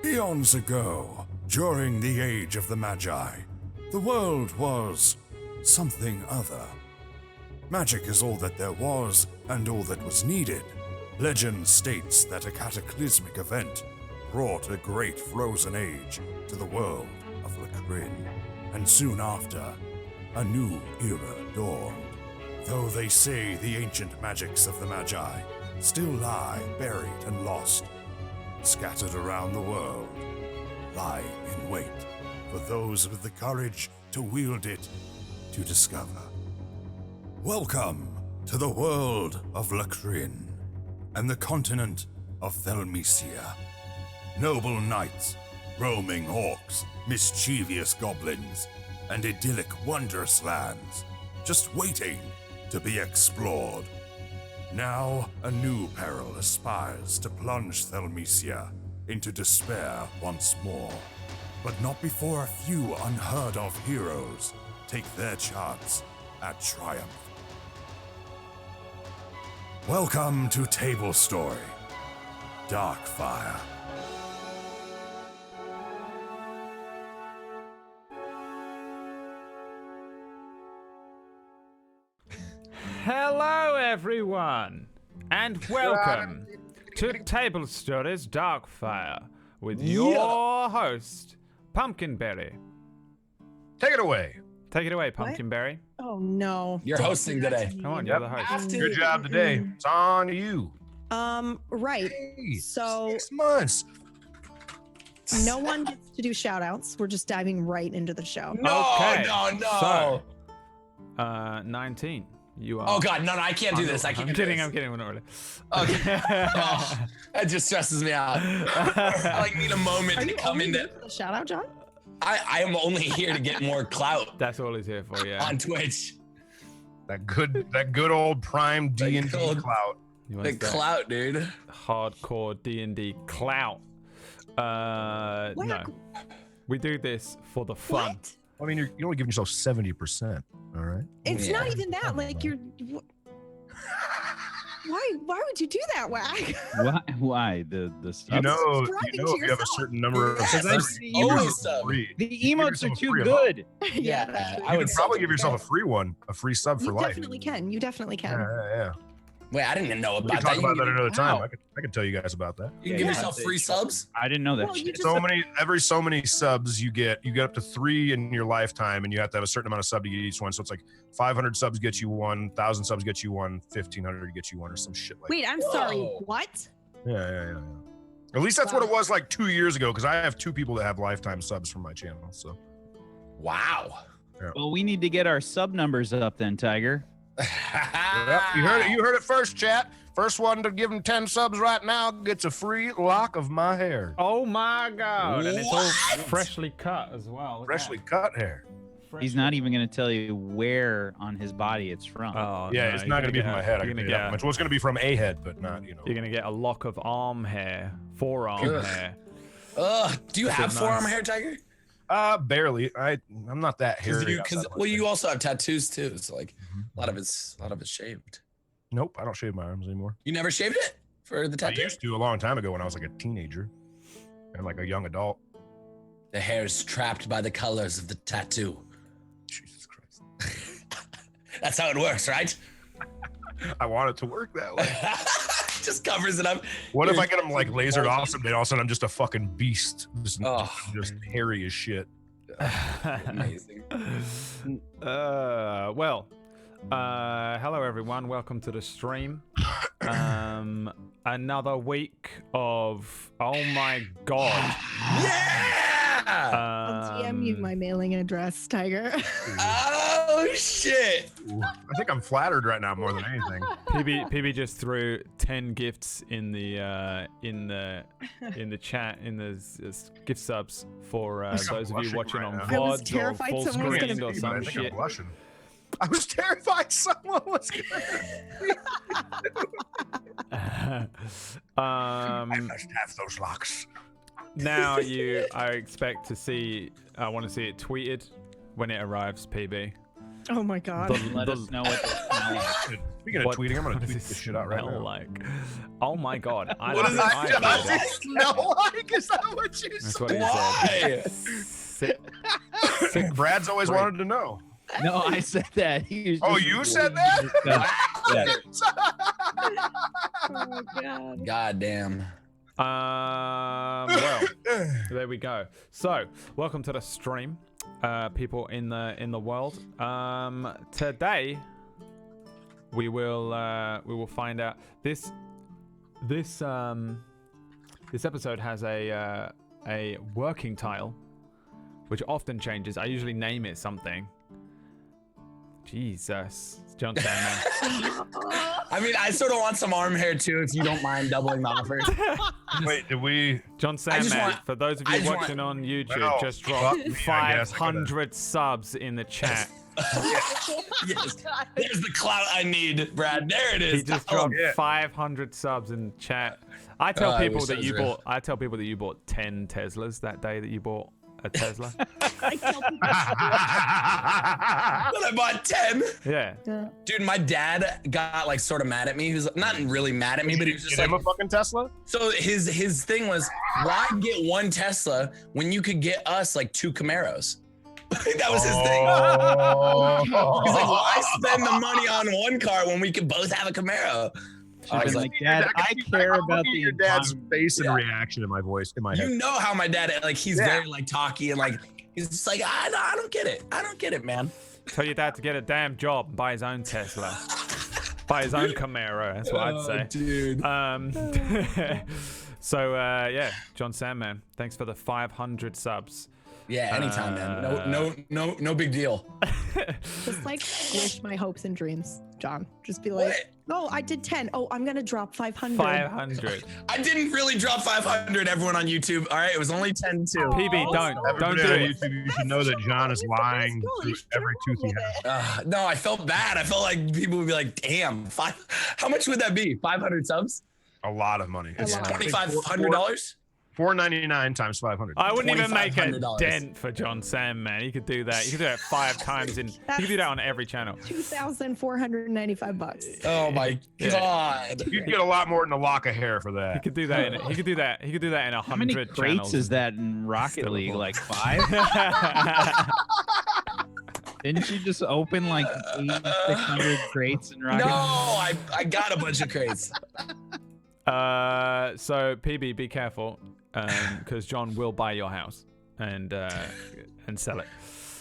Eons ago, during the age of the Magi, the world was something other. Magic is all that there was and all that was needed. Legend states that a cataclysmic event brought a great frozen age to the world of Lacrin, and soon after, a new era dawned. Though they say the ancient magics of the Magi still lie buried and lost, scattered around the world, lying in wait for those with the courage to wield it to discover. Welcome to the world of Lacrin and the continent of Thelmecia. Noble knights, roaming orcs, mischievous goblins, and idyllic wondrous lands, just waiting to be explored. Now, a new peril aspires to plunge Thelmecia into despair once more, but not before a few unheard-of heroes take their chance at triumph. Welcome to Tablestory, Darkfire. Hello, everyone, and welcome to Tablestory's Darkfire with your host, Pumpkinberry. Take it away. Take it away, Pumpkinberry. Oh no. You're hosting today. Come on, you're the host. Good job today. It's on you. Right. Hey, So 6 months. no one gets to do shout outs. We're just diving right into the show. No, Okay, no. So, 19. You are. Oh God, no, I can't do this. I can't. I'm kidding. do I'm this. kidding. We're not really. Okay. Oh, that just stresses me out. I like need a moment Are to you come only into. here for the shout out, John? I am only here to get more clout That's all he's here for. Yeah. on Twitch. That good old prime D&D good- clout. He The wants that clout, dude. hardcore D&D clout. No, we do this for the fun. What? I mean, you're only giving yourself 70%. All right. It's Yeah. not even that. Like you're. Why would you do that, Wag? Why the subs? You know, Subscribing if to you have a yourself. certain number of Yes, I've subscribers, seen you give always yourself sub. free. The You give emotes are yourself a too free good. Yeah, that's true. I You would could probably sub give yourself a today. free one, a free sub for You life. definitely can. You definitely can. Yeah. Wait, I didn't even know We about can talk that. about that another time. Wow. I could tell you guys about that. You can Yeah, give yeah. yourself free subs. I didn't know that. Well, you shit. just- Every so many subs you get up to 3 in your lifetime, and you have to have a certain amount of sub to get each one. So it's like 500 subs gets you one, 1,000 subs gets you one, 1,500 gets you one, or some shit like Wait, I'm sorry. Whoa. What? that. Yeah. At least that's what it was like 2 years ago, because I have 2 people that have lifetime subs from my channel. So Wow. Well, we need to get our sub numbers up then, Tiger. Yep, you heard it first, chat. First one to give them 10 subs right now gets a free lock of my hair. Oh my God! And it's all What? freshly cut as well. Look at Freshly cut hair. that. He's not even going to tell you where on his body it's from. Oh, Yeah, no, it's you're not going to be get from my a- head. I You're can gonna tell you that get. much. Well, it's going to be from a head, but not, You're gonna get a lock of arm hair, forearm Ugh. hair. Do you have Nice. forearm hair, Tiger? Barely. I'm not that hairy. Well, you also have tattoos too. So like a lot of it's shaved. Nope, I don't shave my arms anymore. You never shaved it for the I tattoo? used to a long time ago when I was like a teenager and like a young adult. The hair's trapped by the colors of the tattoo. Jesus Christ. That's how it works, right? I want it to work that way. Just covers it up. What if You're- I get them like lasered off someday? All of a sudden, I'm just a fucking beast, Oh. just hairy as shit. Amazing. Hello everyone. Welcome to the stream. Another week of oh my God. Yeah! I'll DM you Um, my mailing address, Tiger. Oh shit! Ooh, I think I'm flattered right now more than anything. PB just threw 10 gifts in the chat in the gift subs for think I'm those of you blushing watching right on now. I was VODs or terrified full someone was screen gonna- or But I some think shit. I'm blushing. I was terrified someone was gonna. I must have those locks. Now I expect to see. I want to see it tweeted when it arrives, PB. Oh my god. Let us know what they smell like. Speaking of tweeting, I'm gonna tweet this shit out right smell now. like? Oh my god! I What don't does think that I did that. smell like? Is that what you That's said? what he Why? said. Sick. Brad's always Great. wanted to know. No, I said that. He was Oh, just- you said that? Yeah. Oh my god. God damn. Well, there we go. So, welcome to the stream, people in the world. Today, we will find out this episode has a working title, which often changes. I usually name it something. Jesus, John Sandman. I mean, I sort of want some arm hair too, if you don't mind doubling the offer. Wait, did we? John Sandman, for those of I you just watching on YouTube, Well, just fuck dropped me, I guess. I gotta- 500 subs in the chat. Yes. There's the clout I need, Brad. There it is. He just Oh, dropped yeah. 500 subs in chat. I tell I people wish that that was you real. bought. I tell people that you bought 10 Teslas that day that you bought a Tesla. I tell people- But I bought 10. Yeah. Dude, my dad got like sort of mad at me. He was not really mad at me, but he was just Get like, him a fucking Tesla? so his thing was, why get one Tesla when you could get us like 2 Camaros? That was his thing. He's like, why spend the money on one car when we could both have a Camaro? I was Like, like, Dad, I care about the your dad's environment. face and Yeah. reaction in my voice, in my head. you know how my dad, like, he's Yeah. very like talky and like, he's just like, I don't get it. I don't get it, man. Tell your dad to get a damn job and buy his own Tesla. Buy his own Camaro. That's what I'd say. Dude. So yeah, John Sandman, thanks for the 500 subs. Yeah, anytime, man. No big deal. Just like squish my hopes and dreams, John. Just be like, What? oh, I did 10. Oh, I'm gonna drop 500. 500. I didn't really drop 500, everyone on YouTube. All right, it was only 10 too. PB, don't Everybody do on it. YouTube, you should know that John is lying Let's go. through You should every roll tooth he with has. it. No, I felt bad. I felt like people would be like, damn, how much would that be? 500 subs? A lot of money. It's lot. $2,500? $4.99 times 500. I wouldn't even make a $2,500. dent for John Sandman. You could do that. You could do that 5 times in. You could do that on every channel. $2,495. Oh my Yeah. God. You'd get a lot more than a lock of hair for He that. could do that. He could do that. He could do that in How many 100 crates channels. is that in Rocket Still League? full. Like 5? Didn't you just open like 600 crates in Rocket No, League? I got a bunch of crates. So PB, be careful, because John will buy your house and sell it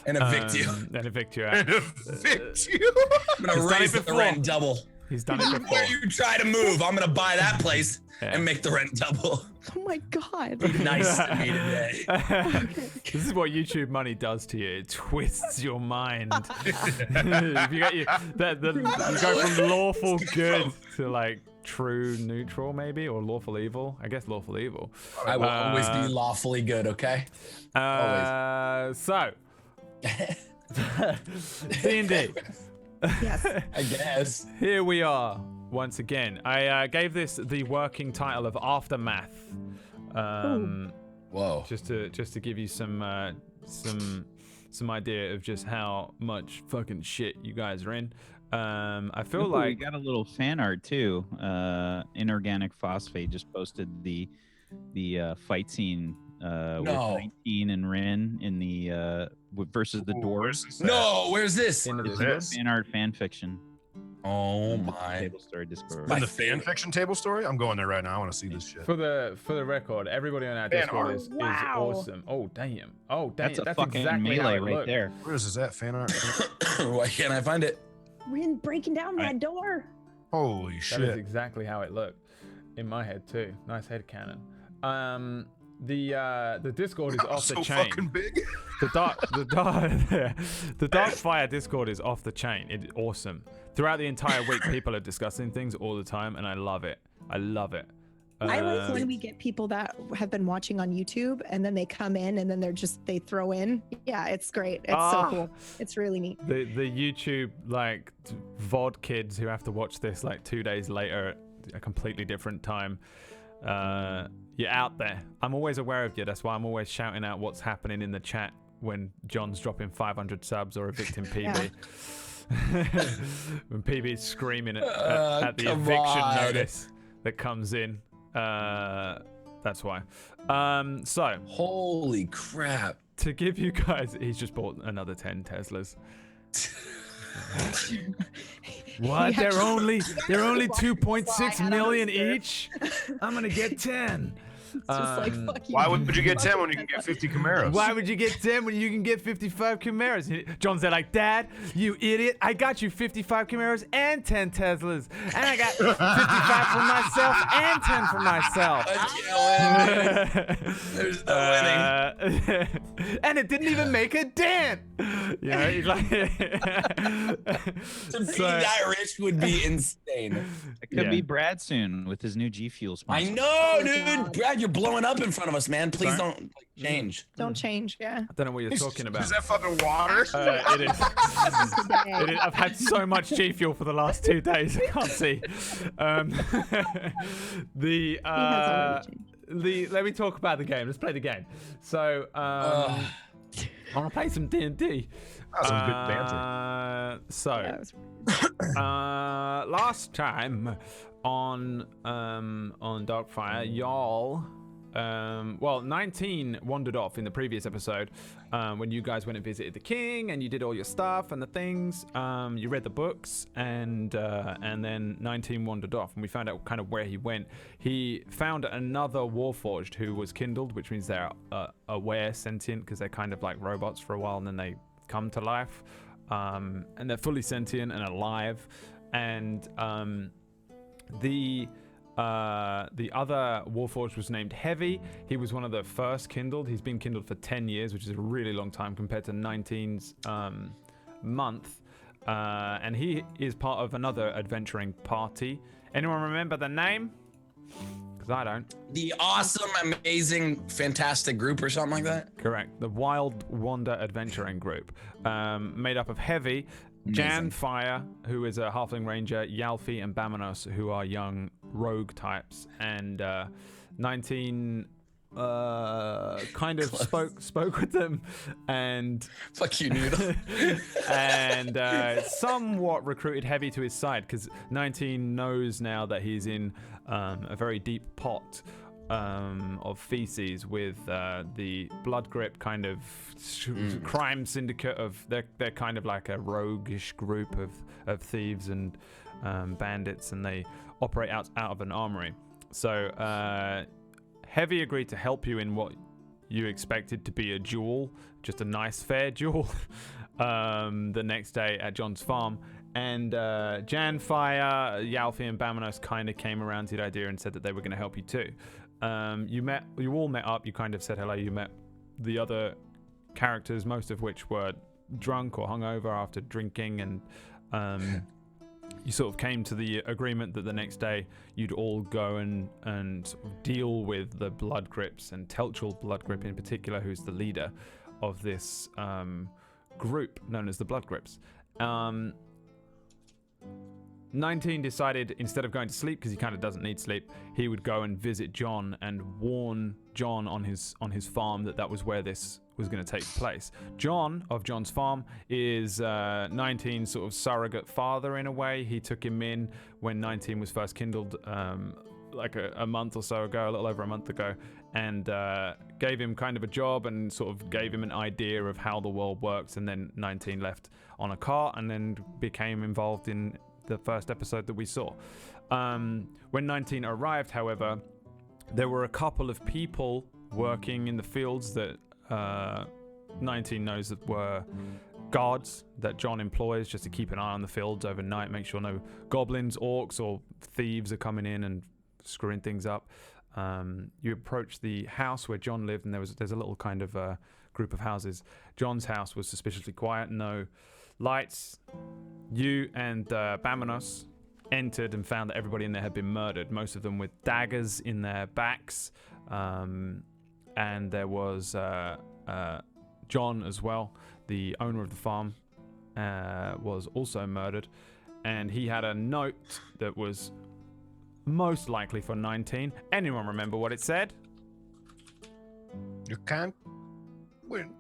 And evict you. and evict you out. Evict you. I'm gonna He's done raise it the before. rent double. He's done it before. When you try to move, I'm gonna buy that place Yeah. and make the rent double. Oh my god. Nice to me today. This is what YouTube money does to you. It twists your mind. If you get you go from lawful good to like true neutral, maybe, or lawful evil. I guess lawful evil. I will always be lawfully good, okay? So D&D. Yes. I guess. Here we are once again. I gave this the working title of Aftermath. Whoa. Just to give you some idea of just how much fucking shit you guys are in. I feel Ooh, we like got a little fan art too. Inorganic Phosphate just posted the fight scene with No. 19 and Rin in the versus the dwarves. No, where's this? in the What is this? Fan art fan fiction. Oh in the my. Tablestory Discord. In the fan fiction table story? I'm going there right now. I want to see this shit. for the record, everybody on our Fan Discord art. is Wow. awesome. Oh damn. Oh damn. That's a fucking exactly how melee it right looked. there. Where is that fan art? Why can't I find it? Rin breaking down that door. Holy That is shit. exactly how it looked in my head too. Nice head cannon. The Discord is off the so chain. fucking big. The Darkfire Discord is off the chain. It's awesome. Throughout the entire week, people are discussing things all the time, and I love it. I love it. I like when we get people that have been watching on YouTube and then they come in and then they throw in. Yeah, it's great. It's so cool. It's really neat. the YouTube like VOD kids who have to watch this like 2 days later at a completely different time. You're out there. I'm always aware of you. That's why I'm always shouting out what's happening in the chat when John's dropping 500 subs or evicting PB. When PB's screaming at the eviction notice that comes in. That's why. So. Holy crap. To give you guys, he's just bought another 10 Teslas. What? They're only 2.6 million each? I'm gonna get 10. It's just like, fuck you. Why would you get 10 when you can get 50 Camaros? Why would you get 10 when you can get 55 Camaros? John's there like, Dad, you idiot. I got you 55 Camaros and 10 Teslas. And I got 55 for myself and 10 for myself. I can't win. There's no winning. And it didn't even make a dent. You know, he's like... To be that rich would be insane. It could be Brad soon with his new G Fuel sponsor. I know, dude. Brad, you're blowing up in front of us, man. Please don't change. Don't change, yeah. I don't know what you're talking about. Is that fucking water? It is. It is. I've had so much G Fuel for the last 2 days. I can't see. Let me talk about the game. Let's play the game. So I want to play some D&D. That was some good banter. Last time on Darkfire, y'all. 19 wandered off in the previous episode when you guys went and visited the king and you did all your stuff and the things. You read the books and then 19 wandered off and we found out kind of where he went. He found another Warforged who was kindled, which means they're aware, sentient, because they're kind of like robots for a while and then they come to life. And they're fully sentient and alive. And the other Warforged was named Heavy. He was one of the first kindled. He's been kindled for 10 years, which is a really long time compared to 19's month. And he is part of another adventuring party. Anyone remember the name? Because I don't. The awesome, amazing, fantastic group or something like that? Correct. The Wild Wander Adventuring Group. Made up of Heavy, Darkfire, who is a halfling ranger, Yalfi and Bamanos, who are young rogue types, and 19 kind of spoke with them and fuck you, Noodle. and somewhat recruited Heavy to his side because 19 knows now that he's in a very deep pot of feces with the Blood Grip kind of crime syndicate of they're kind of like a roguish group of thieves and bandits, and they operate out of an armory. So Heavy agreed to help you in what you expected to be a duel, just a nice fair duel, the next day at John's farm. And Darkfire, Yalfi, and Bamanos kind of came around to the idea and said that they were going to help you too. You all met up, you kind of said hello, you met the other characters, most of which were drunk or hungover after drinking, and you sort of came to the agreement that the next day you'd all go and sort of deal with the Blood Grips, and Telchul Blood Grip in particular, who's the leader of this group known as the Blood Grips. 19 decided, instead of going to sleep, because he kind of doesn't need sleep, he would go and visit John and warn John on his farm that was where this was going to take place. John of John's farm is 19's sort of surrogate father in a way. He took him in when 19 was first kindled, like a month or so ago, a little over a month ago, and gave him kind of a job and sort of gave him an idea of how the world works. And then 19 left on a cart and then became involved in the first episode that we saw. When 19 arrived, however, there were a couple of people working in the fields that 19 knows that were guards that John employs just to keep an eye on the fields overnight, make sure no goblins, orcs, or thieves are coming in and screwing things up. You approach the house where John lived, and there's a little kind of group of houses. John's house was suspiciously quiet, no lights. You and Bamanos entered and found that everybody in there had been murdered, most of them with daggers in their backs. And there was John as well, the owner of the farm, was also murdered. And he had a note that was most likely for 19. Anyone remember what it said? You can't win.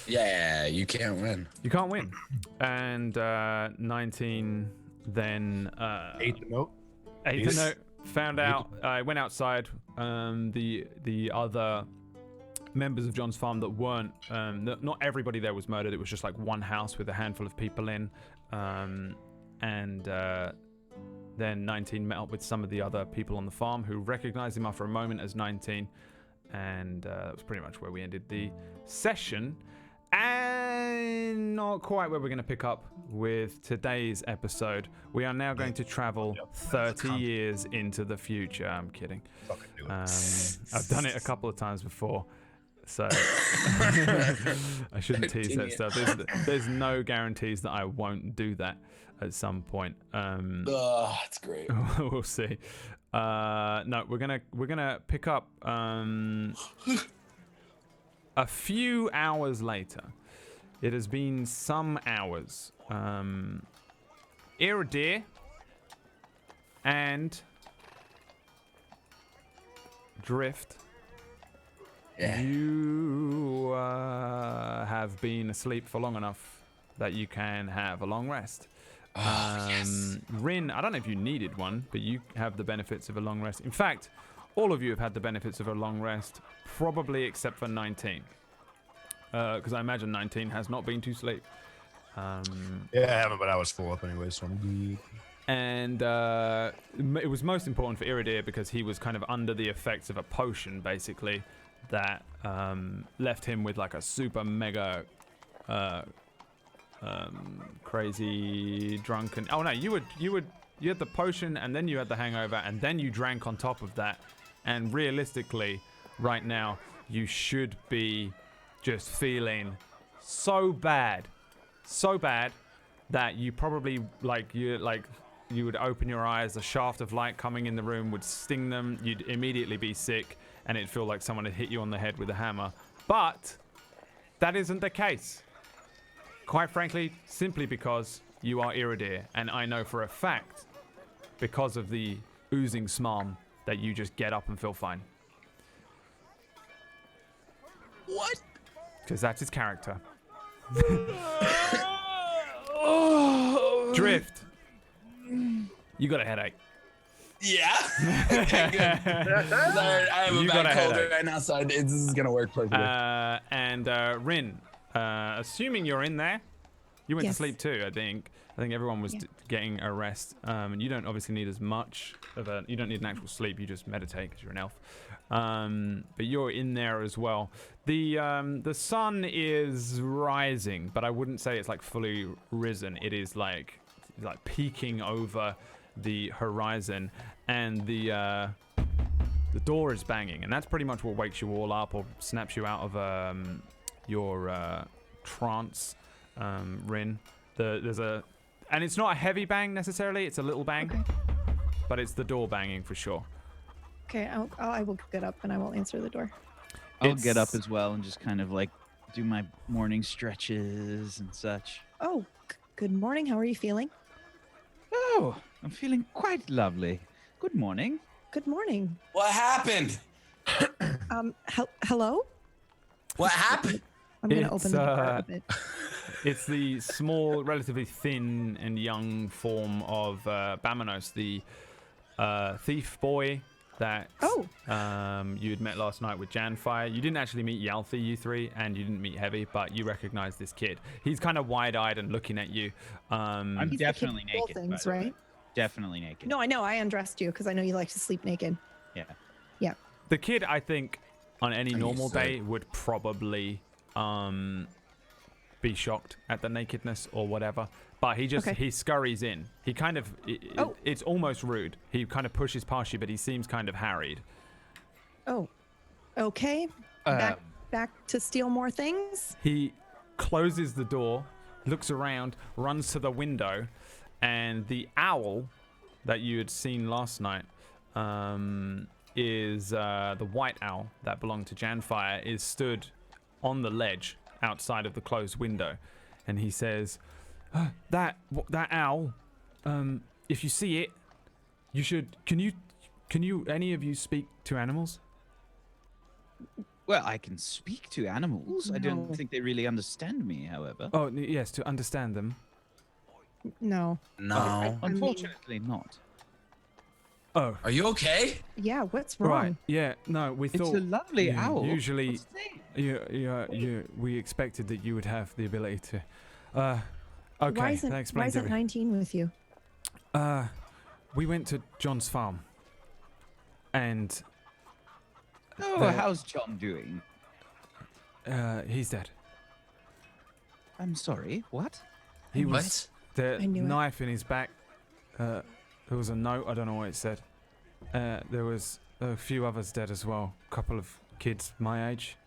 Yeah, you can't win. You can't win. And 19 then Ate the note. ate the note, found out, went outside. The other members of John's farm that weren't, not everybody there was murdered. It was just like one house with a handful of people in. Then 19 met up with some of the other people on the farm who recognized him after a moment as 19. And that was pretty much where we ended the session. And not quite where we're going to pick up with today's episode. We are now going to travel 30 years into the future. I'm kidding. Fucking do it. I've done it a couple of times before. So I shouldn't tease that stuff. There's no guarantees that I won't do that at some point. That's great. We'll see. No, we're gonna pick up a few hours later. It has been some hours. Iridir and Drift. Yeah. You have been asleep for long enough that you can have a long rest. Yes. Rin, I don't know if you needed one, but you have the benefits of a long rest. In fact, all of you have had the benefits of a long rest, probably except for 19. Because I imagine 19 has not been to sleep. Yeah, I haven't, but I was full up anyway, so I'm good. And it was most important for Iridir because he was kind of under the effects of a potion, basically, that left him with like a super mega crazy drunken. Oh no, you had the potion and then you had the hangover and then you drank on top of that. And realistically, right now you should be just feeling so bad that you probably you would open your eyes, a shaft of light coming in the room would sting them, you'd immediately be sick, and it'd feel like someone had hit you on the head with a hammer. But that isn't the case. Quite frankly, simply because you are Iridir, and I know for a fact, because of the oozing smarm, that you just get up and feel fine. What? Because that's his character. Drift. You got a headache. Yeah. Okay, good. Sorry, I have You a got bad a cold headache. right now, so this is gonna work perfectly. And Rin, assuming you're in there, you went to Yes. sleep too. I think everyone was getting a rest. And you don't obviously need as much of a. You don't need an actual sleep. You just meditate because you're an elf. But you're in there as well. The sun is rising, but I wouldn't say it's like fully risen. It is like peeking over the horizon, and the door is banging, and that's pretty much what wakes you all up or snaps you out of your trance. Rin, and it's not a heavy bang necessarily. It's a little bang, Okay. but it's the door banging for sure. Okay, I will get up and I will answer the door. I'll get up as well and just kind of like do my morning stretches and such. Oh, good morning. How are you feeling? Oh, I'm feeling quite lovely. Good morning. Good morning. What happened? Hello? What happened? I'm gonna It's, open the door a bit. It's the small, relatively thin and young form of Bamanos, the thief boy that you had met last night with Janfire. You didn't actually meet Yalthi, you three, and you didn't meet Heavy, but you recognize this kid. He's kind of wide-eyed and looking at you. I'm He's the kid definitely with all naked. by things, the way. right? Definitely naked. No, I know. I undressed you because I know you like to sleep naked. Yeah. The kid, I think, on any normal used to it. day would probably be shocked at the nakedness or whatever. But he just, he scurries in. He kind of, it's almost rude. He kind of pushes past you, but he seems kind of harried. Oh, okay. Back to steal more things. He closes the door, looks around, runs to the window, and the owl that you had seen last night is the white owl that belonged to Janfire is stood on the ledge outside of the closed window, and he says, that owl, if you see it, you should, can you any of you speak to animals? Well, I can speak to animals. I don't No. think they really understand me, however. Oh, yes, to understand them. No. No. I mean- Unfortunately, not. Oh, Are you okay? Yeah, what's wrong? right. Yeah, no, we It's thought a lovely yeah, owl. usually- What's its name? we expected that you would have the ability to. Okay, Why isn't, that why explains isn't everything. 19 with you? We went to John's farm, and Oh, the- how's John doing? he's dead. I'm sorry. What? He was What? the I knew it. knife in his back. There was a note. I don't know what it said. There was a few others dead as well. A couple of kids my age.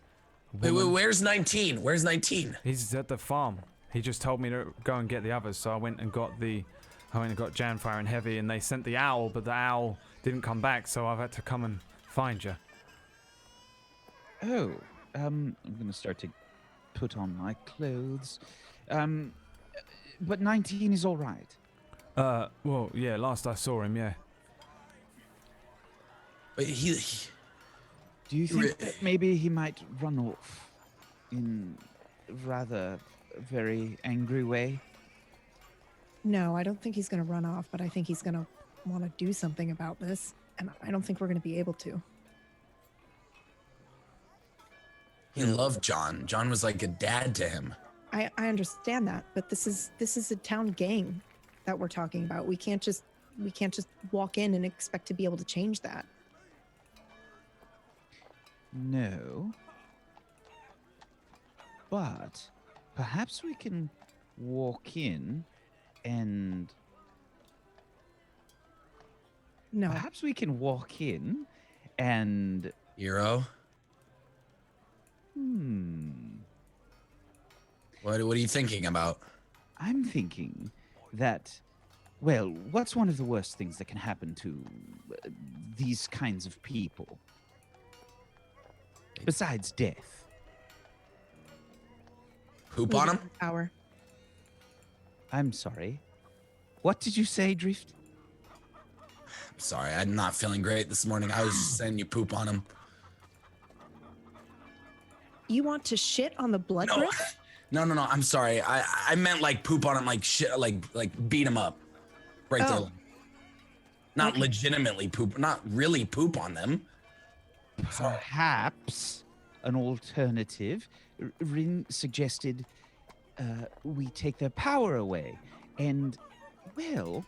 Wait, Woman. where's 19? Where's 19? He's at the farm. He just told me to go and get the others, so I went and got Janfire and Heavy, and they sent the owl, but the owl didn't come back, so I've had to come and find you. Oh, I'm gonna start to put on my clothes. But 19 is all right. Well, yeah, last I saw him, yeah. Wait, Do you think that maybe he might run off in rather a very angry way? No, I don't think he's going to run off, but I think he's going to want to do something about this. And I don't think we're going to be able to. he loved John. John was like a dad to him. I understand that, but this is a town gang that we're talking about. We can't just walk in and expect to be able to change that. No. But perhaps we can walk in and No. perhaps we can walk in and Hero? What are you thinking about? I'm thinking that, well, what's one of the worst things that can happen to these kinds of people? Besides death. Poop on him? Power. I'm sorry. What did you say, Drift? Sorry, I'm not feeling great this morning. I was just saying you poop on him. You want to shit on the blood No, grip? no. I'm sorry. I meant like poop on him, like shit, like beat him up, right Oh. there. Not Okay. legitimately poop, not really poop on them. Perhaps an alternative. Rin suggested we take their power away. And, well,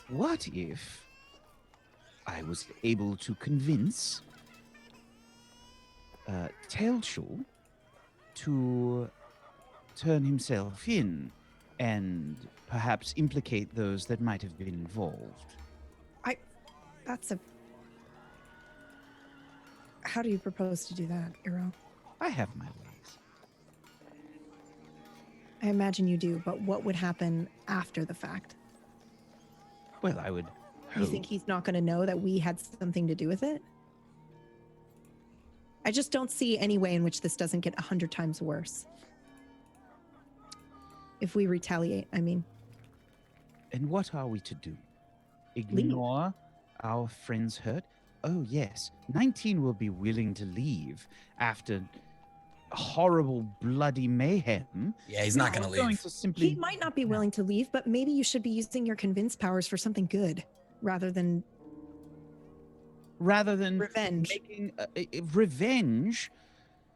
what if I was able to convince Tailshul to turn himself in and perhaps implicate those that might have been involved? That's a. How do you propose to do that, Eero? I have my ways. I imagine you do, but what would happen after the fact? Well, I would You think he's not going to know that we had something to do with it? I just don't see any way in which this doesn't get 100 times worse. If we retaliate, I mean. And what are we to do? Ignore our friend's hurt? Oh, yes. 19 will be willing to leave after horrible, bloody mayhem. Yeah, he's not gonna We're going leave. to simply He might not be willing to leave, but maybe you should be using your convince powers for something good rather than revenge. making revenge.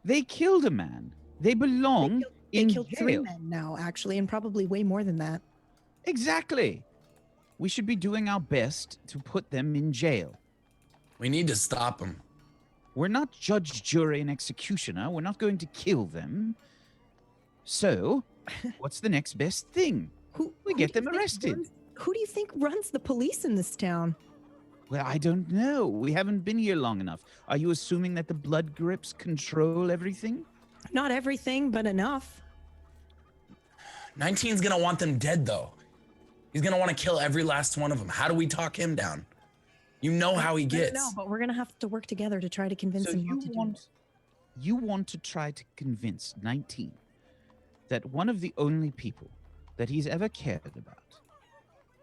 They killed a man. They belong They in killed 3 jail. men now, actually, and probably way more than that. Exactly. We should be doing our best to put them in jail. We need to stop him. We're not judge, jury, and executioner. We're not going to kill them. So, what's the next best thing? We get do you them think arrested. who do you think runs the police in this town? Well, I don't know. We haven't been here long enough. Are you assuming that the blood grips control everything? Not everything, but enough. 19's gonna want them dead though. He's gonna want to kill every last one of them. How do we talk him down? You know how he gets. No, but we're gonna have to work together to try to convince So him not to do it. you want to try to convince 19 that one of the only people that he's ever cared about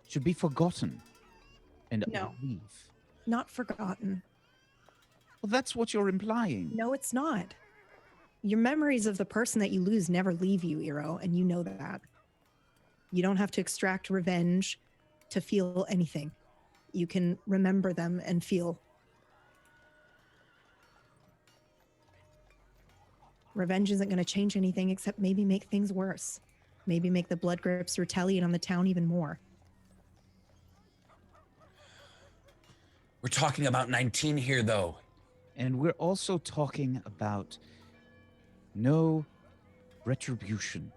should be forgotten and No. leave. Not forgotten. Well, that's what you're implying. No, it's not. Your memories of the person that you lose never leave you, Eero, and you know that. You don't have to extract revenge to feel anything. You can remember them and feel. Revenge isn't going to change anything except maybe make things worse. Maybe make the blood grips retaliate on the town even more. We're talking about 19 here, though. And we're also talking about no retribution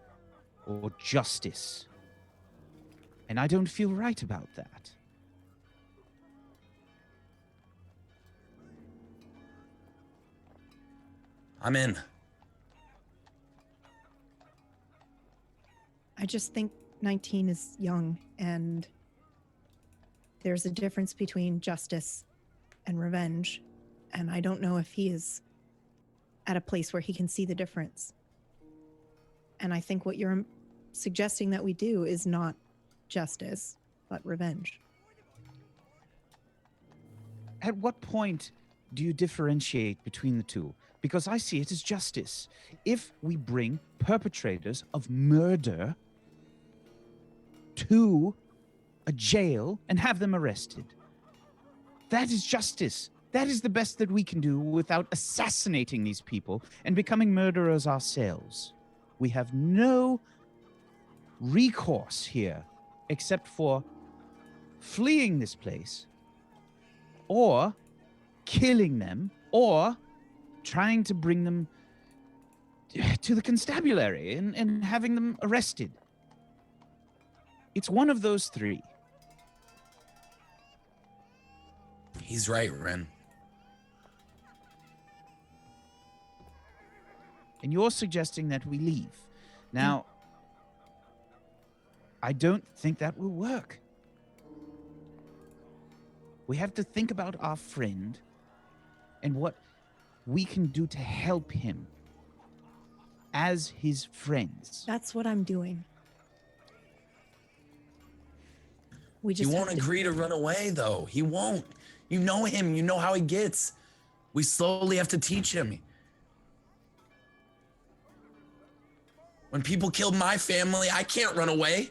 or justice. And I don't feel right about that. I'm in. I just think 19 is young, and there's a difference between justice and revenge. And I don't know if he is at a place where he can see the difference. And I think what you're suggesting that we do is not justice, but revenge. At what point do you differentiate between the two? Because I see it as justice. If we bring perpetrators of murder to a jail and have them arrested, that is justice. That is the best that we can do without assassinating these people and becoming murderers ourselves. We have no recourse here except for fleeing this place or killing them or trying to bring them to the constabulary and having them arrested. It's one of those three. He's right, Ren. And you're suggesting that we leave. Now, I don't think that will work. We have to think about our friend and what we can do to help him as his friends. That's what I'm doing. We He just won't have to- agree to run away, though. He won't. You know him. You know how he gets. We slowly have to teach him. When people killed my family, I can't run away.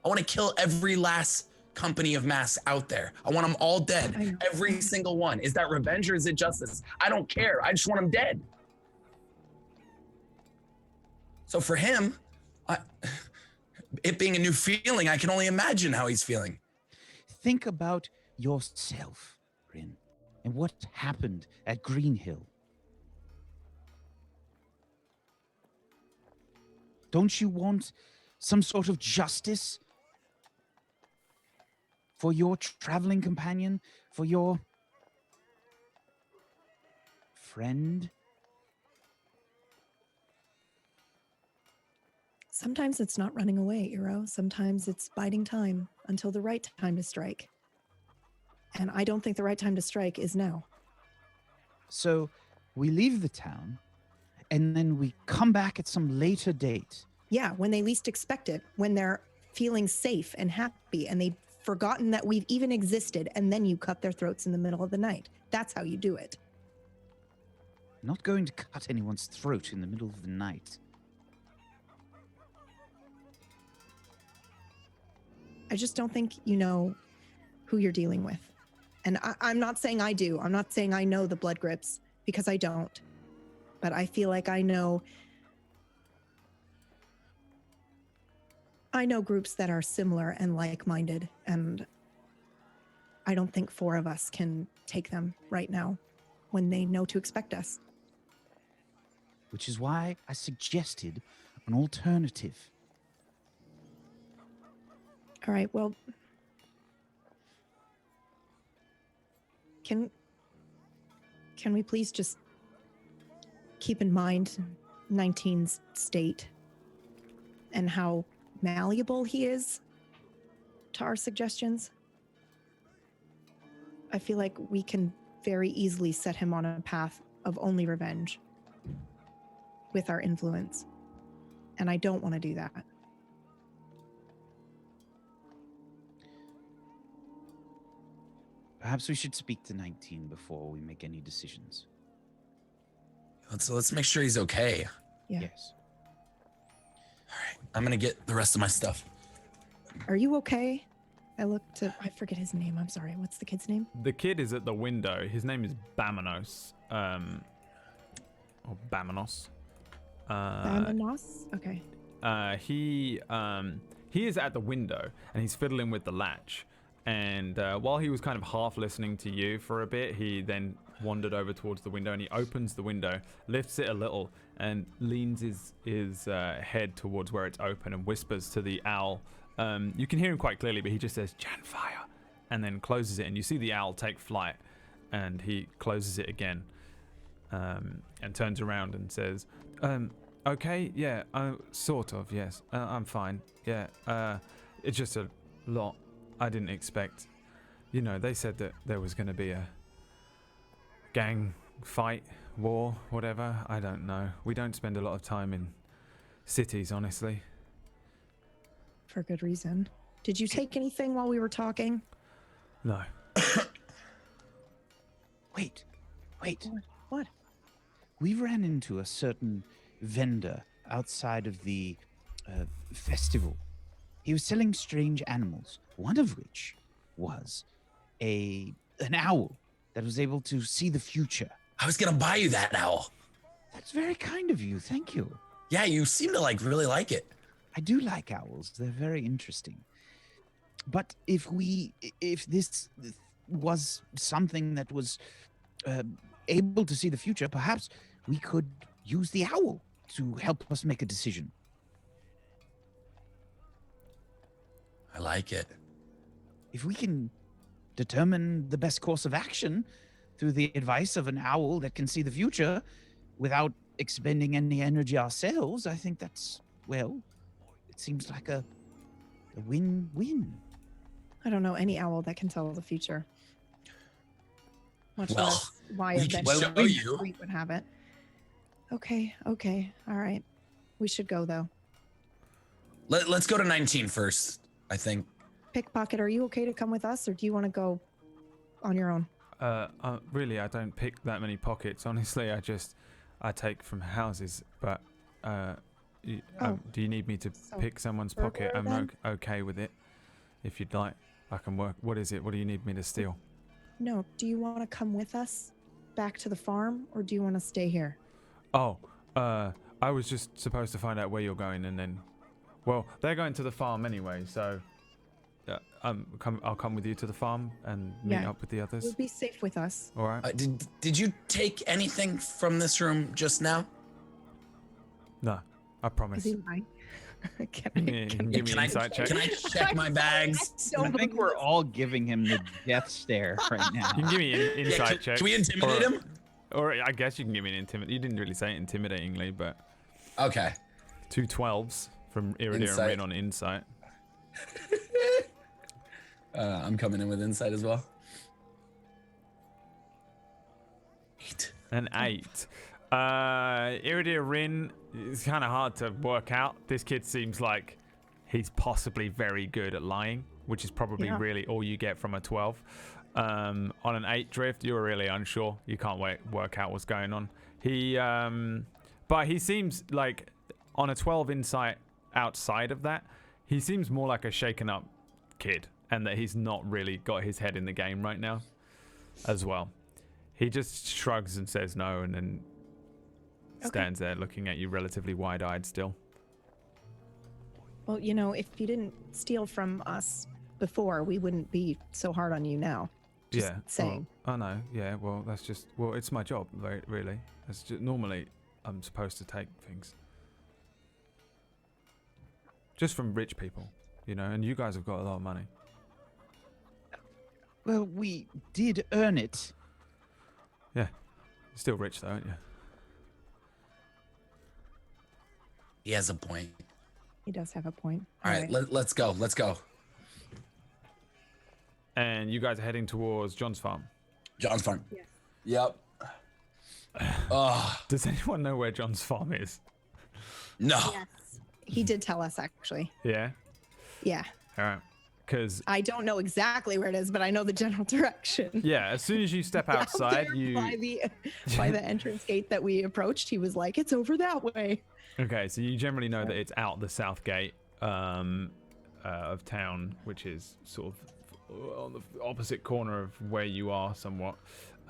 I want to kill every last company of masks out there. I want them all I dead. know. Every single one. Is that revenge or is it justice? I don't care. I just want them dead. So for him, it being a new feeling, I can only imagine how he's feeling. Think about yourself, Rin, and what happened at Green Hill. Don't you want some sort of justice for your traveling companion, for your friend? Sometimes it's not running away, Eero. Sometimes it's biding time until the right time to strike. And I don't think the right time to strike is now. So we leave the town and then we come back at some later date. Yeah, when they least expect it, when they're feeling safe and happy and they've forgotten that we've even existed, and then you cut their throats in the middle of the night. That's how you do it. Not going to cut anyone's throat in the middle of the night. I just don't think you know who you're dealing with. And I'm not saying I do. I'm not saying I know the blood grips, because I don't. But I feel like I know groups that are similar and like-minded, and I don't think four of us can take them right now when they know to expect us. Which is why I suggested an alternative. All right, well, can we please just keep in mind 19's state and how malleable he is to our suggestions? I feel like we can very easily set him on a path of only revenge with our influence, and I don't want to do that. Perhaps we should speak to 19 before we make any decisions. Let's make sure he's okay. Yeah. Yes. All right, I'm gonna get the rest of my stuff. Are you okay? I forget his name. I'm sorry. What's the kid's name? The kid is at the window. His name is Bamanos. Or Bamanos. Bamanos? Okay. He is at the window and he's fiddling with the latch. And while he was kind of half listening to you for a bit, he then wandered over towards the window and he opens the window, lifts it a little, and leans his head towards where it's open and whispers to the owl. You can hear him quite clearly, but he just says, "Janfire," and then closes it. And you see the owl take flight, and he closes it again, and turns around and says, "Okay, yeah, sort of, yes, I'm fine. Yeah, it's just a lot I didn't expect. You know, they said that there was going to be a gang fight, war, whatever. I don't know. We don't spend a lot of time in cities, honestly." For good reason. Did you take anything while we were talking? No. Wait. What? We ran into a certain vendor outside of the festival. He was selling strange animals, one of which was an owl that was able to see the future. I was gonna buy you that owl. That's very kind of you. Thank you. Yeah, you seem to really like it. I do like owls. They're very interesting. But if this was something that was able to see the future, perhaps we could use the owl to help us make a decision. I like it. If we can determine the best course of action through the advice of an owl that can see the future without expending any energy ourselves, I think that's, well, it seems like a win-win. I don't know any owl that can tell the future. Much Well, less why we can eventually show you. we would have it. Okay, all right. We should go though. Let's go to 19 first, I think. Pickpocket, are you okay to come with us, or do you want to go on your own? Really, I don't pick that many pockets. Honestly, I take from houses. But do you need me to So, pick someone's burglar pocket? I'm then? okay with it. If you'd like, I can work. What is it? What do you need me to steal? No, do you want to come with us back to the farm, or do you want to stay here? Oh, I was just supposed to find out where you're going, and then, well, they're going to the farm anyway, so I'll come with you to the farm and meet Yeah. up with the others. You'll be safe with us. All right? Did you take anything from this room just now? No, I Is promise. he lying? Can Yeah, you can give me an insight check. Can I check my bags? I think we're all giving him the death stare right now. You can give me an insight check. Can we intimidate him? Or I guess you can give me an intimidate. You didn't really say it intimidatingly, but Okay. 2 12s from Iridia and Insight. Rin on insight. I'm coming in with insight as well. 8. An 8. Iridia Rin, it's kind of hard to work out. This kid seems like he's possibly very good at lying, which is probably Yeah. really all you get from a 12. On an 8 drift, you're really unsure. You can't work out what's going on. But he seems like on a 12 insight outside of that, he seems more like a shaken up kid, and that he's not really got his head in the game right now as well. He just shrugs and says no, and then stands there looking at you relatively wide-eyed still. Well, you know, if you didn't steal from us before, we wouldn't be so hard on you now. Just Yeah. saying. Well, I know. Yeah. Well, that's just. Well, it's my job, really. That's just, normally I'm supposed to take things. Just from rich people, you know, and you guys have got a lot of money. Well, we did earn it. Yeah. You're still rich though, aren't you? He has a point. He does have a point. All right, let's go. Let's go. And you guys are heading towards John's farm. John's farm. Yes. Yep. Oh, Does anyone know where John's farm is? no. Yes. He did tell us, actually. Yeah. Yeah. All right. because I don't know exactly where it is, but I know the general direction. yeah, as soon as you step outside, you by the entrance gate that we approached, he was like, "It's over that way." okay. So you generally know that it's out the south gate of town, which is sort of on the opposite corner of where you are, somewhat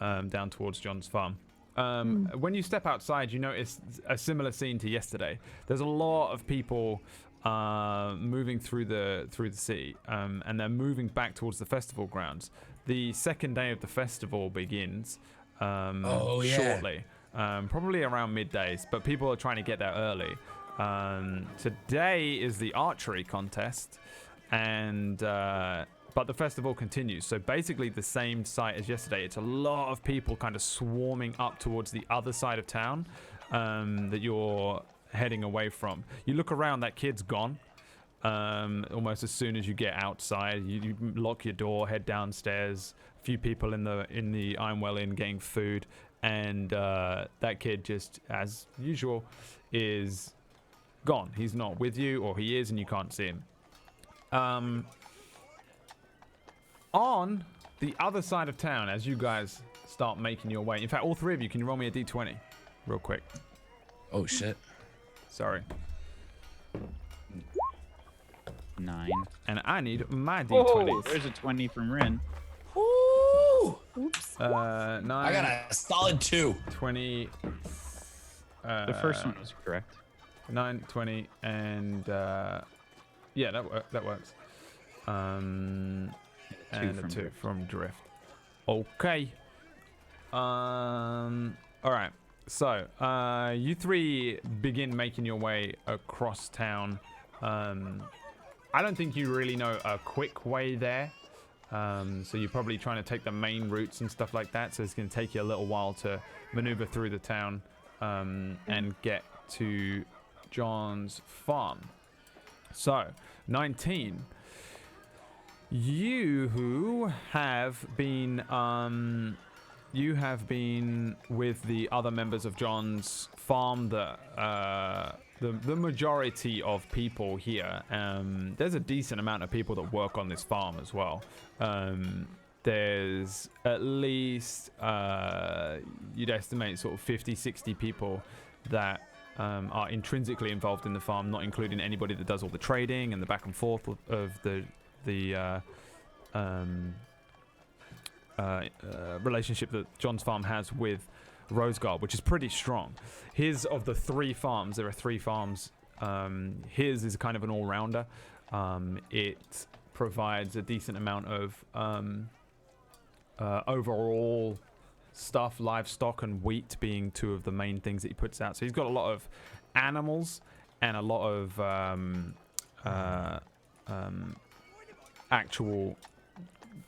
down towards John's farm. When you step outside, you notice a similar scene to yesterday. There's a lot of people moving through the city, and they're moving back towards the festival grounds. The second day of the festival begins shortly, probably around middays, but people are trying to get there early. Today is the archery contest, and but the festival continues. So basically the same site as yesterday. It's a lot of people kind of swarming up towards the other side of town that you're heading away from. You look around, that kid's gone. Almost as soon as you get outside, you lock your door, head downstairs. A few people in the Ironwell Inn getting food, and that kid, just as usual, is gone. He's not with you, or he is and you can't see him. On the other side of town, as you guys start making your way, in fact, all three of you, can you roll me a d20 real quick? Oh shit. Sorry. 9. And I need my Oh, d20s. there's a 20 from Rin. Ooh. Oops. 9, I got a solid 2. 20. The first one was correct. 9, 20, and yeah, that works. And from a 2 Drift. from Drift. Okay. All right. So you three begin making your way across town. I don't think you really know a quick way there. So you're probably trying to take the main routes and stuff like that. So it's going to take you a little while to maneuver through the town and get to John's farm. So 19. You have been with the other members of John's farm. The majority of people here. There's a decent amount of people that work on this farm as well. There's at least you'd estimate sort of 50, 60 people that are intrinsically involved in the farm, not including anybody that does all the trading and the back and forth of the relationship that John's farm has with Roseguard, which is pretty strong. His, of the 3 farms, there are 3 farms. His is kind of an all-rounder. It provides a decent amount of overall stuff, livestock and wheat being 2 of the main things that he puts out. So he's got a lot of animals and a lot of actual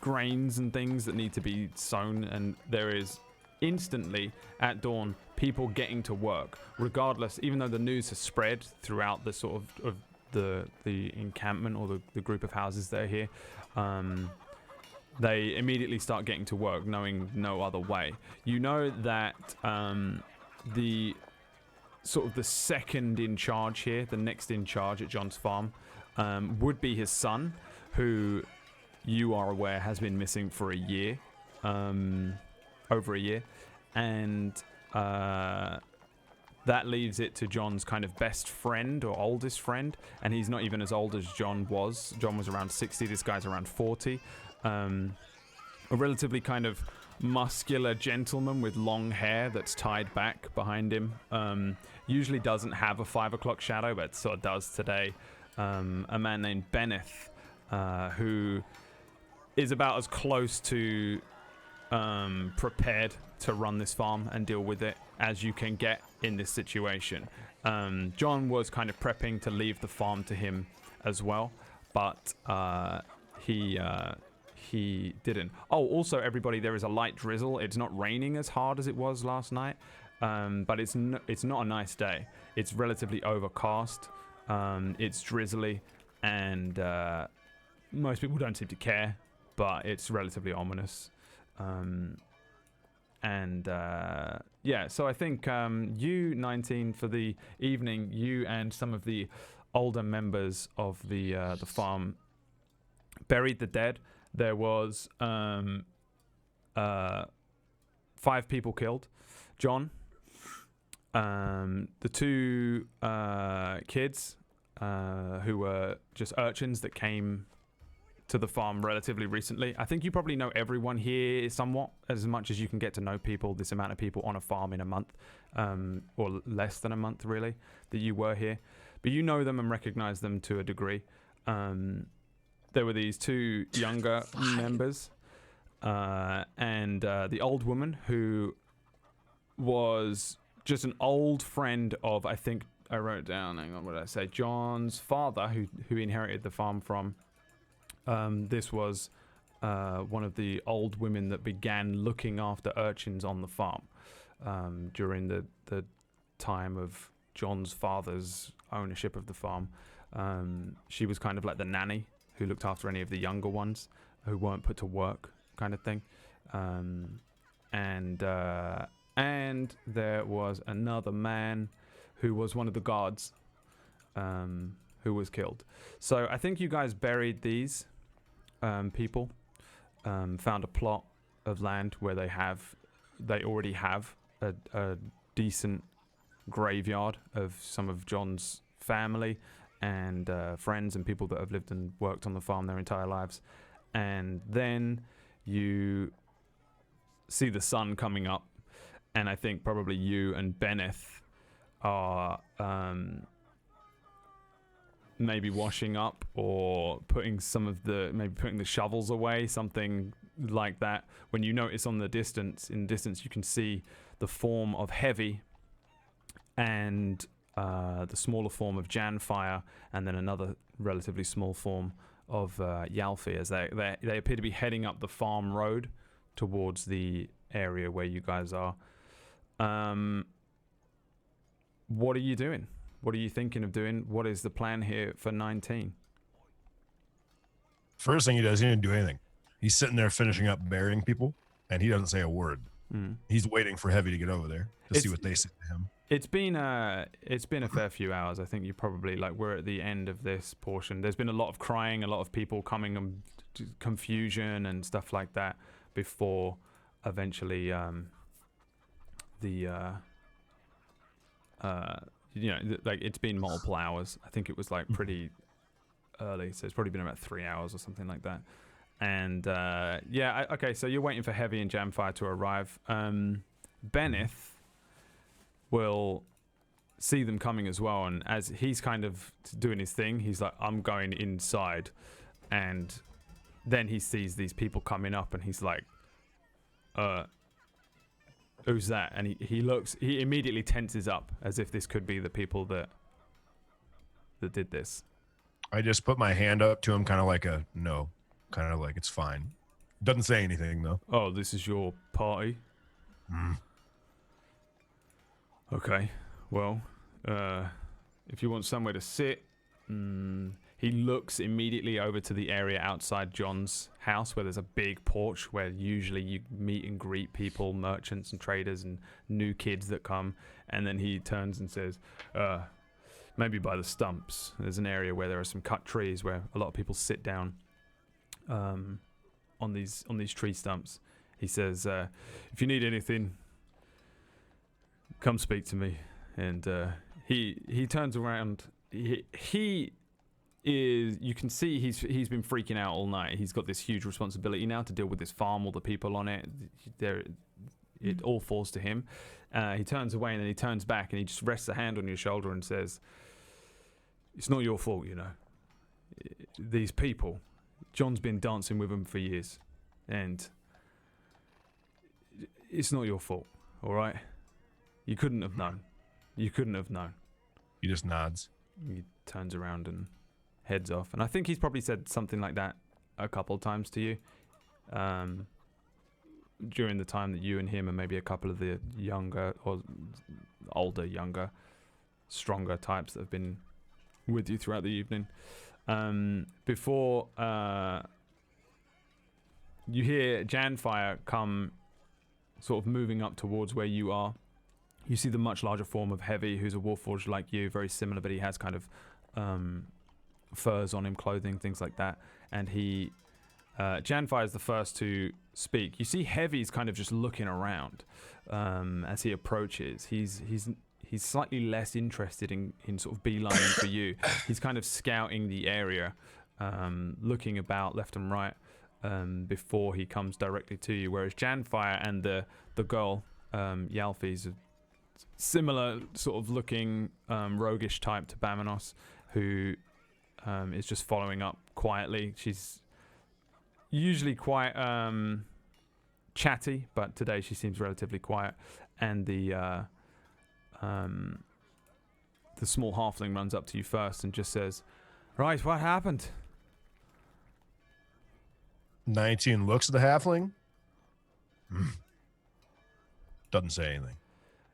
grains and things that need to be sown, and there is instantly at dawn people getting to work, regardless, even though the news has spread throughout the sort of the encampment or the group of houses that are here. They immediately start getting to work, knowing no other way. You know that the sort of the second in charge here, the next in charge at John's farm, would be his son, who you are aware has been missing for a year, over a year, and that leaves it to John's kind of best friend or oldest friend, and he's not even as old as John was. John was around 60, this guy's around 40. A relatively kind of muscular gentleman with long hair that's tied back behind him. Usually doesn't have a 5 o'clock shadow, but sort of does today. A man named Benneth, who is about as close to prepared to run this farm and deal with it as you can get in this situation. John was kind of prepping to leave the farm to him as well, but he didn't. Oh, also everybody, there is a light drizzle. It's not raining as hard as it was last night, but it's not a nice day. It's relatively overcast. It's drizzly, and most people don't seem to care, but it's relatively ominous. Yeah, so I think you, 19, for the evening, you and some of the older members of the farm buried the dead. There was 5 people killed. John, the 2 kids who were just urchins that came to the farm relatively recently. I think you probably know everyone here somewhat, as much as you can get to know people, this amount of people on a farm in a month, or less than a month really, that you were here. But you know them and recognize them to a degree. There were these 2 younger members, and the old woman who was just an old friend of, I think I wrote down, hang on, what did I say? John's father, who inherited the farm from. This was one of the old women that began looking after urchins on the farm during the time of John's father's ownership of the farm. She was kind of like the nanny who looked after any of the younger ones who weren't put to work, kind of thing. And there was another man who was one of the guards who was killed. So I think you guys buried these people, found a plot of land where they already have a decent graveyard of some of John's family and friends and people that have lived and worked on the farm their entire lives. And then you see the sun coming up, and I think probably you and Benneth are maybe washing up or putting putting the shovels away, something like that. When you notice in the distance you can see the form of Heavy and the smaller form of Janfire, and then another relatively small form of Yalfi, as they appear to be heading up the farm road towards the area where you guys are. What are you doing? What are you thinking of doing? What is the plan here for 19? First thing he does, he didn't do anything. He's sitting there finishing up burying people, and he doesn't say a word. He's waiting for Heavy to get over there to see what they say to him. It's been a fair few hours. I think you probably, we're at the end of this portion. There's been a lot of crying, a lot of people coming, and confusion and stuff like that before eventually it's been multiple hours. I think it was pretty early, so it's probably been about 3 hours or something like that. And okay, so you're waiting for Heavy and Jamfire to arrive. Benneth will see them coming as well, and as he's kind of doing his thing, he's like, I'm going inside. And then he sees these people coming up, and he's like, who's that? And he immediately tenses up, as if this could be the people that did this. I just put my hand up to him, kind of like a no, kind of like it's fine. Doesn't say anything though. Oh, this is your party? Okay, well, if you want somewhere to sit, he looks immediately over to the area outside John's house, where there's a big porch where usually you meet and greet people, merchants and traders and new kids that come. And then he turns and says, maybe by the stumps. There's an area where there are some cut trees where a lot of people sit down on these tree stumps. He says, if you need anything, come speak to me. And he turns around. He is, you can see he's been freaking out all night. He's got this huge responsibility now to deal with this farm, all the people on it. It all falls to him. He turns away, and then he turns back, and he just rests a hand on your shoulder and says, it's not your fault, These people, John's been dancing with them for years, and it's not your fault, all right? You couldn't have known. You couldn't have known. He just nods. He turns around and heads off. And I think he's probably said something like that a couple of times to you during the time that you and him and maybe a couple of the younger or older, stronger types that have been with you throughout the evening. Before you hear Janfire come sort of moving up towards where you are. You see the much larger form of Heavy, who's a Warforged like you, very similar, but he has kind of furs on him, clothing, things like that. And he, Janfire is the first to speak. You see Heavy's kind of just looking around as he approaches. He's slightly less interested in sort of beelining for you. He's kind of scouting the area, looking about left and right before he comes directly to you. Whereas Janfire and the girl, Yalfi's, similar sort of looking roguish type to Bamanos, who is just following up quietly. She's usually quite chatty, but today she seems relatively quiet. And the small halfling runs up to you first and just says, "Right, what happened?" 19 looks at the halfling. Doesn't say anything.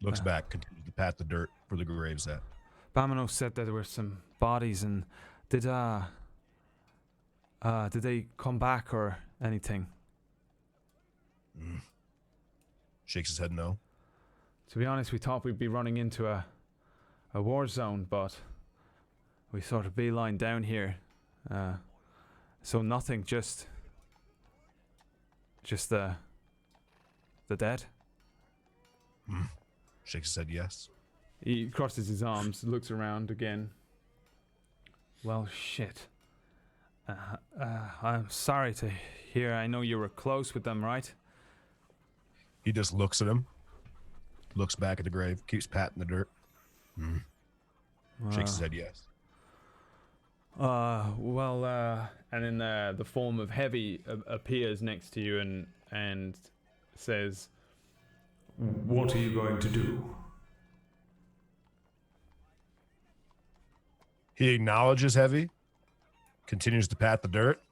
Looks back, continues to pat the dirt where the grave's at. Bamanos said that there were some bodies, and did they come back or anything? Shakes his head no. To be honest, we thought we'd be running into a war zone, but we sort of beeline down here. So nothing, just the dead. Shakes his head yes. He crosses his arms, looks around again. Well, shit. I'm sorry to hear. I know you were close with them, right? He just looks at him, looks back at the grave, keeps patting the dirt. Shakes his head yes. And then the form of Heavy appears next to you and says, "What are you going to do?" He acknowledges Heavy, continues to pat the dirt,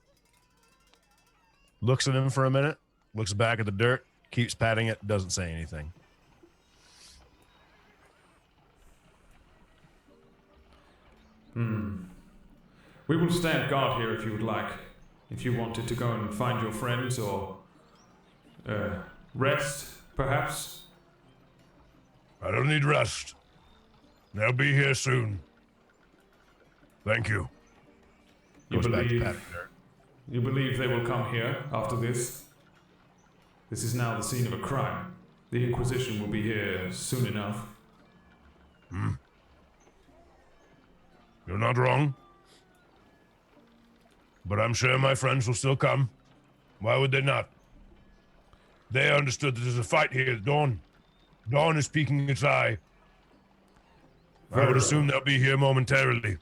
looks at him for a minute, looks back at the dirt, keeps patting it, doesn't say anything. We will stand guard here if you would like. If you wanted to go and find your friends or rest, perhaps. I don't need rest. They'll be here soon. Thank you. You Goes back to believe, patting dirt. you believe they will come here after this? This is now the scene of a crime. The Inquisition will be here soon enough. You're not wrong. But I'm sure my friends will still come. Why would they not? They understood that there's a fight here at dawn. Dawn is peeking its eye. I would assume they'll be here momentarily.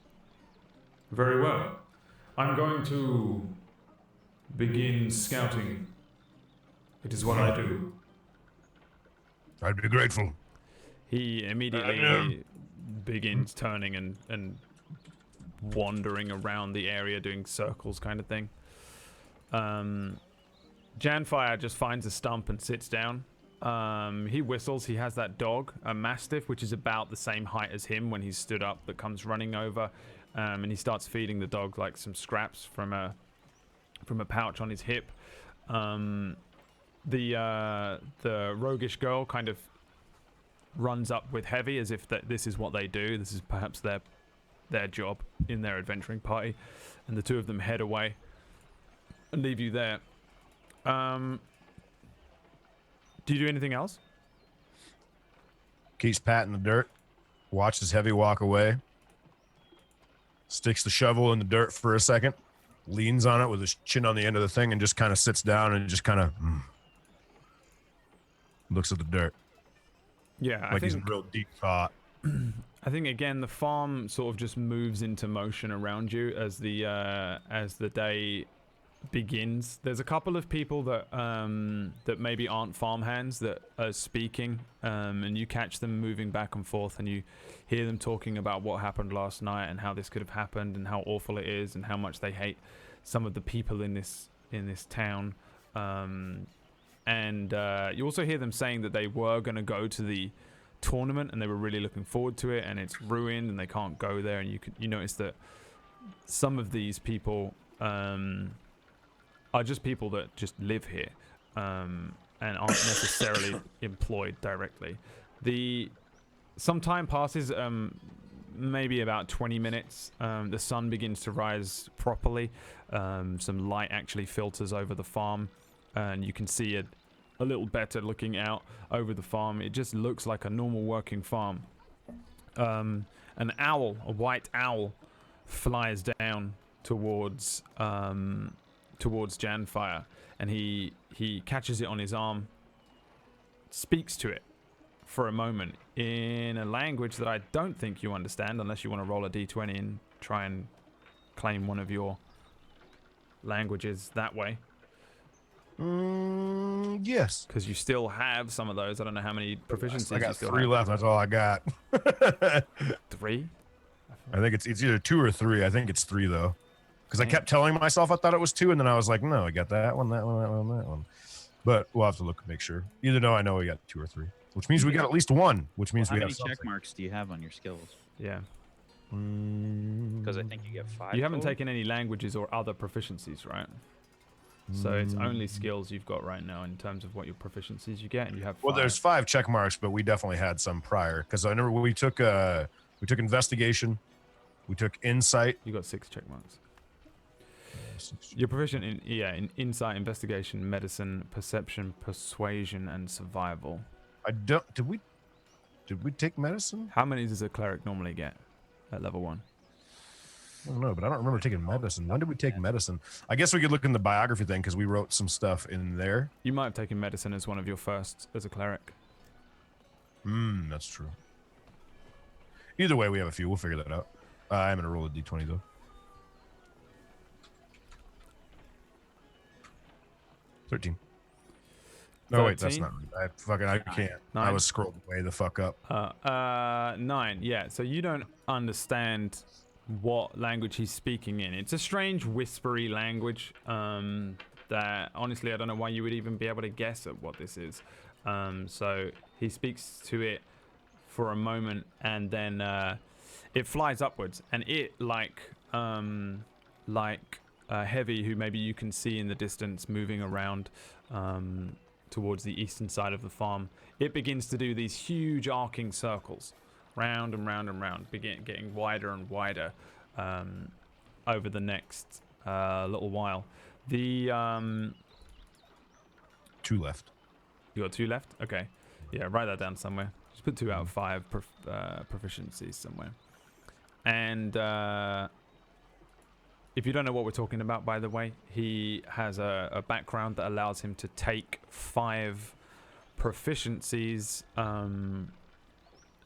Very well. I'm going to begin scouting. It is what I do. I'd be grateful. He immediately begins turning and wandering around the area, doing circles kind of thing. Janfire just finds a stump and sits down. He whistles. He has that dog, a mastiff, which is about the same height as him when he's stood up, that comes running over, and he starts feeding the dog like some scraps from a pouch on his hip. The roguish girl kind of runs up with Heavy as if this is what they do. This is perhaps their job in their adventuring party, and the two of them head away and leave you there. Do you do anything else? Keeps patting the dirt, watches Heavy walk away, sticks the shovel in the dirt for a second, leans on it with his chin on the end of the thing, and just kind of sits down and just kind of looks at the dirt. Yeah, like he's in real deep thought. I think again the farm sort of just moves into motion around you as the day begins. There's a couple of people that maybe aren't farmhands that are speaking, and you catch them moving back and forth, and you hear them talking about what happened last night and how this could have happened and how awful it is and how much they hate some of the people in this town. And you also hear them saying that they were going to go to the tournament and they were really looking forward to it, and it's ruined and they can't go there. And you notice that some of these people are just people that just live here and aren't necessarily employed directly. Some time passes. maybe about 20 minutes, the sun begins to rise properly. Some light actually filters over the farm, and you can see it a little better looking out over the farm. It just looks like a normal working farm. An owl, a white owl, flies down towards Janfire, and he catches it on his arm, speaks to it for a moment in a language that I don't think you understand, unless you want to roll a d20 and try and claim one of your languages that way. Yes. Because you still have some of those. I don't know how many proficiencies I got you still 3 have. left. That's all I got. 3? I think it's either 2 or 3. I think it's 3 though, because I kept telling myself I thought it was 2, and then I was like, no, I got that one, that one, that one, that one. But we'll have to look and make sure. Either no, I know we got 2 or 3, which means we got at least 1, which means How we many have something. check marks do you have on your skills? Yeah. Because I think you get 5. You haven't total. taken any languages or other proficiencies, right? So it's only skills you've got right now in terms of what your proficiencies you get, and you have 5. Well, there's 5 check marks, but we definitely had some prior, because I remember we took investigation, we took insight. You got 6 check marks. You're proficient in insight, investigation, medicine, perception, persuasion, and survival. I don't. Did we take medicine? How many does a cleric normally get at level 1? I don't know, but I don't remember taking medicine. When did we take medicine? I guess we could look in the biography thing, because we wrote some stuff in there. You might have taken medicine as one of your first as a cleric. That's true. Either way, we have a few. We'll figure that out. I'm gonna roll a d20 though. 13. No, wait, that's 13? not right. I can't. 9. I was scrolled way the fuck up. 9. Yeah, so you don't understand what language he's speaking in. It's a strange whispery language that honestly I don't know why you would even be able to guess at what this is. So he speaks to it for a moment, and then it flies upwards, and it like Heavy, who maybe you can see in the distance moving around towards the eastern side of the farm, it begins to do these huge arcing circles round and round and round, getting wider and wider over the next little while. The 2 left. You got 2 left? Okay. Yeah, write that down somewhere. Just put 2 out of 5 proficiencies somewhere. And if you don't know what we're talking about, by the way, he has a background that allows him to take 5 proficiencies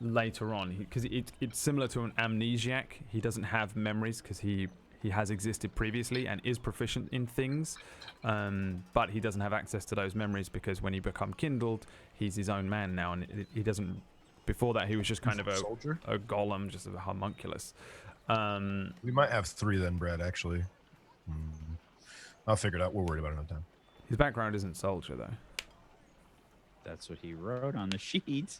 later on. Because it's similar to an amnesiac. He doesn't have memories because he has existed previously and is proficient in things, but he doesn't have access to those memories because when he become kindled, he's his own man now, and he doesn't. Before that, he was just kind of a golem, just a homunculus. We might have 3 then, Brad. Actually, I'll figure it out. We'll worry about it another time. His background isn't soldier though. That's what he wrote on the sheet.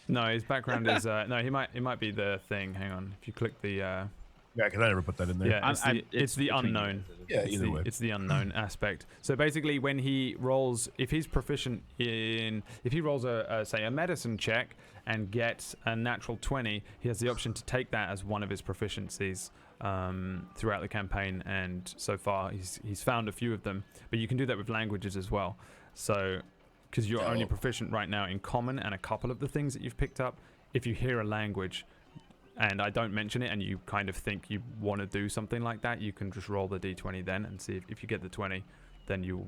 No, his background is no. He might be the thing. Hang on. If you click the Yeah, because I never put that in there. yeah, it's the between unknown. Yeah, either way. It's the unknown aspect. So basically, when he rolls, if he's proficient in, if he rolls say a medicine check and gets a natural 20, he has the option to take that as one of his proficiencies throughout the campaign. And so far, he's found a few of them. But you can do that with languages as well. So, because you're only proficient right now in common and a couple of the things that you've picked up, if you hear a language and I don't mention it and you kind of think you want to do something like that, you can just roll the d20 then and see if you get the 20, then you'll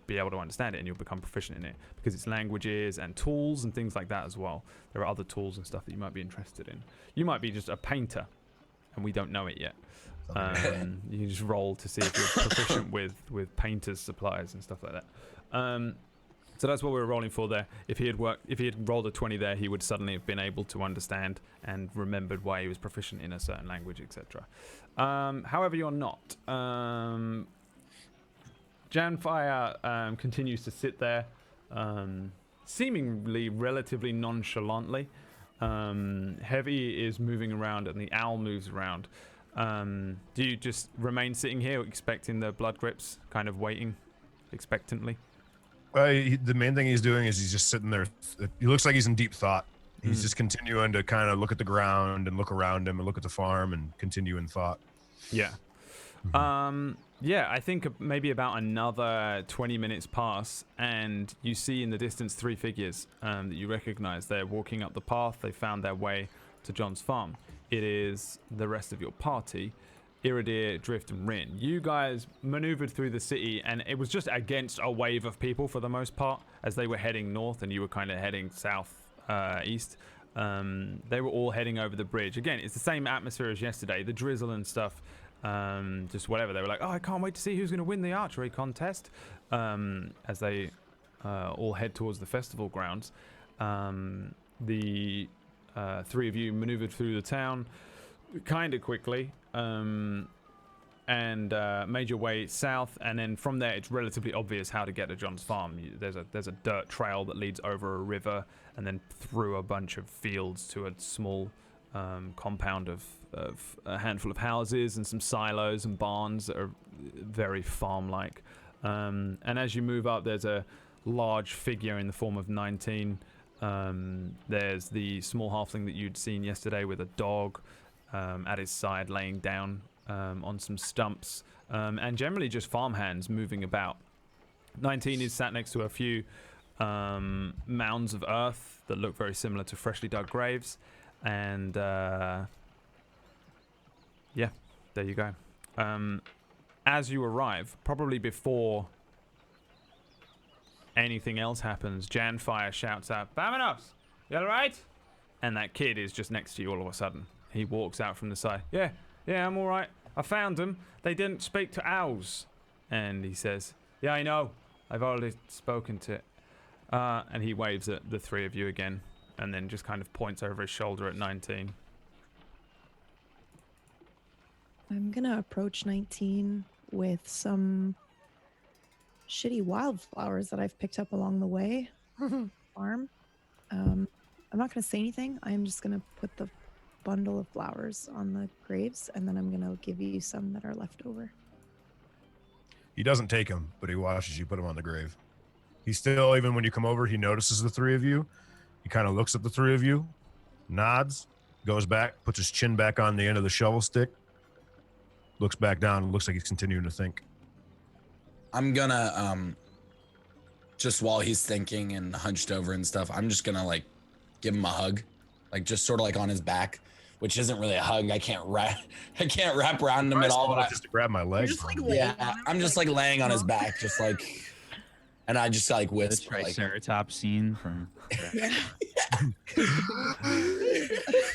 be able to understand it and you'll become proficient in it, because it's languages and tools and things like that as well. There are other tools and stuff that you might be interested in. You might be just a painter and we don't know it yet. You can just roll to see if you're proficient with painters' supplies and stuff like that. So that's what we were rolling for there. If he had rolled a 20 there, he would suddenly have been able to understand and remembered why he was proficient in a certain language, etc. However, you're not. Janfire continues to sit there, seemingly relatively nonchalantly. Heavy is moving around and the owl moves around. Do you just remain sitting here expecting the blood grips, kind of waiting expectantly? The main thing he's doing is he's just sitting there. He looks like he's in deep thought. He's just continuing to kind of look at the ground and look around him and look at the farm and continue in thought. Yeah. Yeah, I think maybe about another 20 minutes pass, and you see in the distance 3 figures that you recognize. They're walking up the path. They found their way to John's farm. It is the rest of your party, Iridir, Drift, and Rin. You guys maneuvered through the city, and it was just against a wave of people for the most part, as they were heading north and you were kind of heading south, east. They were all heading over the bridge. Again, it's the same atmosphere as yesterday. The drizzle and stuff. Just whatever. They were like, oh, I can't wait to see who's going to win the archery contest, as they all head towards the festival grounds. The 3 of you maneuvered through the town kind of quickly, and made your way south, and then from there it's relatively obvious how to get to John's farm. There's a dirt trail that leads over a river and then through a bunch of fields to a small compound of a handful of houses and some silos and barns that are very farm-like. And as you move up, there's a large figure in the form of 19. There's the small halfling that you'd seen yesterday with a dog at his side laying down on some stumps, and generally just farmhands moving about. 19 is sat next to a few mounds of earth that look very similar to freshly dug graves, and yeah, there you go. As you arrive, probably before anything else happens, Janfire shouts out, "Vamonos! You alright?" And that kid is just next to you all of a sudden. He walks out from the side. Yeah, I'm alright. I found them. They didn't speak to owls. And he says, yeah, I know. I've already spoken to it. And he waves at the 3 of you again, and then just kind of points over his shoulder at 19. I'm gonna approach 19 with some shitty wildflowers that I've picked up along the way. Farm. I'm not gonna say anything. I'm just gonna put the bundle of flowers on the graves, and then I'm gonna give you some that are left over. He doesn't take them, but he watches you put them on the grave. He still, even when you come over, he notices the 3 of you. He kind of looks at the 3 of you, nods, goes back, puts his chin back on the end of the shovel stick, looks back down, and looks like he's continuing to think. I'm gonna, just while he's thinking and hunched over and stuff, I'm just gonna like give him a hug, like just sort of like on his back, which isn't really a hug. I can't wrap around him at all. But just to grab my leg. Yeah, I'm just like laying on his back, just like, and I just like whisper, The like, Triceratops scene from.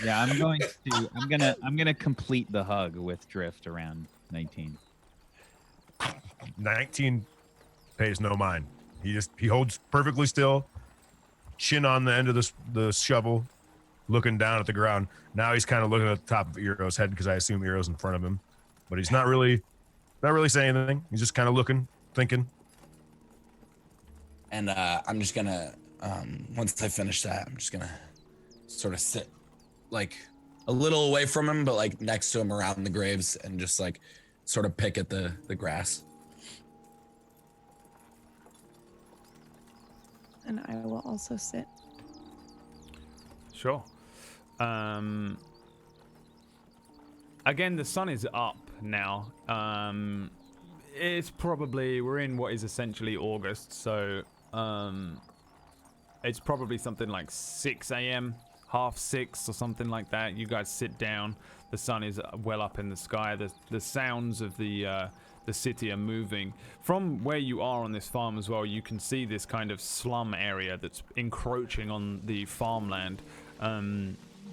Yeah, I'm gonna complete the hug with Drift around 19. 19 pays no mind. He holds perfectly still, chin on the end of the shovel, looking down at the ground. Now he's kind of looking at the top of Eero's head, because I assume Eero's in front of him, but he's not really saying anything. He's just kind of looking, thinking. and I'm just gonna, once I finish that, I'm just gonna sort of sit like a little away from him, but like next to him around the graves, and just like sort of pick at the grass. And I will also sit. Sure. Again, the sun is up now. It's probably, we're in what is essentially August, so it's probably something like 6 a.m., 6:30 or something like that. You guys sit down. The sun is well up in the sky. The sounds of the city are moving. From where you are on this farm as well, you can see this kind of slum area that's encroaching on the farmland.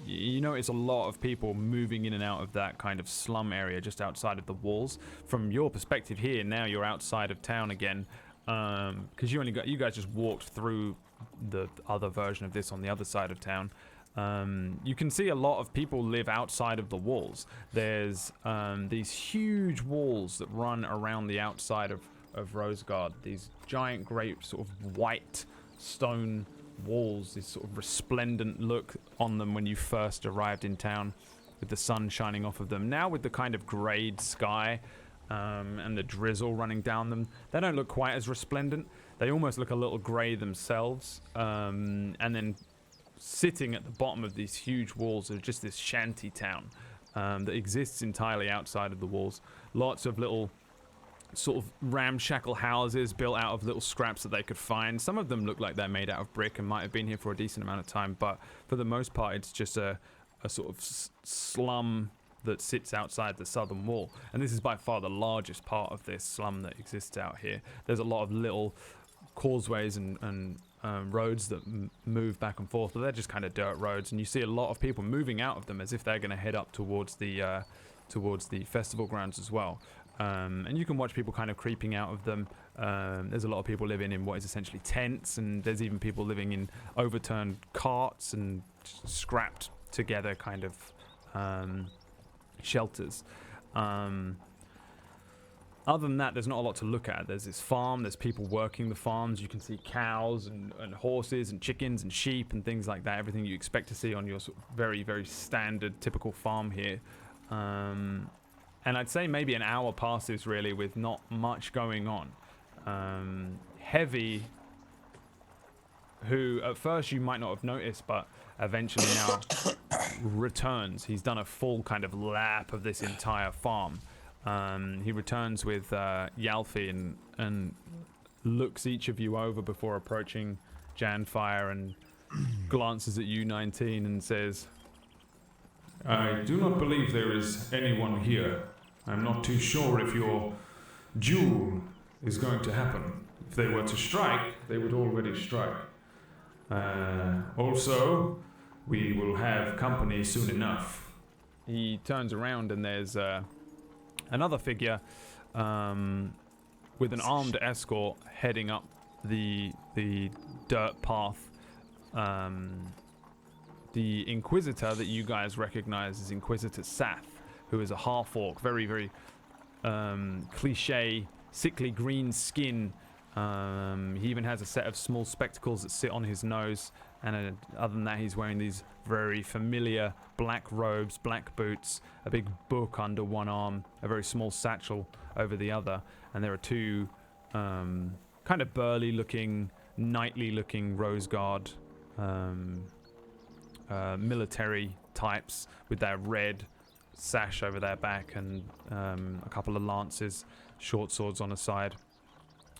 You notice a lot of people moving in and out of that kind of slum area just outside of the walls. From your perspective here, now you're outside of town again, because you guys just walked through the other version of this on the other side of town. You can see a lot of people live outside of the walls. There's these huge walls that run around the outside of Rosegard. These giant, great sort of white stone walls, this sort of resplendent look on them when you first arrived in town, with the sun shining off of them. Now with the kind of grayed sky and the drizzle running down them, they don't look quite as resplendent. They almost look a little gray themselves. And then sitting at the bottom of these huge walls of just this shanty town that exists entirely outside of the walls. Lots of little sort of ramshackle houses built out of little scraps that they could find. Some of them look like they're made out of brick and might have been here for a decent amount of time, but for the most part it's just a sort of slum that sits outside the southern wall. And this is by far the largest part of this slum that exists out here. There's a lot of little causeways and roads that move back and forth, but they're just kind of dirt roads, and you see a lot of people moving out of them as if they're going to head up towards the festival grounds as well. And you can watch people kind of creeping out of them. There's a lot of people living in what is essentially tents, and there's even people living in overturned carts and scrapped together kind of shelters. Other than that, there's not a lot to look at. There's this farm, there's people working the farms. You can see cows and horses and chickens and sheep and things like that. Everything you expect to see on your sort of very, very standard, typical farm here. And I'd say maybe an hour passes really with not much going on. Heavy, who at first you might not have noticed, but eventually now returns. He's done a full kind of lap of this entire farm. He returns with Yalfi and looks each of you over before approaching Janfire and glances at you, 19, and says, I do not believe there is anyone here. I'm not too sure if your duel is going to happen. If they were to strike, they would already strike. Also, we will have company soon enough. He turns around and there's another figure with an armed escort heading up the dirt path. The Inquisitor that you guys recognize is Inquisitor Sath, who is a half-orc, very, very cliche, sickly green skin. He even has a set of small spectacles that sit on his nose, and other than that, he's wearing these very familiar black robes, black boots, a big book under one arm, a very small satchel over the other, and there are two kind of burly-looking, knightly-looking Rose Guard military types with their red sash over their back and a couple of lances, short swords on the side.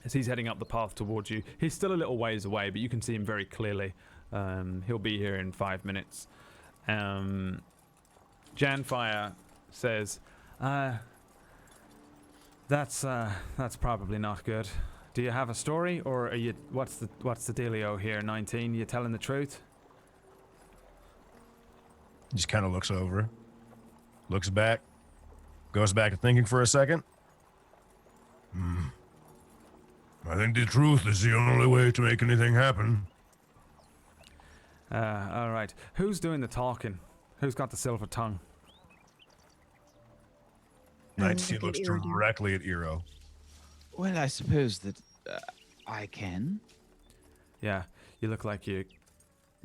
As he's heading up the path towards you, he's still a little ways away, but you can see him very clearly. He'll be here in 5 minutes. Janfire says, that's probably not good. Do you have a story, or are you? What's the dealio here, 19? You telling the truth? He just kind of looks over, looks back, goes back to thinking for a second. I think the truth is the only way to make anything happen. All right. Who's doing the talking? Who's got the silver tongue? 19 looks directly at Eero. Well, I suppose that I can. Yeah, you look like you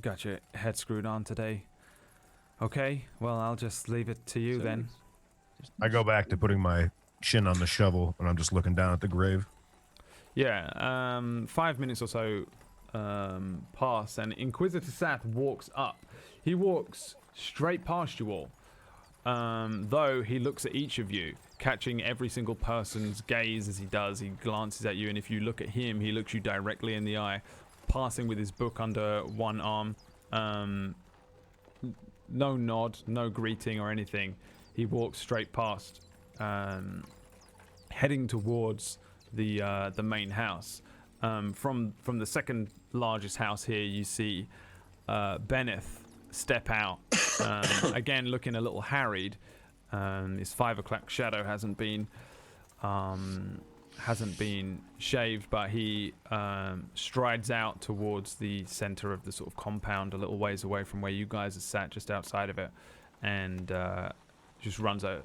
got your head screwed on today. Okay, well, I'll just leave it to you then. I go back to putting my chin on the shovel, and I'm just looking down at the grave. Yeah, 5 minutes or so pass, and Inquisitor Sath walks up. He walks straight past you all, though he looks at each of you, catching every single person's gaze as he does. He glances at you, and if you look at him, he looks you directly in the eye, passing with his book under one arm. No nod, no greeting or anything. He walks straight past, heading towards the main house. From the second largest house here, you see Benneth step out, again looking a little harried. His 5 o'clock shadow hasn't been shaved, but he strides out towards the center of the sort of compound, a little ways away from where you guys are sat, just outside of it, and just runs over.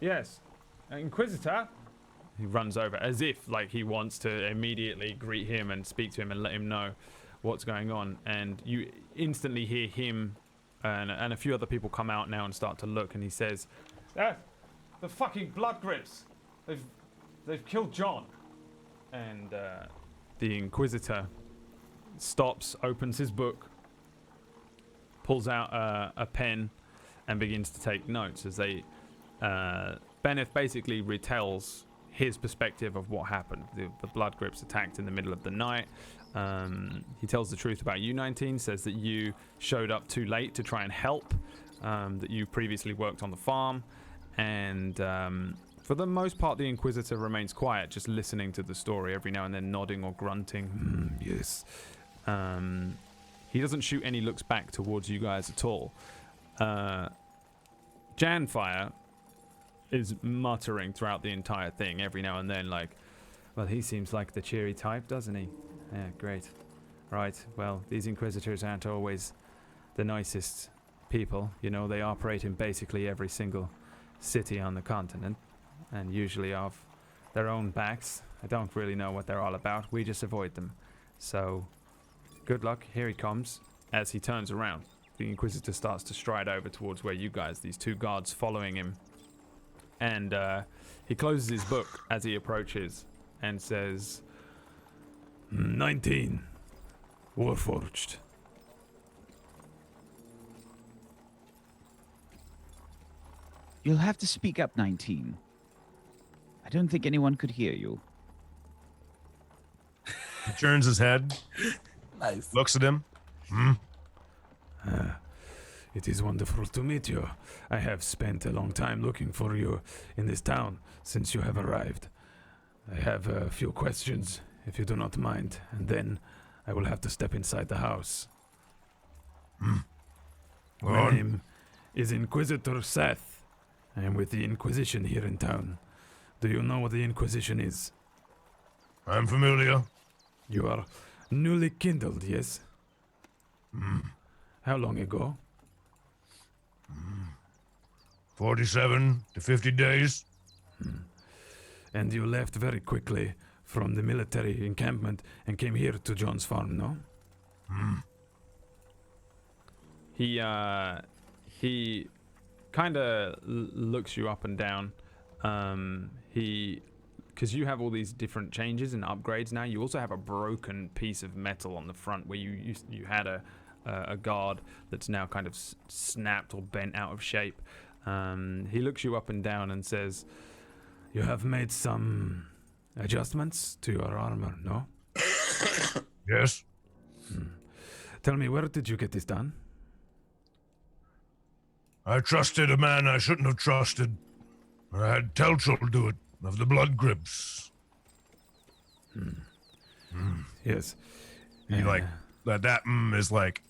Yes, Inquisitor. He runs over as if like he wants to immediately greet him and speak to him and let him know what's going on, and you instantly hear him and a few other people come out now and start to look, and he says, the fucking blood grips, they've killed John. And the Inquisitor stops, opens his book, pulls out a pen and begins to take notes as they Benneth basically retells his perspective of what happened. The Blood Grips attacked in the middle of the night. He tells the truth about you, 19, says that you showed up too late to try and help, that you previously worked on the farm, and for the most part the Inquisitor remains quiet, just listening to the story, every now and then nodding or grunting. Yes. He doesn't shoot any looks back towards you guys at all. Janfire is muttering throughout the entire thing every now and then, like, well, he seems like the cheery type, doesn't he? Yeah, great. Right, well, these Inquisitors aren't always the nicest people. You know, they operate in basically every single city on the continent, and usually off their own backs. I don't really know what they're all about. We just avoid them. So, good luck. Here he comes. As he turns around, the Inquisitor starts to stride over towards where you guys, these two guards following him. And he closes his book as he approaches and says, 19, Warforged. You'll have to speak up, 19. I don't think anyone could hear you. He turns his head, Nice. looks at him. It is wonderful to meet you. I have spent a long time looking for you in this town since you have arrived. I have a few questions, if you do not mind, and then I will have to step inside the house. My name is Inquisitor Seth. I am with the Inquisition here in town. Do you know what the Inquisition is? I'm familiar. You are newly kindled, yes? How long ago? 47 to 50 days. And you left very quickly from the military encampment and came here to John's farm, no? He kind of looks you up and down. Because you have all these different changes and upgrades now. You also have a broken piece of metal on the front where you had a guard that's now kind of snapped or bent out of shape. He looks you up and down and says, you have made some adjustments to your armor, no? Yes. Tell me, where did you get this done? I trusted a man I shouldn't have trusted. I had Telchel do it, of the Blood Grips. Yes. He that is like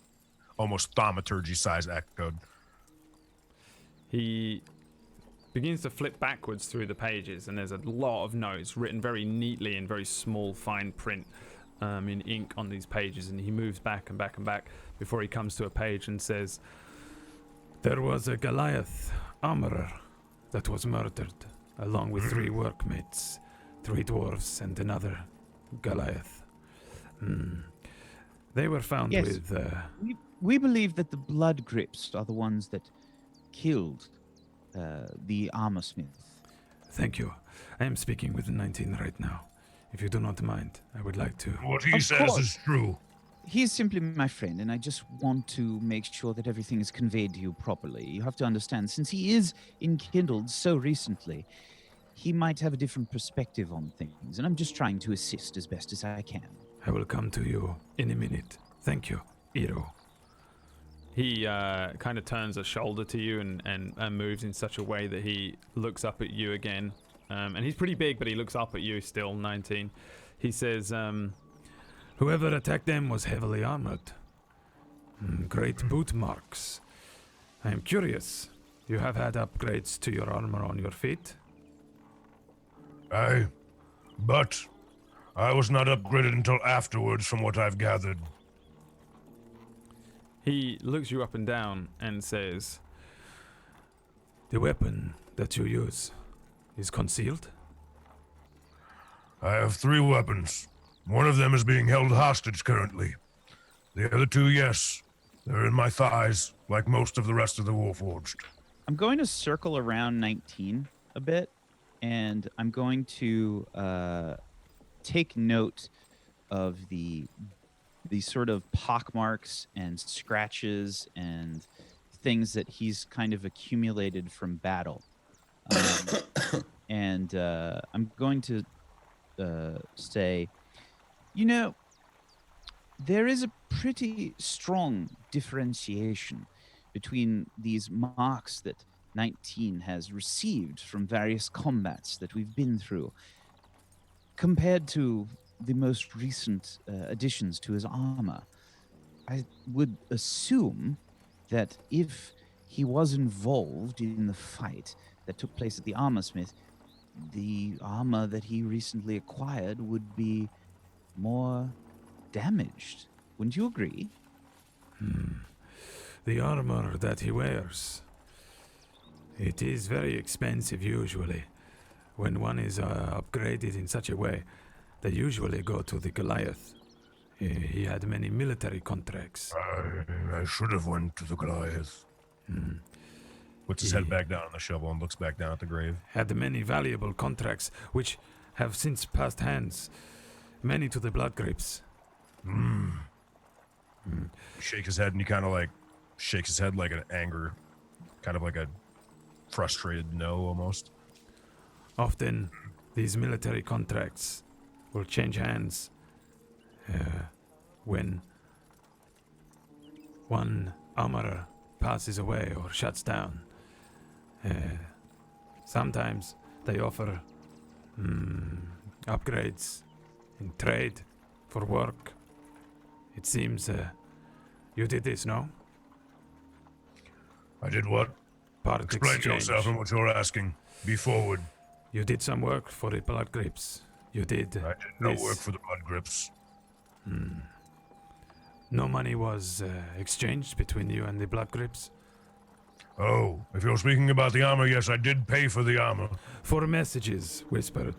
almost thaumaturgy size echoed. He begins to flip backwards through the pages, and there's a lot of notes written very neatly in very small fine print in ink on these pages, and he moves back and back and back before he comes to a page and says, there was a Goliath armorer that was murdered, along with 3 workmates, 3 dwarves and another Goliath. They were found Yes. with... We believe that the Blood Grips are the ones that killed the armor smith. Thank you. I am speaking with the 19 right now. If you do not mind, I would like to... What he Of says course. is true. He is simply my friend, and I just want to make sure that everything is conveyed to you properly. You have to understand, since he is enkindled so recently, he might have a different perspective on things, and I'm just trying to assist as best as I can. I will come to you in a minute. Thank you, Iro. He kind of turns a shoulder to you and moves in such a way that he looks up at you again. And he's pretty big, but he looks up at you still, 19. He says, Whoever attacked them was heavily armored. Great boot marks. I am curious. You have had upgrades to your armor on your feet? Aye. But I was not upgraded until afterwards, from what I've gathered. he looks you up and down and says, The weapon that you use is concealed? I have 3 weapons. One of them is being held hostage currently. The other 2, yes. They're in my thighs, like most of the rest of the Warforged. I'm going to circle around 19 a bit, and I'm going to take note of the these sort of pockmarks and scratches and things that he's kind of accumulated from battle. And I'm going to say, there is a pretty strong differentiation between these marks that 19 has received from various combats that we've been through compared to the most recent additions to his armor. I would assume that if he was involved in the fight that took place at the armorsmith, the armor that he recently acquired would be more damaged. Wouldn't you agree? The armor that he wears, it is very expensive usually. When one is upgraded in such a way, they usually go to the Goliath. He had many military contracts. I should have went to the Goliath. Puts his head back down on the shovel and looks back down at the grave. Had many valuable contracts, which have since passed hands, many to the blood grips. Shake his head and he kind of like shakes his head like an anger, kind of like a frustrated no almost. Often, these military contracts will change hands when one armorer passes away or shuts down. Sometimes they offer upgrades in trade for work. It seems you did this, no? I did what? Part Explain exchange. yourself and what you're asking. Be forward. You did some work for the blood grips. You did. I did no this. work for the blood grips. No money was exchanged between you and the blood grips? Oh, if you're speaking about the armor, yes, I did pay for the armor. For messages whispered.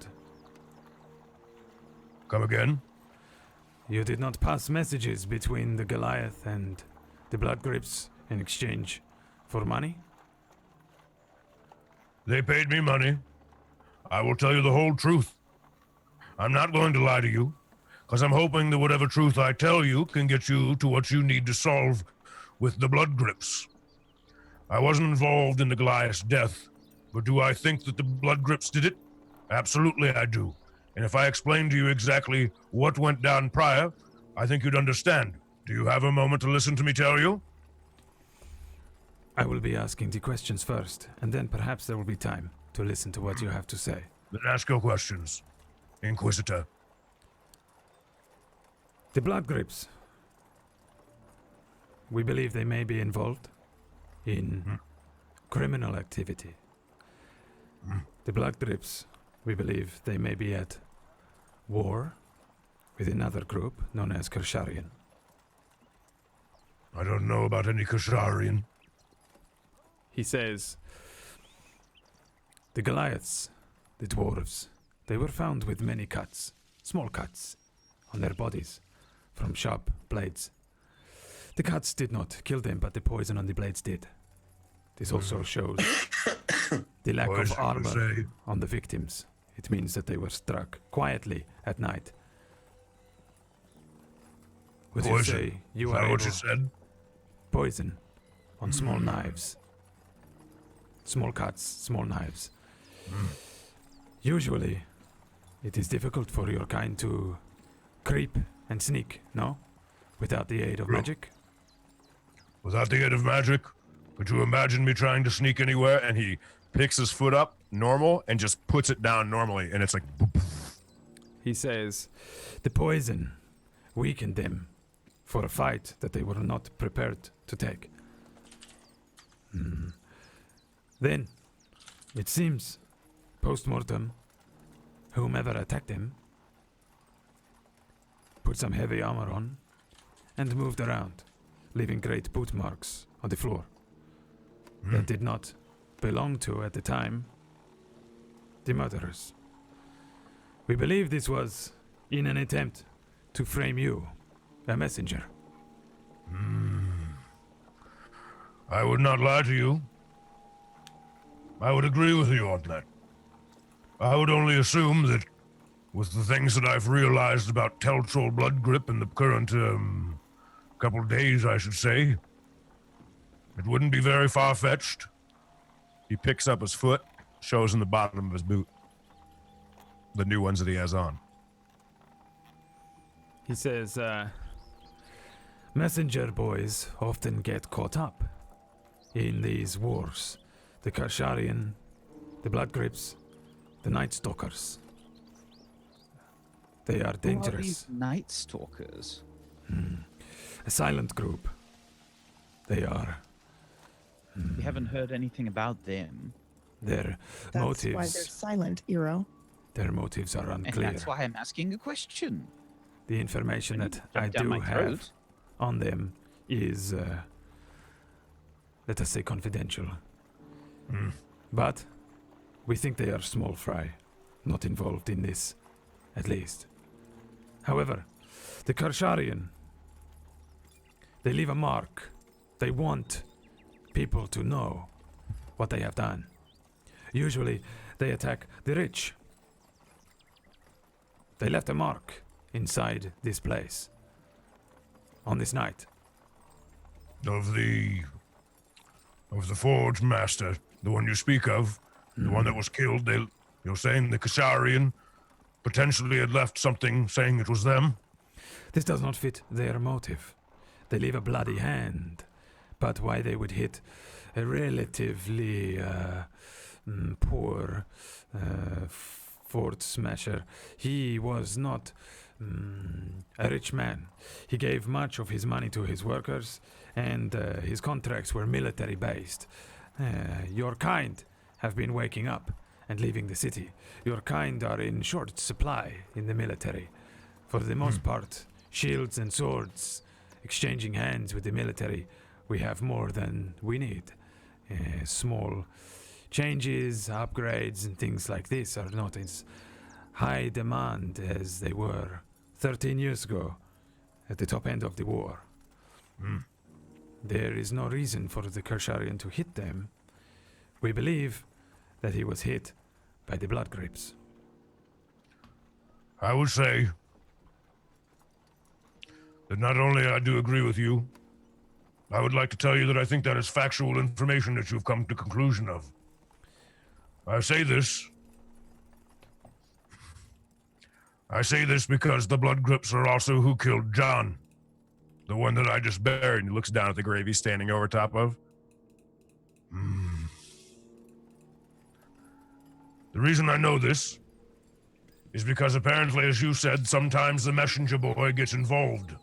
Come again? You did not pass messages between the Goliath and the blood grips in exchange for money? They paid me money. I will tell you the whole truth. I'm not going to lie to you, because I'm hoping that whatever truth I tell you can get you to what you need to solve with the blood grips. I wasn't involved in the Goliath's death, but do I think that the blood grips did it? Absolutely I do. And if I explain to you exactly what went down prior, I think you'd understand. Do you have a moment to listen to me tell you? I will be asking the questions first, and then perhaps there will be time to listen to what you have to say. Then ask your questions, Inquisitor. The blood grips. We believe they may be involved in criminal activity. The blood grips, we believe they may be at war with another group known as Kersharian. I don't know about any Kasharian. He says, The Goliaths, the dwarves, they were found with many cuts, small cuts, on their bodies from sharp blades. The cuts did not kill them, but the poison on the blades did. This also shows the lack of armor on the victims. It means that they were struck quietly at night. Would you say you are what able you said? poison on small knives? Small cuts, small knives. Usually, it is difficult for your kind to creep and sneak, no? Without the aid of magic? Without the aid of magic? Could you imagine me trying to sneak anywhere? And he Picks his foot up normal and just puts it down normally, and it's like boop. he says, The poison weakened them for a fight that they were not prepared to take. Then, it seems, post-mortem, whomever attacked them put some heavy armor on and moved around, leaving great boot marks on the floor that did not belong to, at the time, the murderers. We believe this was in an attempt to frame you, a messenger. I would not lie to you. I would agree with you on that. I would only assume that with the things that I've realized about Teltrol blood grip in the current couple days, I should say, it wouldn't be very far-fetched. He picks up his foot, shows in the bottom of his boot. The new ones that he has on. He says, messenger boys often get caught up in these wars. The Karsharian, the Blood Grips, the Night Stalkers. They are Who are dangerous. these Night Stalkers? A silent group. They are. We haven't heard anything about them. Their That's why motives. they're silent, Eero. Their motives are And unclear. that's why I'm asking a question. The information that I Down do my have throat. on them is, let us say, confidential. But we think they are small fry, not involved in this, at least. However, the Karsharian, they leave a mark. They want people to know what they have done. Usually, they attack the rich. They left a mark inside this place on this night. Of the Forge Master, the one you speak of, the one that was killed, you're saying the Kasharian potentially had left something saying it was them? This does not fit their motive. They leave a bloody hand, but why they would hit a relatively poor fort smasher? He was not a rich man. He gave much of his money to his workers, and his contracts were military based. Your kind have been waking up and leaving the city. Your kind are in short supply in the military. For the most part, shields and swords, exchanging hands with the military, we have more than we need. Small changes, upgrades, and things like this are not as high demand as they were 13 years ago at the top end of the war. There is no reason for the Kersharian to hit them. We believe that he was hit by the Blood Grips. I would say that not only I do agree with you, I would like to tell you that I think that is factual information that you've come to conclusion of. I say this because the Blood Grips are also who killed John, the one that I just buried. And he looks down at the grave he's standing over top of. The reason I know this is because apparently, as you said, sometimes the messenger boy gets involved.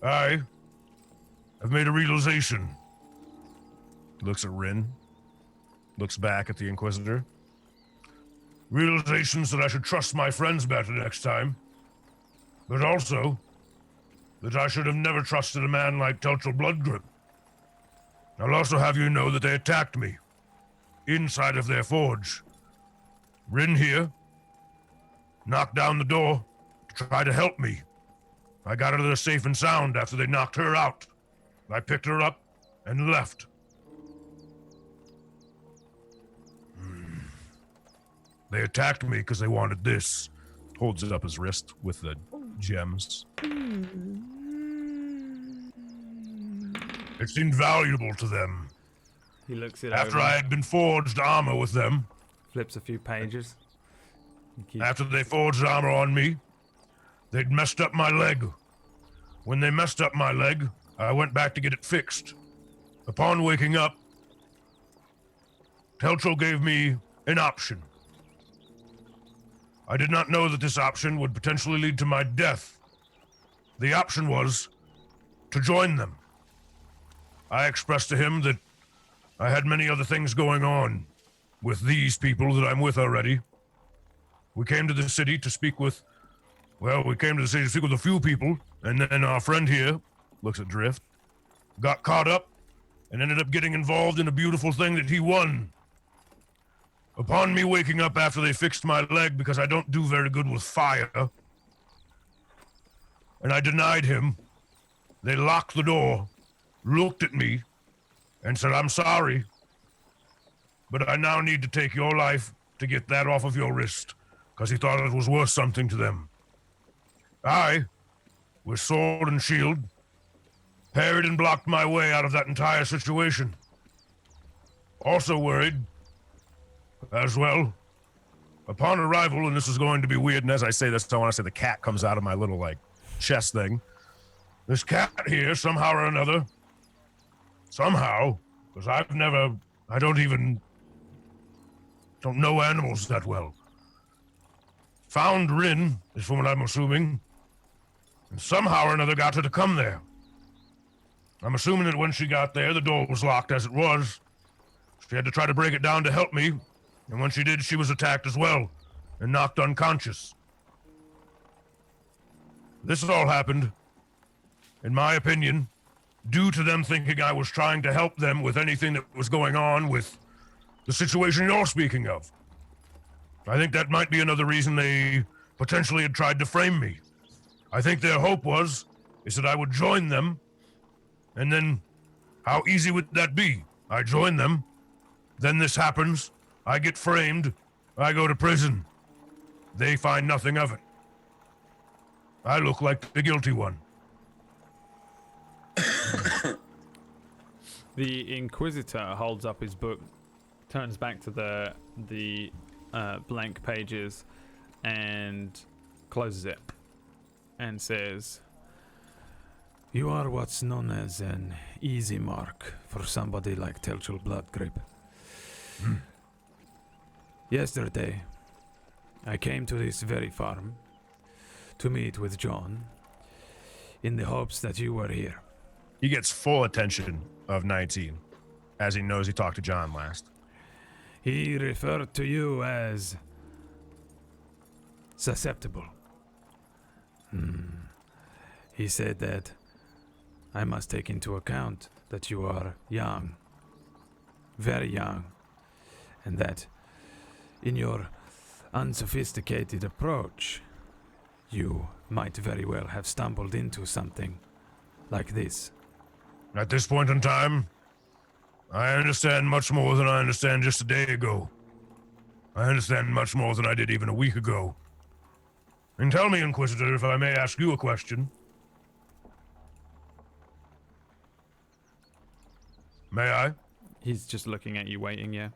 I have made a realization. Looks at Rin. Looks back at the Inquisitor. Realizations that I should trust my friends better next time, but also that I should have never trusted a man like Teltrol Bloodgrip. I'll also have you know that they attacked me inside of their forge. Rin here knocked down the door to try to help me. I got her there safe and sound after they knocked her out. I picked her up and left. They attacked me because they wanted this. Holds it up his wrist with the gems. It seemed valuable to them. He looks it After over, I had been forged armor with them, flips a few pages. after they forged armor on me, they'd messed up my leg. When they messed up my leg, I went back to get it fixed. Upon waking up, Teltrol gave me an option. I did not know that this option would potentially lead to my death. The option was to join them. I expressed to him that I had many other things going on with these people that I'm with already. We came to the city to speak with, a few people, and then our friend here, looks at Drift, got caught up and ended up getting involved in a beautiful thing that he won. Upon me waking up after they fixed my leg because I don't do very good with fire, and I denied him, they locked the door, looked at me, and said, "I'm sorry, but I now need to take your life to get that off of your wrist. because he thought it was worth something to them. I, with sword and shield, parried and blocked my way out of that entire situation. Also worried, as well, upon arrival, and this is going to be weird, and as I say this, I want to say the cat comes out of my little, chest thing. This cat here, somehow or another, because I don't know animals that well. Found Rin, is from what I'm assuming, and somehow or another got her to come there. I'm assuming that when she got there, the door was locked as it was. She had to try to break it down to help me, and when she did, she was attacked as well, and knocked unconscious. This all happened, in my opinion, due to them thinking I was trying to help them with anything that was going on with the situation you're speaking of. I think that might be another reason they potentially had tried to frame me. I think their hope is that I would join them, and then how easy would that be? I join them, then this happens, I get framed, I go to prison. They find nothing of it. I look like the guilty one. The Inquisitor holds up his book, turns back to the blank pages, and closes it, and says, "You are what's known as an easy mark for somebody like Telchul Bloodgrip. Yesterday, I came to this very farm to meet with John in the hopes that you were here. He gets full attention of 19, as he knows he talked to John last. He referred to you as susceptible. He said that I must take into account that you are young, very young, and that in your unsophisticated approach, you might very well have stumbled into something like this. At this point in time, I understand much more than I understand just a day ago. I understand much more than I did even a week ago. And tell me, Inquisitor, if I may ask you a question. May I? He's just looking at you, waiting, yeah.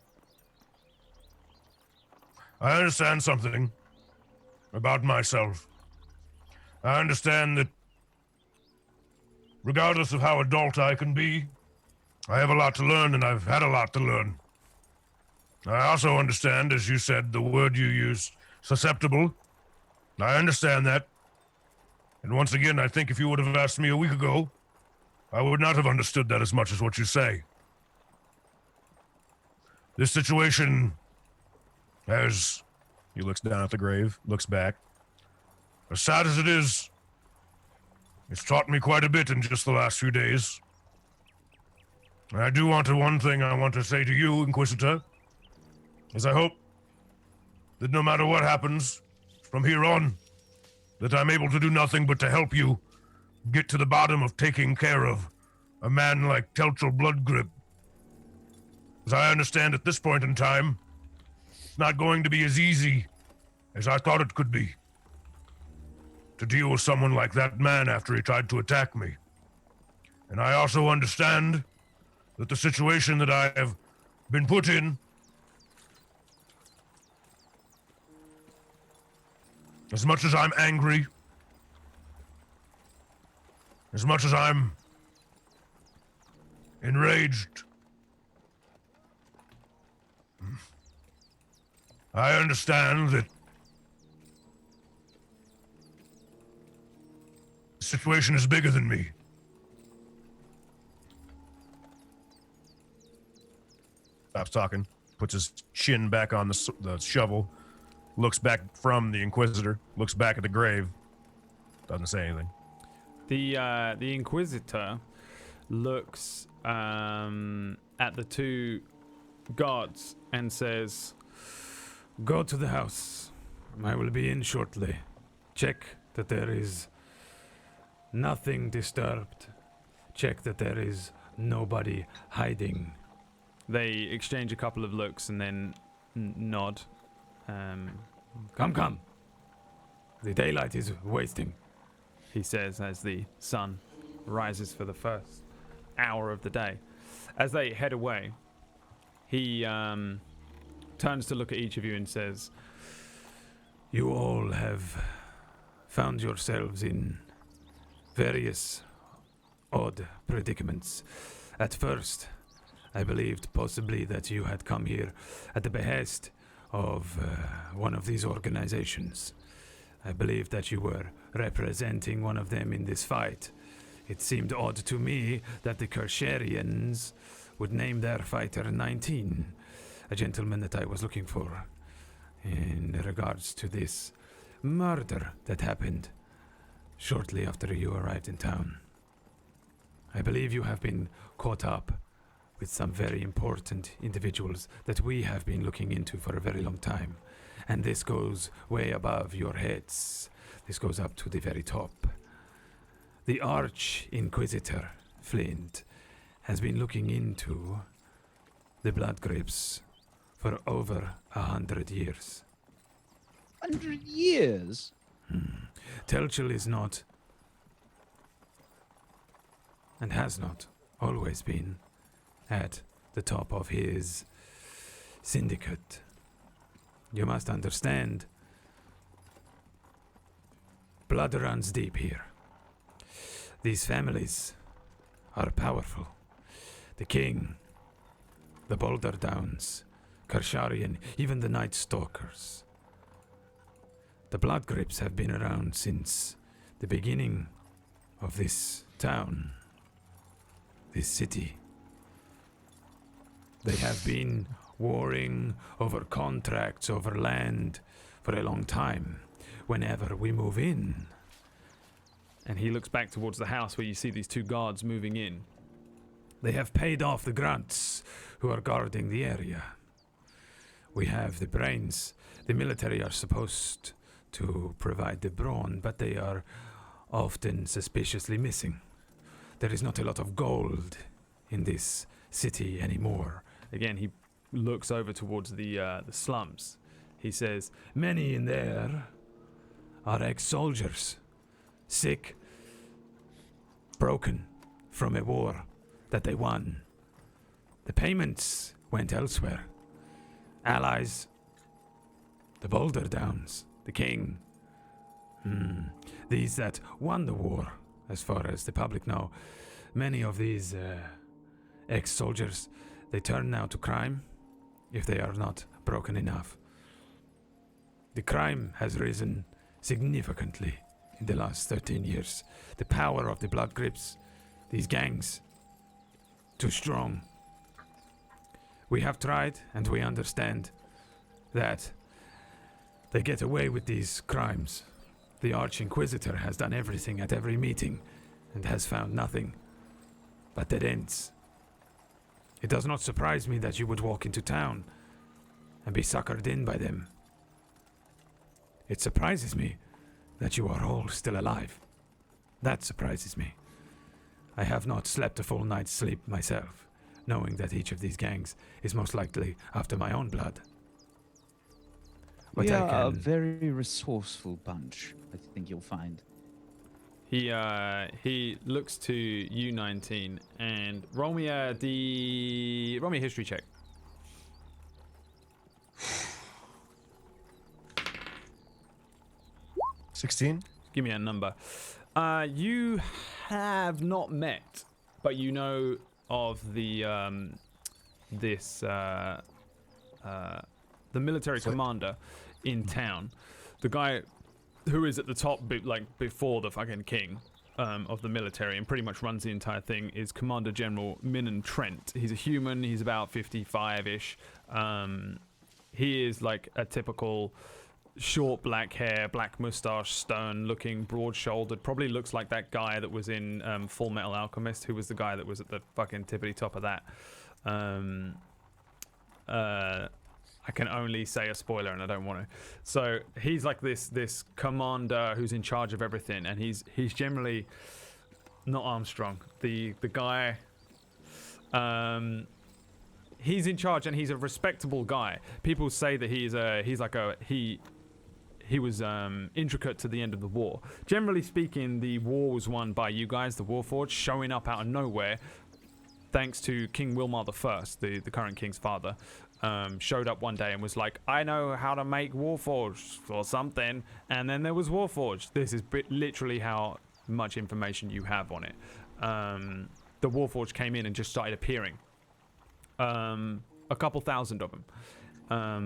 I understand something about myself. I understand that regardless of how adult I can be, I have a lot to learn, and I've had a lot to learn. I also understand, as you said, the word you used, susceptible. I understand that. And once again, I think if you would have asked me a week ago, I would not have understood that as much as what you say. This situation has... He looks down at the grave, looks back. As sad as it is, it's taught me quite a bit in just the last few days. And I do want one thing I want to say to you, Inquisitor, is I hope that no matter what happens from here on, that I'm able to do nothing but to help you get to the bottom of taking care of a man like Telchul Bloodgrip. As I understand at this point in time, it's not going to be as easy as I thought it could be to deal with someone like that man after he tried to attack me. And I also understand that the situation that I have been put in, as much as I'm angry, as much as I'm enraged, I understand that the situation is bigger than me. Stops talking, puts his chin back on the shovel, looks back from the Inquisitor, looks back at the grave, doesn't say anything. The Inquisitor looks at the two guards and says, "Go to the house. I will be in shortly. Check that there is nothing disturbed. Check that there is nobody hiding." They exchange a couple of looks and then nod Come, come. The daylight is wasting, he says as the sun rises for the first hour of the day. As they head away, he turns to look at each of you and says, you all have found yourselves in various odd predicaments. At first, I believed possibly that you had come here at the behest of one of these organizations. I believed that you were representing one of them in this fight. It seemed odd to me that the Kersharians would name their fighter 19, a gentleman that I was looking for, in regards to this murder that happened shortly after you arrived in town. I believe you have been caught up with some very important individuals that we have been looking into for a very long time. And this goes way above your heads. This goes up to the very top. The Inquisitor, Flint, has been looking into the blood grips for over 100 years. 100 years? Telchel is not, and has not always been, at the top of his syndicate. You must understand, blood runs deep here. These families are powerful. The King, the Boulder Downs, Kersharian, even the Night Stalkers. The blood grips have been around since the beginning of this town, this city. They have been warring over contracts, over land for a long time. Whenever we move in. And he looks back towards the house where you see these two guards moving in. They have paid off the grunts who are guarding the area. We have the brains. The military are supposed to provide the brawn, but they are often suspiciously missing. There is not a lot of gold in this city anymore. Again, he looks over towards the slums. He says, many in there are ex-soldiers, sick, broken from a war that they won. The payments went elsewhere. Allies, the Boulder Downs, the King. These that won the war, as far as the public know. Many of these ex-soldiers, they turn now to crime if they are not broken enough. The crime has risen significantly in the last 13 years. The power of the blood grips, these gangs, too strong. We have tried and we understand that they get away with these crimes. The Inquisitor has done everything at every meeting and has found nothing but dead ends. It does not surprise me that you would walk into town and be suckered in by them. It surprises me that you are all still alive. That surprises me. I have not slept a full night's sleep myself, knowing that each of these gangs is most likely after my own blood. We are a very resourceful bunch, I think you'll find. He looks to you, 19, and roll me a history check. 16? Give me a number. You have not met, but you know of the military commander in town, the guy who is at the top, before the fucking king of the military and pretty much runs the entire thing, is Commander General Minan Trent. He's a human. He's about 55-ish. He is like a typical short black hair, black mustache, stern-looking, broad-shouldered. Probably looks like that guy that was in Full Metal Alchemist, who was the guy that was at the fucking tippity top of that. I can only say a spoiler, and I don't want to. So he's like this commander who's in charge of everything, and he's generally not Armstrong. The guy, he's in charge, and he's a respectable guy. People say that he intricate to the end of the war. Generally speaking, the war was won by you guys, the Warforged, showing up out of nowhere, thanks to King Wilmar I, the current king's father. Showed up one day and was like, I know how to make Warforged or something, and then there was Warforged. This is literally how much information you have on it. The Warforged came in and just started appearing. A couple thousand of them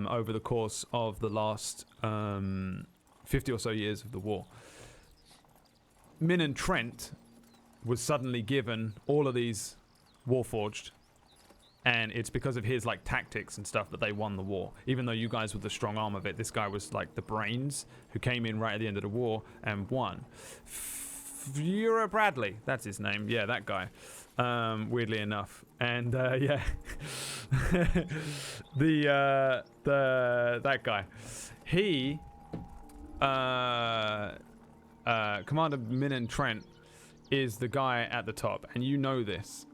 over the course of the last 50 or so years of the war. Min and Trent was suddenly given all of these Warforged, and it's because of his like tactics and stuff that they won the war. Even though you guys were the strong arm of it, this guy was like the brains who came in right at the end of the war and won. Fura Bradley, that's his name. Yeah, that guy. Weirdly enough, and yeah, that guy. He, Commander Min and Trent, is the guy at the top, and you know this.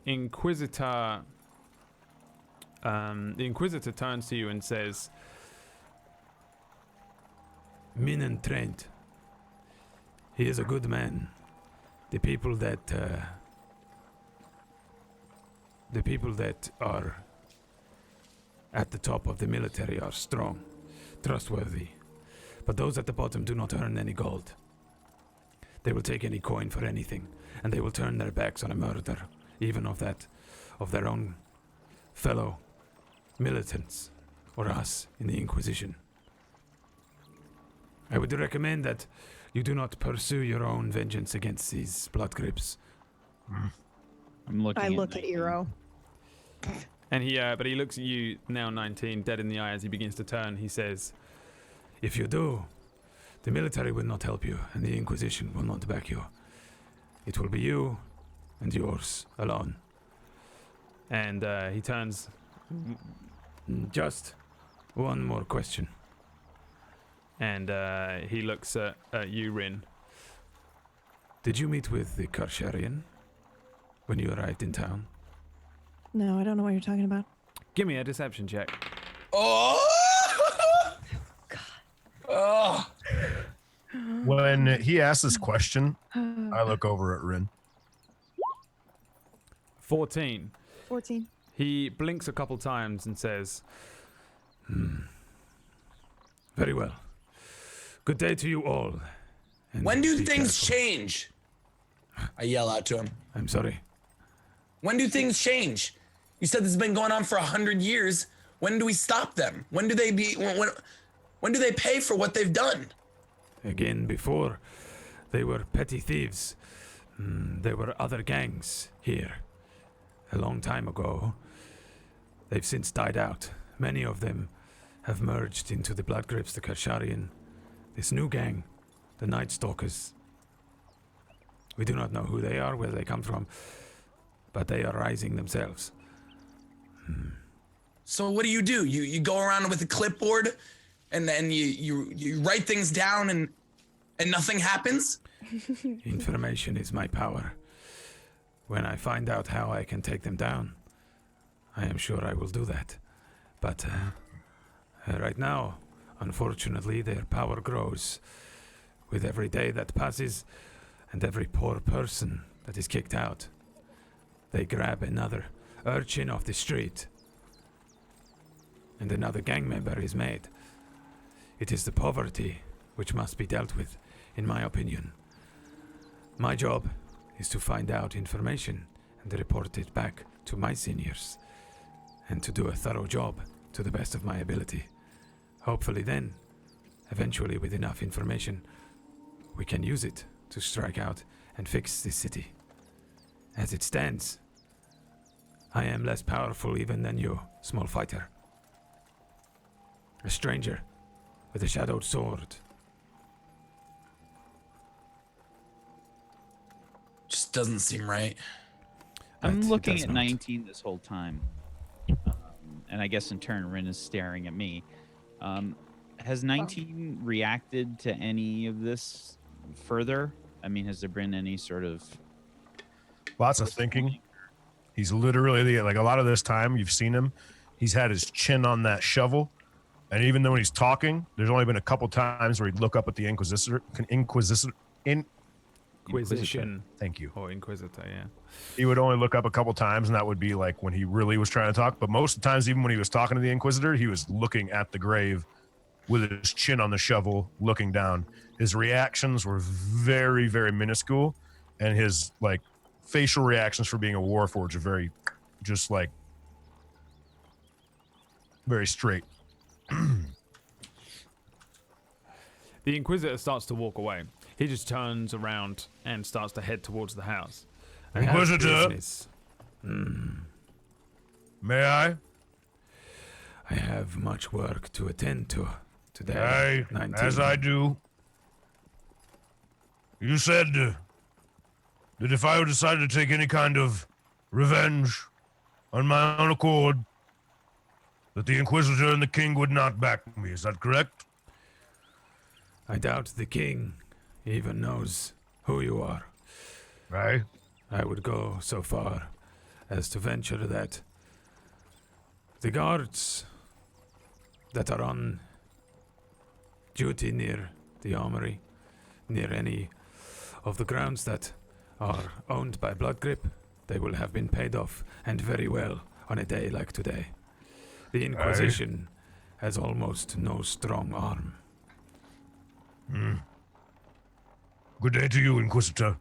Inquisitor. The Inquisitor turns to you and says, Min and Trent. He is a good man. The people that are at the top of the military are strong, trustworthy. But those at the bottom do not earn any gold. They will take any coin for anything, and they will turn their backs on a murder, even of their own fellow militants, or us in the Inquisition. I would recommend that you do not pursue your own vengeance against these blood grips. I look at Eero. And but he looks at you now, 19, dead in the eye as he begins to turn. He says, if you do, the military will not help you, and the Inquisition will not back you. It will be you and yours alone. And he turns, just one more question. And he looks at you, Rin. Did you meet with the Karsharian when you arrived in town? No, I don't know what you're talking about. Give me a deception check. Oh! God. Oh! When he asks this question, I look over at Rin. 14. 14. He blinks a couple times and says, very well. Good day to you all. And When do be things careful. change? I yell out to him. I'm sorry. When do things change? You said this has been going on for 100 years. When do we stop them? When do they when do they pay for what they've done? Again, before, they were petty thieves. There were other gangs here. A long time ago. They've since died out. Many of them have merged into the Blood Grips, the Karsharian. This new gang, the Night Stalkers. We do not know who they are, where they come from, but they are rising themselves. So what do? You go around with a clipboard, and then you write things down, and nothing happens? Information is my power. When I find out how I can take them down, I am sure I will do that. But right now, unfortunately, their power grows. With every day that passes, and every poor person that is kicked out, they grab another urchin off the street, and another gang member is made. It is the poverty which must be dealt with, in my opinion. My job is to find out information and report it back to my seniors, and to do a thorough job to the best of my ability. Hopefully then, eventually with enough information, we can use it to strike out and fix this city. As it stands, I am less powerful even than you, small fighter. A stranger with a shadowed sword. Just doesn't seem right. I'm It looking does at not. 19 this whole time. And I guess in turn, Rin is staring at me. Has 19 reacted to any of this further? I mean, has there been any sort of... Lots of thinking. He's literally, like, a lot of this time you've seen him, he's had his chin on that shovel. And even though when he's talking, there's only been a couple times where he'd look up at the Inquisition. Thank you. Or Inquisitor, yeah. He would only look up a couple times, and that would be like when he really was trying to talk. But most of the times, even when he was talking to the Inquisitor, he was looking at the grave with his chin on the shovel, looking down. His reactions were very, very minuscule, and his like facial reactions for being a Warforged are very, just like, very straight. The Inquisitor starts to walk away. He just turns around and starts to head towards the house. Inquisitor? May I? I have much work to attend to today. 19. As I do. You said that if I decided to take any kind of revenge on my own accord, that the Inquisitor and the King would not back me. Is that correct? I doubt the king even knows who you are. Aye. I would go so far as to venture that the guards that are on duty near the armory, near any of the grounds that are owned by Bloodgrip, they will have been paid off, and very well, on a day like today. The Inquisition has almost no strong arm. Good day to you, Inquisitor.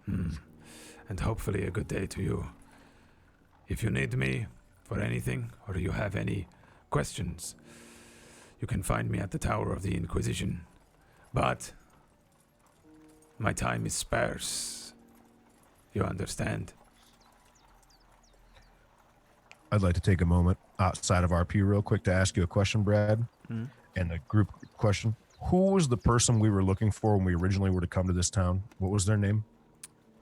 And hopefully a good day to you. If you need me for anything, or you have any questions, you can find me at the Tower of the Inquisition. But my time is sparse. You understand? I'd like to take a moment outside of RP real quick to ask you a question, Brad, and a group question. Who was the person we were looking for when we originally were to come to this town? What was their name?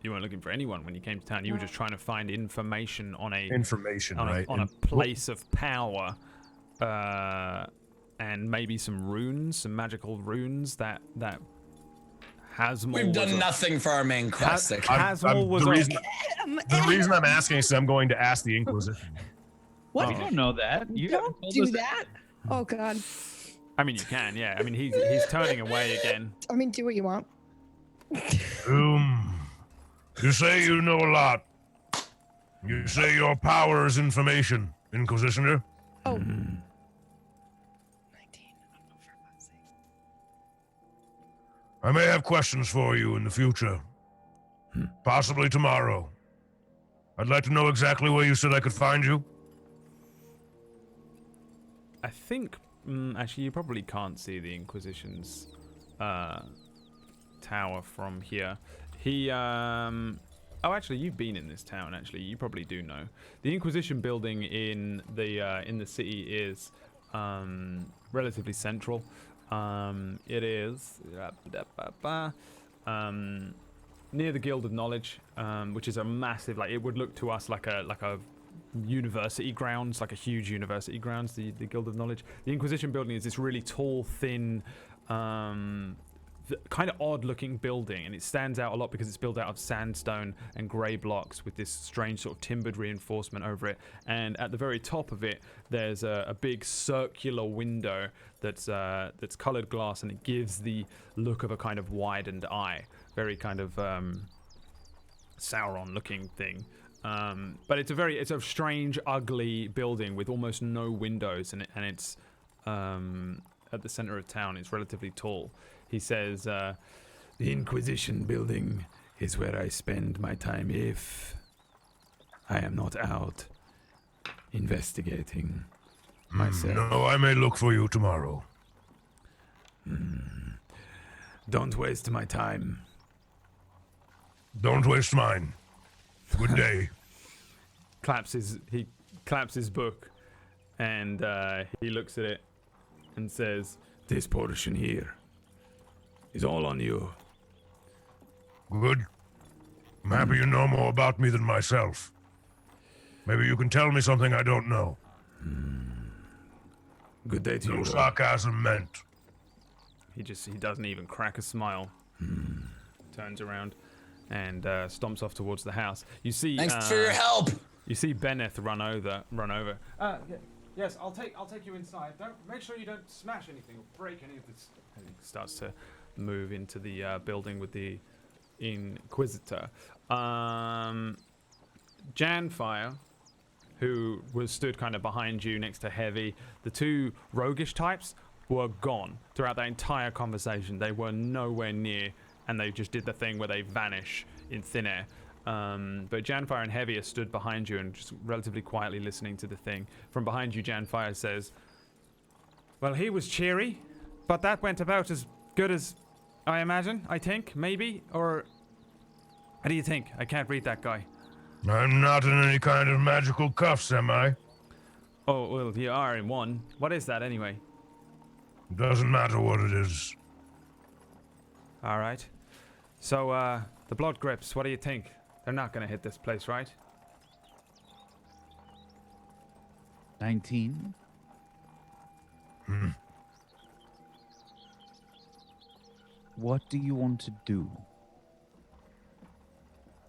You weren't looking for anyone when you came to town. You were just trying to find information on a right? a place of power, and maybe some runes, some magical runes that Hasmol. We've done nothing for our main quest. Hasmol was the reason I'm asking is I'm going to ask the Inquisition. What? We don't know that. You haven't Don't told do us that. Oh God. I mean, you can, yeah. I mean, he's turning away again. I mean, do what you want. You say you know a lot. You say your power is information, Inquisitor. Oh. 19. I may have questions for you in the future. Possibly tomorrow. I'd like to know exactly where you said I could find you. I think, actually, you probably can't see the Inquisition's tower from here. Oh, actually, you've been in this town. Actually, you probably do know. The Inquisition building in the city is relatively central. It is near the Guild of Knowledge, which is a massive, like, it would look to us like a university grounds, like a huge university grounds, the Guild of Knowledge. The Inquisition building is this really tall, thin, kind of odd looking building, and it stands out a lot because it's built out of sandstone and grey blocks with this strange sort of timbered reinforcement over it. And at the very top of it, there's a big circular window that's colored glass, and it gives the look of a kind of widened eye, very kind of Sauron looking thing. But it's a strange, ugly building with almost no windows, and it's at the center of town. It's relatively tall. He says, the Inquisition building is where I spend my time if I am not out investigating myself. No, I may look for you tomorrow. Don't waste my time. Don't waste mine. Good day. he claps his book, and he looks at it and says, This portion here is all on you. Good. I'm happy you know more about me than myself. Maybe you can tell me something I don't know. Good day to No you. sarcasm meant. he doesn't even crack a smile. Turns around and stomps off towards the house. You see, Thanks for your help. You see Benneth run over. Yes, I'll take you inside. Don't make sure you don't smash anything or break any of this. And he starts to move into the building with the Inquisitor. Janfire, who was stood kind of behind you next to Heavy, the two roguish types were gone throughout that entire conversation. They were nowhere near, and they just did the thing where they vanish in thin air. But Janfire and Heavy are stood behind you and just relatively quietly listening to the thing. From behind you, Janfire says, well, he was cheery, but that went about as good as I imagine, I think, maybe? Or what do you think? I can't read that guy. I'm not in any kind of magical cuffs, am I? Oh, well, you are in one. What is that, anyway? Doesn't matter what it is. All right. So, the blood grips, what do you think? They're not gonna hit this place, right? 19. What do you want to do?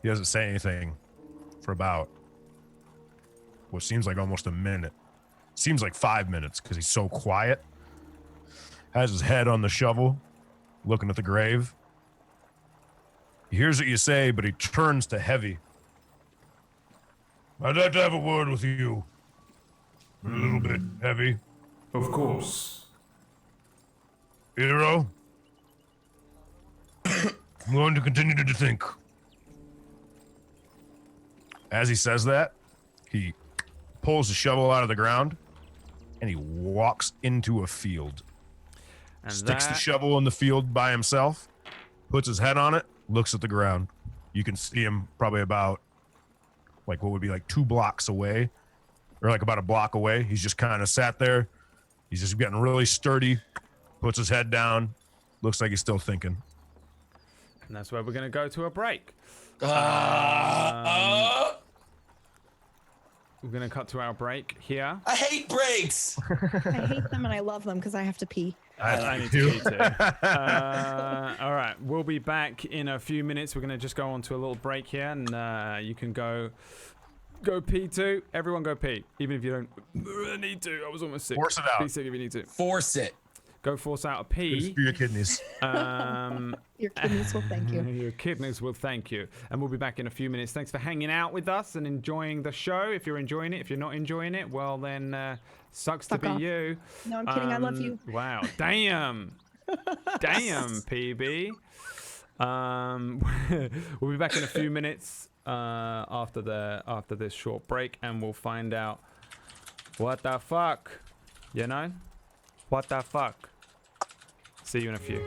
He doesn't say anything for about what seems like almost a minute. Seems like 5 minutes because he's so quiet. Has his head on the shovel, looking at the grave. He hears what you say, but he turns to Heavy. I'd like to have a word with you. A little bit, Heavy. Of course. Hero? I'm going to continue to think. As he says that, he pulls the shovel out of the ground and he walks into a field. And Sticks the shovel in the field by himself, puts his head on it, looks at the ground. You can see him probably about like what would be like 2 blocks away, or like about a block away. He's just kind of sat there. He's just getting really sturdy, puts his head down, looks like he's still thinking. And that's where we're gonna go to a break. We're gonna cut to our break here. I hate breaks. I hate them and I love them because I have to pee. I need to pee too. All right, we'll be back in a few minutes. We're gonna just go on to a little break here, and you can go pee too. Everyone go pee, even if you don't need to. I was almost sick. Force it out. Be sick if you need to. Force it. Go force out a pee. For your kidneys. Your kidneys will thank you. Your kidneys will thank you. And we'll be back in a few minutes. Thanks for hanging out with us and enjoying the show. If you're enjoying it, if you're not enjoying it, well then sucks Fuck to be off. you. No, I'm kidding. I love you. Wow. Damn. Damn, PB. We'll be back in a few minutes after this short break, and we'll find out what the fuck. You know? What the fuck? See you in a few.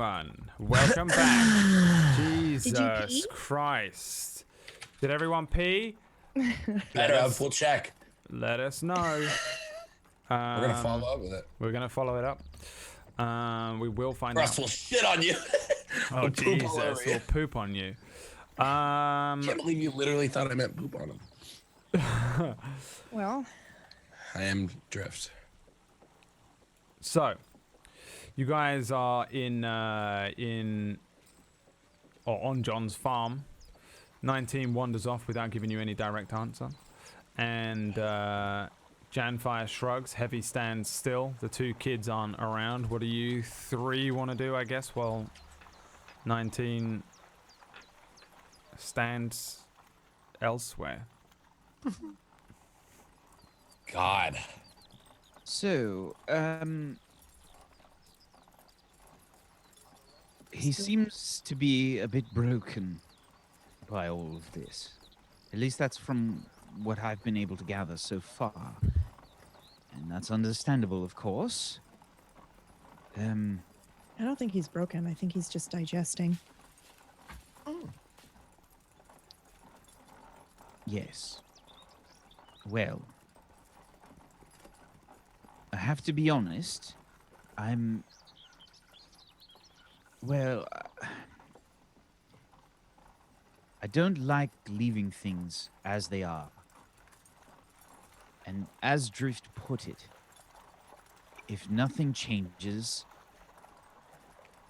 everyone. Welcome back. Jesus pee? Christ. Did everyone pee? Better have a full check. Let us know. We're gonna follow up with it. We're going to follow it up. We will find Russ out. will shit on you. Oh, We'll poop all Jesus. over you. We'll poop on you. I can't believe you literally thought I meant poop on him. Well, I am Drift. So, you guys are on John's farm. 19 wanders off without giving you any direct answer. And Janfire shrugs. Heavy stands still. The two kids aren't around. What do you three want to do, I guess, while 19 stands elsewhere? God. So, he seems to be a bit broken by all of this. At least that's from what I've been able to gather so far. And that's understandable, of course. I don't think he's broken. I think he's just digesting. Yes. Well, I have to be honest. Well, I don't like leaving things as they are. And as Drift put it, if nothing changes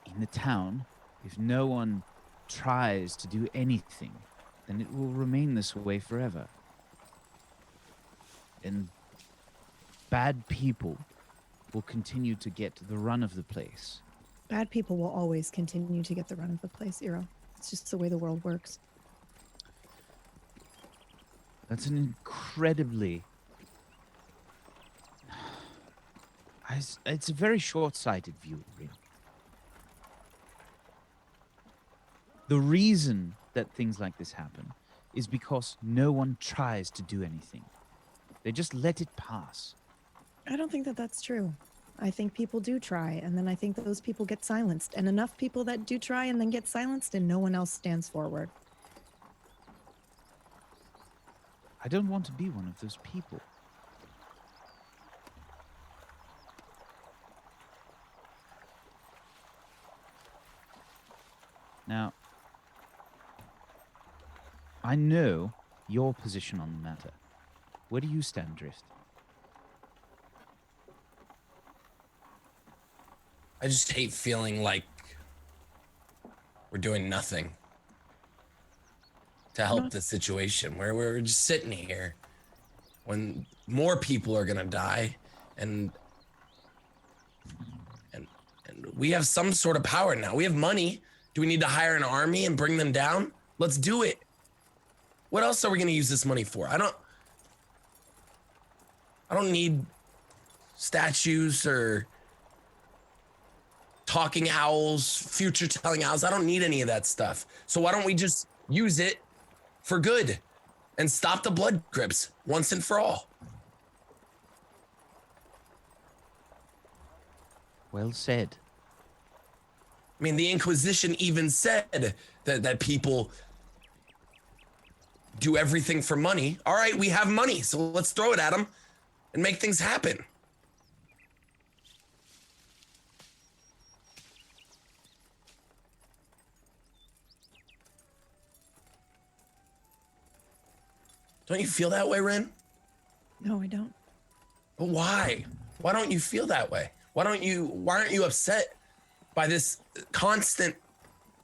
in the town, if no one tries to do anything, then it will remain this way forever. And bad people will continue to get the run of the place. Bad people will always continue to get the run of the place, Eero. It's just the way the world works. That's an incredibly... It's a very short-sighted view, really. The reason that things like this happen is because no one tries to do anything. They just let it pass. I don't think that that's true. I think people do try, and then I think that those people get silenced. And enough people that do try and then get silenced, and no one else stands forward. I don't want to be one of those people. Now, I know your position on the matter. Where do you stand, Drift? I just hate feeling like we're doing nothing to help the situation, where we're just sitting here when more people are gonna die, and we have some sort of power now. We have money. Do we need to hire an army and bring them down? Let's do it. What else are we gonna use this money for? I don't need statues or talking owls, future telling owls. I don't need any of that stuff. So why don't we just use it for good and stop the blood grips once and for all? Well said. I mean, the Inquisition even said that people do everything for money. All right, we have money, so let's throw it at them and make things happen. Don't you feel that way, Ren? No, I don't. But why? Why don't you feel that way? Why aren't you upset by this constant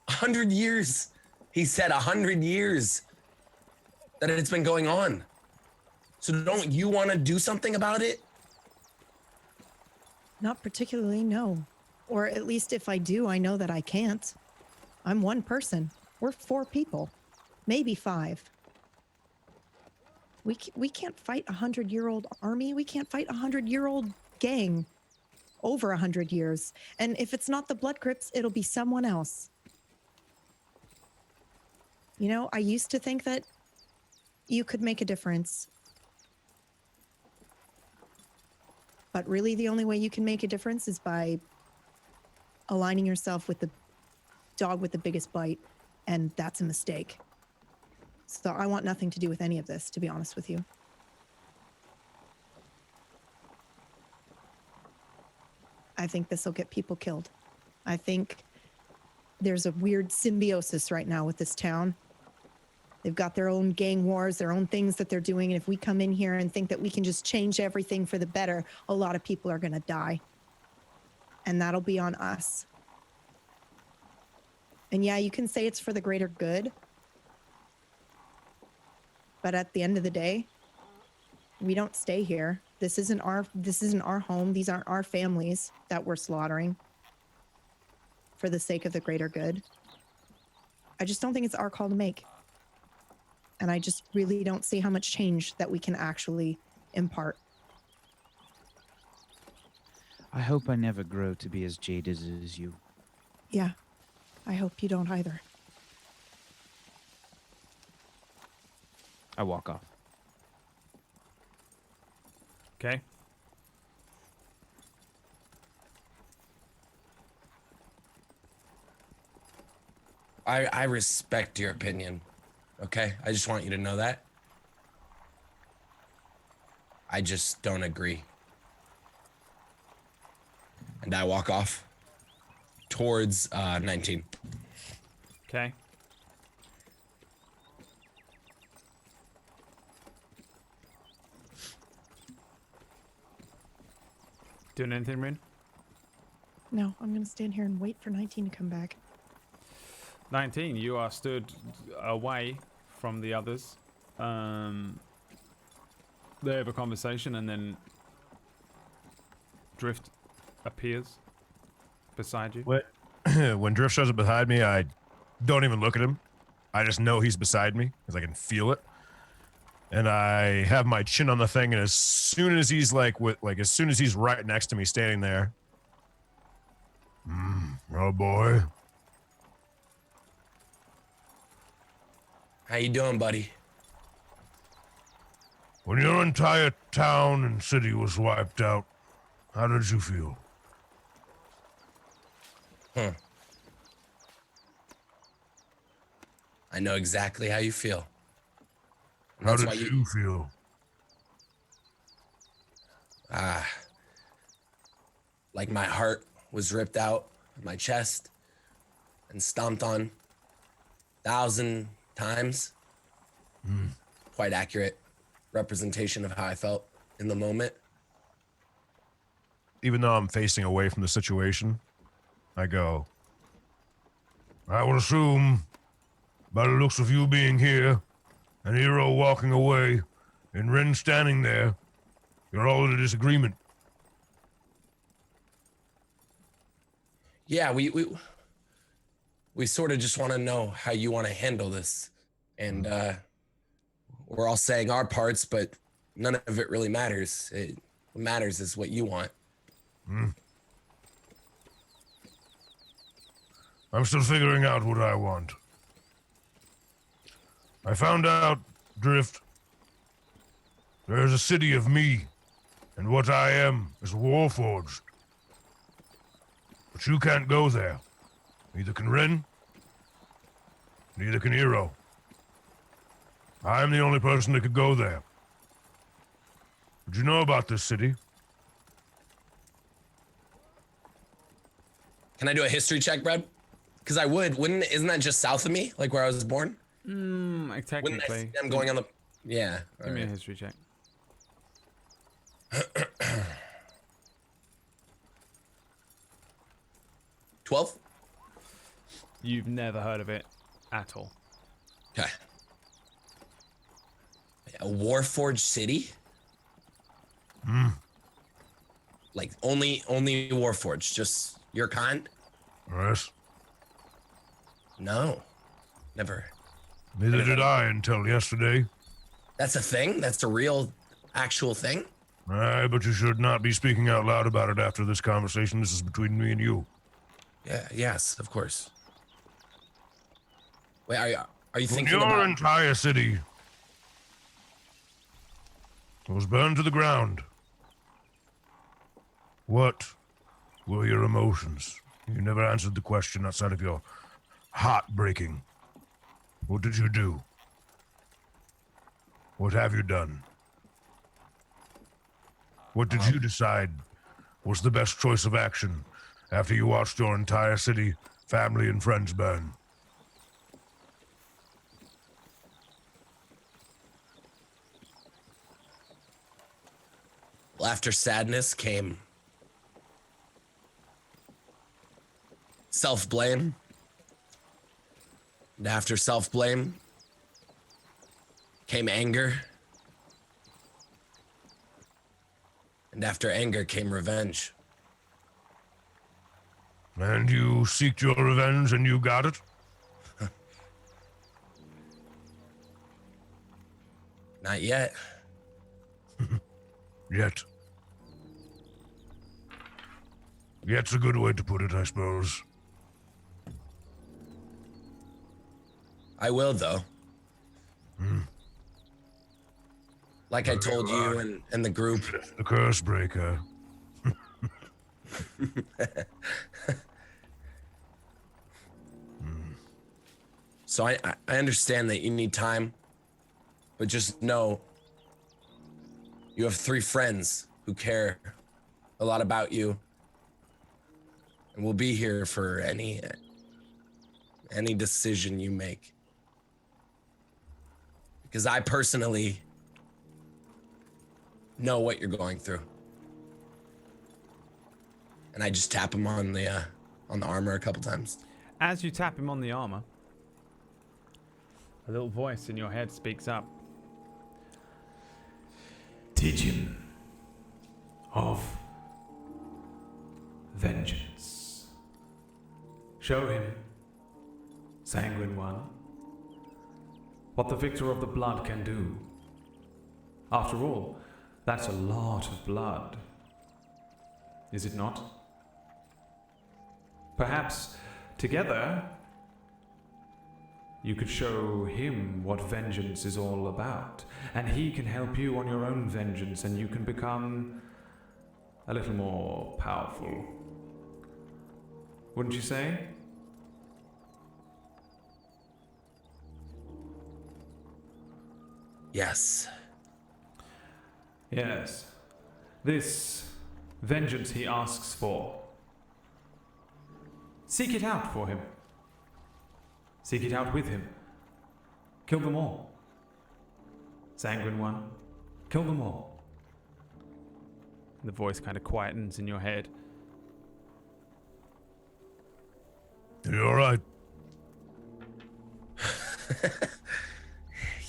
100 years? He said 100 years that it's been going on. So don't you want to do something about it? Not particularly, no. Or at least if I do, I know that I can't. I'm one person. We're 4 people. Maybe 5. We can't fight a 100-year-old army. We can't fight a 100-year-old gang over 100 years. And if it's not the Blood Grips, it'll be someone else. You know, I used to think that you could make a difference. But really the only way you can make a difference is by aligning yourself with the dog with the biggest bite, and that's a mistake. So I want nothing to do with any of this, to be honest with you. I think this will get people killed. I think there's a weird symbiosis right now with this town. They've got their own gang wars, their own things that they're doing. And if we come in here and think that we can just change everything for the better, a lot of people are going to die. And that'll be on us. And yeah, you can say it's for the greater good. But at the end of the day, we don't stay here. This isn't our home. These aren't our families that we're slaughtering for the sake of the greater good. I just don't think it's our call to make. And I just really don't see how much change that we can actually impart. I hope I never grow to be as jaded as you. Yeah, I hope you don't either. I walk off. Okay. I respect your opinion. Okay? I just want you to know that. I just don't agree. And I walk off towards 19. Okay. Doing anything, Rin? No, I'm going to stand here and wait for 19 to come back. 19, you are stood away from the others. They have a conversation, and then Drift appears beside you. When Drift shows up behind me, I don't even look at him. I just know he's beside me because I can feel it. And I have my chin on the thing, and as soon as he's as soon as he's right next to me, standing there, oh boy, How you doing, buddy? When your entire town and city was wiped out, how did you feel? I know exactly how you feel. And How that's did why you feel? like my heart was ripped out of my chest and stomped on 1,000 times. Quite accurate representation of how I felt in the moment. even though I'm facing away from the situation, I go, I would assume, by the looks of you being here, and Hero walking away, and Ren standing there, you're all in a disagreement. Yeah, we sort of just want to know how you want to handle this. And we're all saying our parts, but none of it really matters. What matters is what you want. I'm still figuring out what I want. I found out, Drift, there's a city of me, and what I am is warforged. But you can't go there. Neither can Ren, neither can Hero. I'm the only person that could go there. Did you know about this city? Can I do a history check, Brad? Because I isn't that just south of me, like where I was born? Wouldn't I Technically. see them going on the... Yeah. Give me a history check. 12? You've never heard of it at all. Okay. A warforged city? Like only warforged, just your kind? Yes. No. Never. Neither did I until yesterday. That's a thing? That's a real, actual thing? Aye, but you should not be speaking out loud about it after this conversation. This is between me and you. Yeah, yes, of course. Wait, are you When thinking your about... entire city was burned to the ground, what were your emotions? You never answered the question outside of your heartbreaking. What did you do? What have you done? What did you decide was the best choice of action after you watched your entire city, family, and friends burn? Well, after sadness came self-blame. And after self-blame came anger. And after anger came revenge. And you seeked your revenge and you got it? Not yet. Yet. Yet's a good way to put it, I suppose. I will, though. Like I told you and the group. The curse breaker. So I understand that you need time, but just know you have 3 friends who care a lot about you and will be here for any decision you make. Because I personally know what you're going through. And I just tap him on the armor a couple times. As you tap him on the armor, a little voice in your head speaks up. Teach him of vengeance. Show him, Sanguine One, what the victor of the blood can do. After all, that's a lot of blood. Is it not? Perhaps together you could show him what vengeance is all about, and he can help you on your own vengeance, and you can become a little more powerful. Wouldn't you say? Yes. Yes. This vengeance he asks for. Seek it out for him. Seek it out with him. Kill them all. Sanguine One, kill them all. The voice kind of quietens in your head. You all right?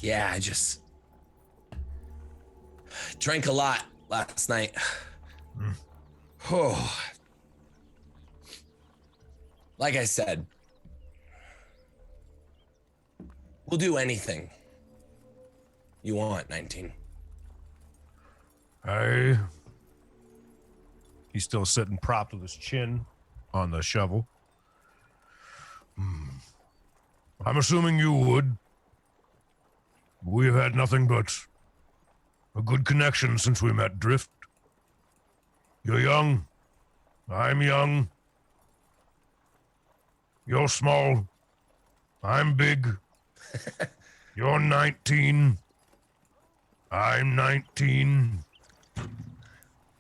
Yeah, I just drank a lot last night. Oh. Like I said, we'll do anything you want, 19. He's still sitting propped with his chin on the shovel. I'm assuming you would. We've had nothing but a good connection since we met, Drift. You're young. I'm young. You're small. I'm big. You're 19. I'm 19.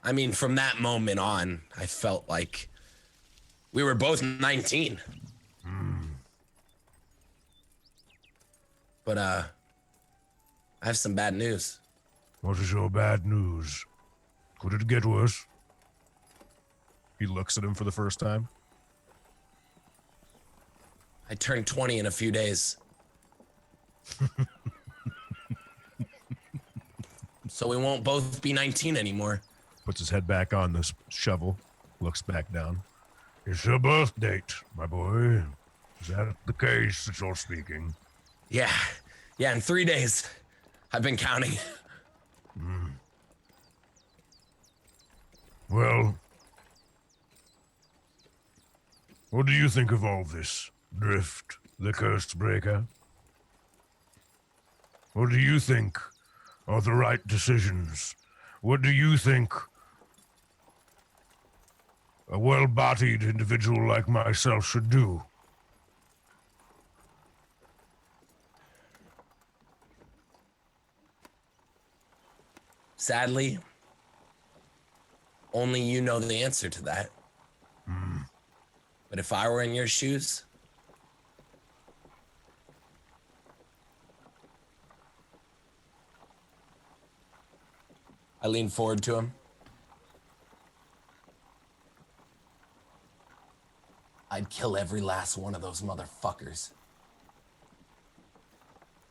I mean, from that moment on, I felt like we were both 19. But I have some bad news. What is your bad news? Could it get worse? He looks at him for the first time. I turned 20 in a few days. So we won't both be 19 anymore. Puts his head back on the shovel. Looks back down. It's your birth date, my boy. Is that the case that you're speaking? Yeah, in 3 days. I've been counting. Well, what do you think of all this, Drift, the Cursed Breaker? What do you think are the right decisions? What do you think a well-bodied individual like myself should do? Sadly, only you know the answer to that. But if I were in your shoes, I lean forward to him. I'd kill every last one of those motherfuckers.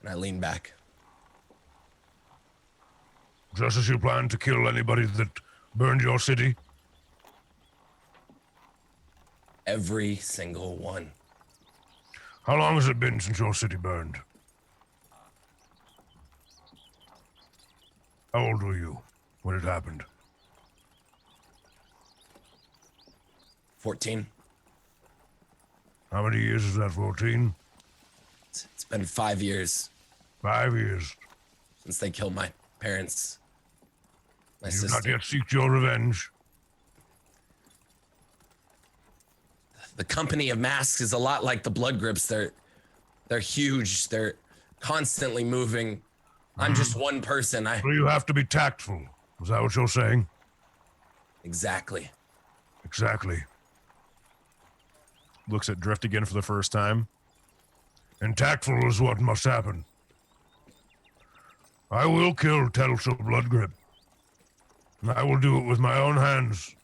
And I lean back. Just as you plan to kill anybody that burned your city? Every single one. How long has it been since your city burned? How old were you when it happened? 14. How many years is that, 14? It's been 5 years 5 years. since they killed my parents. My You've not sister. yet sought your revenge. The company of masks is a lot like the blood grips. They're huge. They're constantly moving. I'm just one person. So you have to be tactful. Is that what you're saying? Exactly. Exactly. Looks at Drift again for the first time. And tactful is what must happen. I will kill Thelmecia Bloodgrip. And I will do it with my own hands.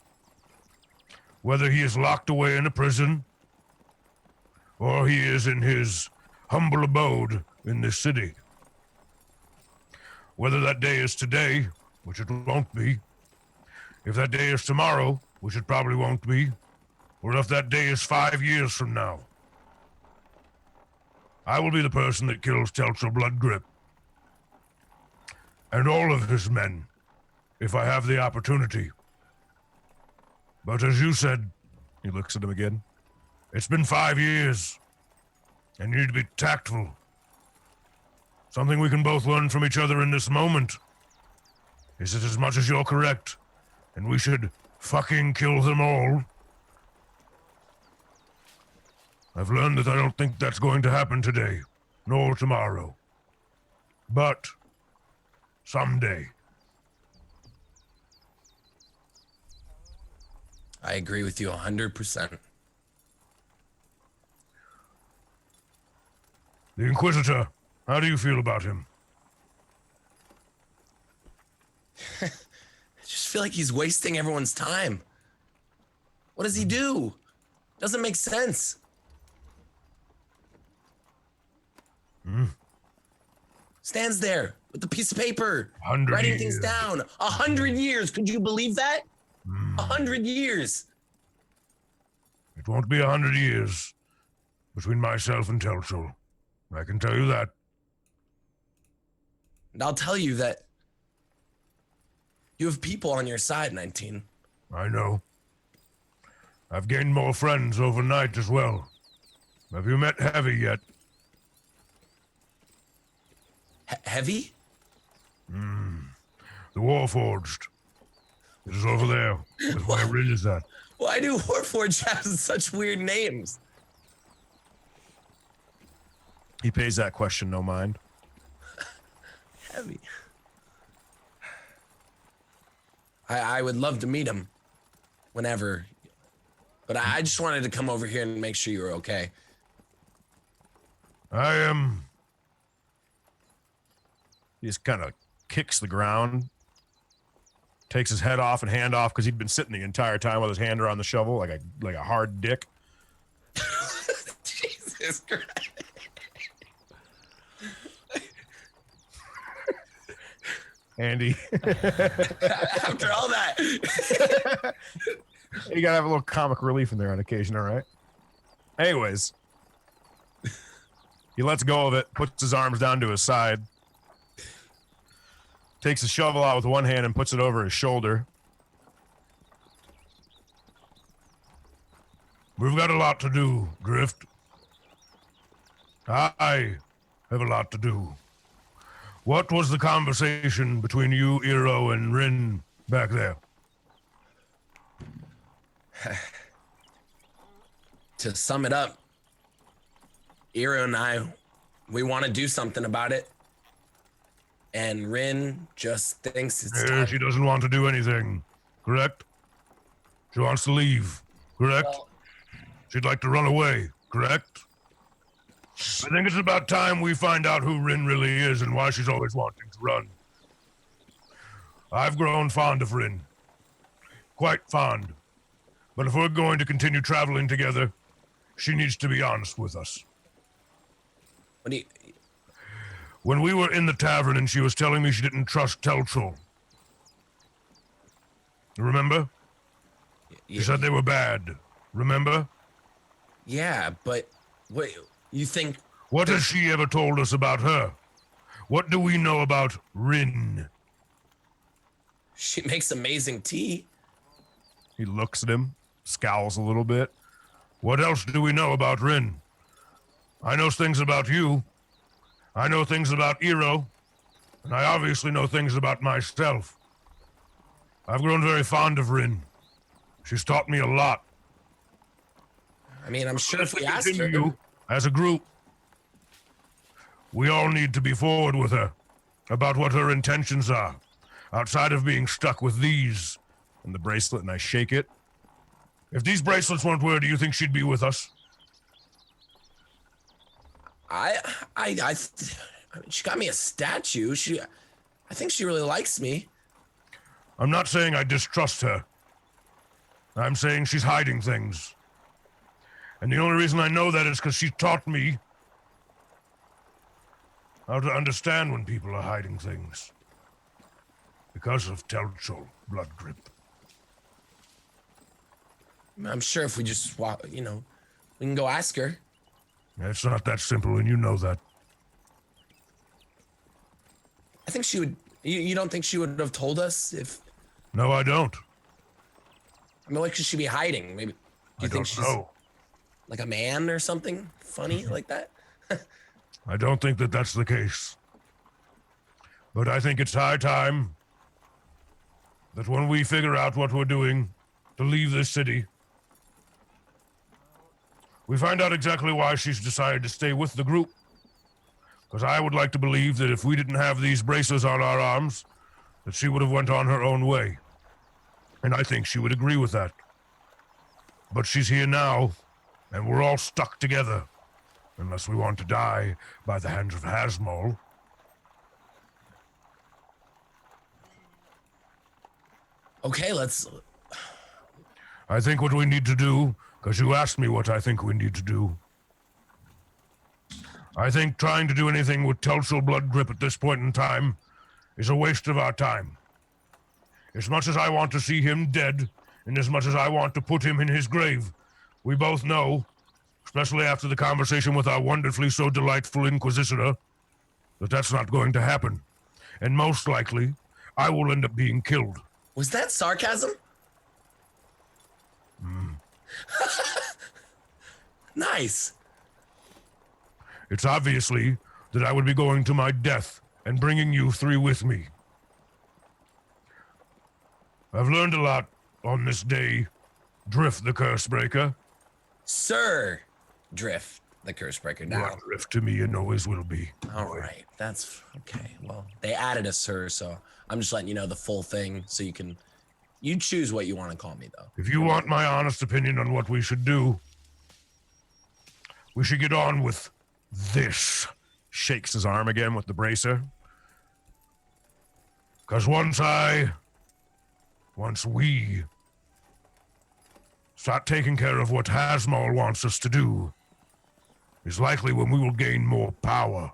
Whether he is locked away in a prison, or he is in his humble abode in this city. Whether that day is today, which it won't be, if that day is tomorrow, which it probably won't be, or if that day is 5 years from now, I will be the person that kills Thelmecia Bloodgrip. And all of his men, if I have the opportunity. But as you said, He looks at him again. it's been 5 years, and you need to be tactful. Something we can both learn from each other in this moment is that as much as you're correct, and we should fucking kill them all, I've learned that I don't think that's going to happen today, nor tomorrow. But someday. I agree with you 100%. The Inquisitor, how do you feel about him? I just feel like he's wasting everyone's time. What does he do? Doesn't make sense. Stands there with a piece of paper, 100 writing years. things down. 100 years. Could you believe that? 100 years. It won't be 100 years between myself and Thelmecia. I can tell you that. And I'll tell you that you have people on your side, 19. I know. I've gained more friends overnight as well. Have you met Heavy yet? Heavy? The Warforged. It is over there, with where Rin is at. Why do Warforged have such weird names? He pays that question no mind. Heavy. I would love to meet him whenever. But I just wanted to come over here and make sure you were okay. I am. He just kind of kicks the ground, takes his head off and hand off because he'd been sitting the entire time with his hand around the shovel like a hard dick. Jesus Christ. Andy, After all that. you gotta have a little comic relief in there on occasion, all right? Anyways, he lets go of it, puts his arms down to his side, takes the shovel out with one hand and puts it over his shoulder. We've got a lot to do, Drift. I have a lot to do. What was the conversation between you, Eero, and Rin back there? To sum it up, Ira and I, we want to do something about it. and Rin just thinks it's Yeah, time. she doesn't want to do anything, correct? She wants to leave, correct? Well, She'd like to run away, correct? I think it's about time we find out who Rin really is and why she's always wanting to run. I've grown fond of Rin. Quite fond. But if we're going to continue traveling together, she needs to be honest with us. what do you? When we were in the tavern and she was telling me she didn't trust Telchul. Remember? She said they were bad. Remember? Yeah, but what you think? What has she ever told us about her? What do we know about Rin? She makes amazing tea. He looks at him, scowls a little bit. What else do we know about Rin? I know things about you. I know things about Eero. And I obviously know things about myself. I've grown very fond of Rin. She's taught me a lot. I mean, I'm sure if we asked her, Continue, as a group, we all need to be forward with her about what her intentions are, outside of being stuck with these. And the bracelet, and I shake it. If these bracelets weren't where, do you think she'd be with us? she got me a statue. I think she really likes me. I'm not saying I distrust her. I'm saying she's hiding things. And the only reason I know that is because she taught me how to understand when people are hiding things. Because of Telchul blood grip. I'm sure if we just swap, we can go ask her. It's not that simple, and you know that. I think she would. You don't think she would have told us if? No, I don't. I mean, what could she be hiding? Maybe. Do you think she's like a man or something funny like that? I don't think that that's the case. But I think it's high time that when we figure out what we're doing to leave this city, we find out exactly why she's decided to stay with the group. Because I would like to believe that if we didn't have these bracelets on our arms, that she would have went on her own way. And I think she would agree with that. But she's here now, and we're all stuck together. Unless we want to die by the hands of Hasmol. Okay, let's. I think what we need to do, because you asked me what I think we need to do. I think trying to do anything with Telchul blood grip at this point in time is a waste of our time. As much as I want to see him dead, and as much as I want to put him in his grave, we both know, especially after the conversation with our wonderfully so delightful Inquisitor, that that's not going to happen. And most likely, I will end up being killed. Was that sarcasm? Nice. It's obviously that I would be going to my death and bringing you three with me. I've learned a lot on this day, Drift the Cursebreaker. Sir Drift the Cursebreaker You now. are Drift to me and always will be. All right, that's okay. Well, they added a sir, so I'm just letting you know the full thing so you choose what you want to call me, though. If you want my honest opinion on what we should do, we should get on with this. Shakes his arm again with the bracer. Because once we start taking care of what Hasmol wants us to do, is likely when we will gain more power.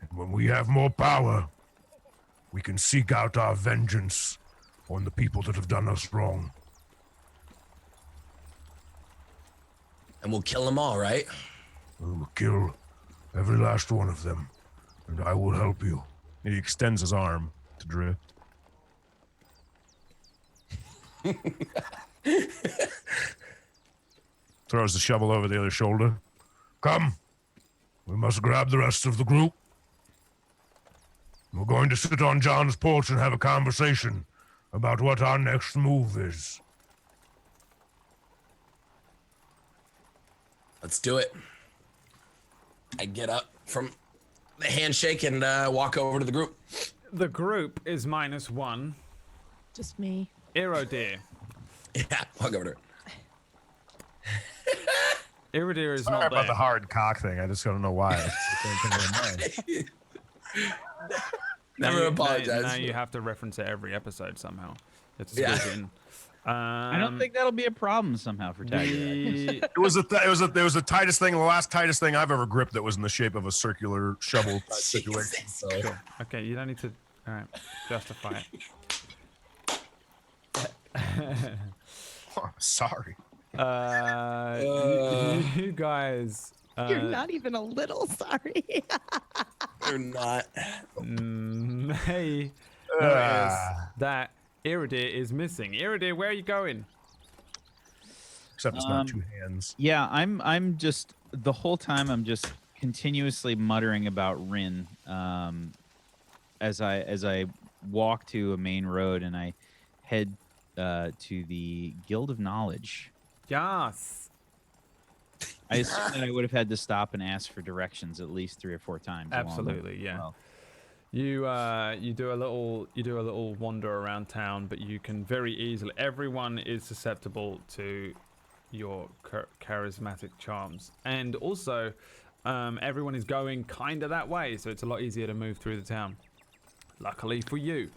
And when we have more power, we can seek out our vengeance on the people that have done us wrong. And we'll kill them all, right? We will kill every last one of them, and I will help you. And he extends his arm to Drift. Throws the shovel over the other shoulder. Come. We must grab the rest of the group. We're going to sit on John's porch and have a conversation about what our next move is. Let's do it. I get up from handshake and walk over to the group. The group is -1. Just me. Iridir. Yeah, walk over to her. Iridir is Sorry not about there. the hard cock thing. I just don't know why. It's the same thing in my mind. Never apologize. Now you have to reference it every episode somehow. It's Yeah. in. I don't think that'll be a problem somehow for Tiger. The, It was the tightest thing, the last tightest thing I've ever gripped that was in the shape of a circular shovel type situation. So okay, you don't need to. All right, justify sorry. it. You guys. You're not even a little sorry. You're not. May notice that Iridir is missing. Iridir, where are you going? Except it's not two hands. Yeah, I'm just the whole time I'm just continuously muttering about Rin as I walk to a main road and I head to the Guild of Knowledge. Yes. I assume that I would have had to stop and ask for directions at least 3 or 4 times. along the Absolutely, way. yeah. Well, You do a little wander around town, but you can very easily. Everyone is susceptible to your charismatic charms, and also everyone is going kind of that way, so it's a lot easier to move through the town. Luckily for you,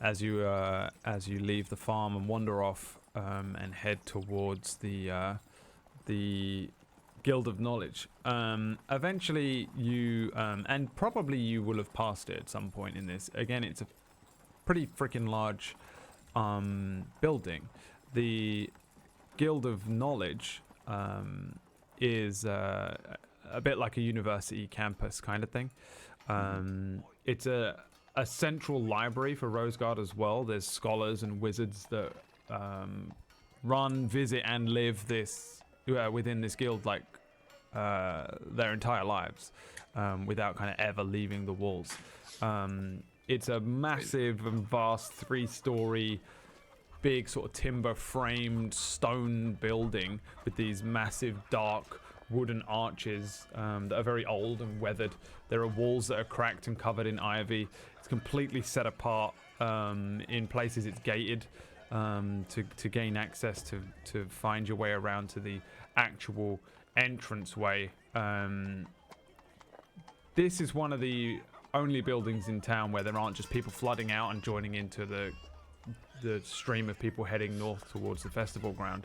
as you leave the farm and wander off and head towards the Guild of Knowledge. Eventually you, and probably you will have passed it at some point in this. Again, it's a pretty freaking large building. The Guild of Knowledge is a bit like a university campus kind of thing. It's a central library for Rosegard as well. There's scholars and wizards that run, visit, and live this within this guild like their entire lives without kind of ever leaving the walls. It's a massive and vast 3-story big sort of timber framed stone building with these massive dark wooden arches that are very old and weathered. There are walls that are cracked and covered in ivy. It's completely set apart. In places it's gated to gain access to find your way around to the actual entranceway. This is one of the only buildings in town where there aren't just people flooding out and joining into the stream of people heading north towards the festival ground.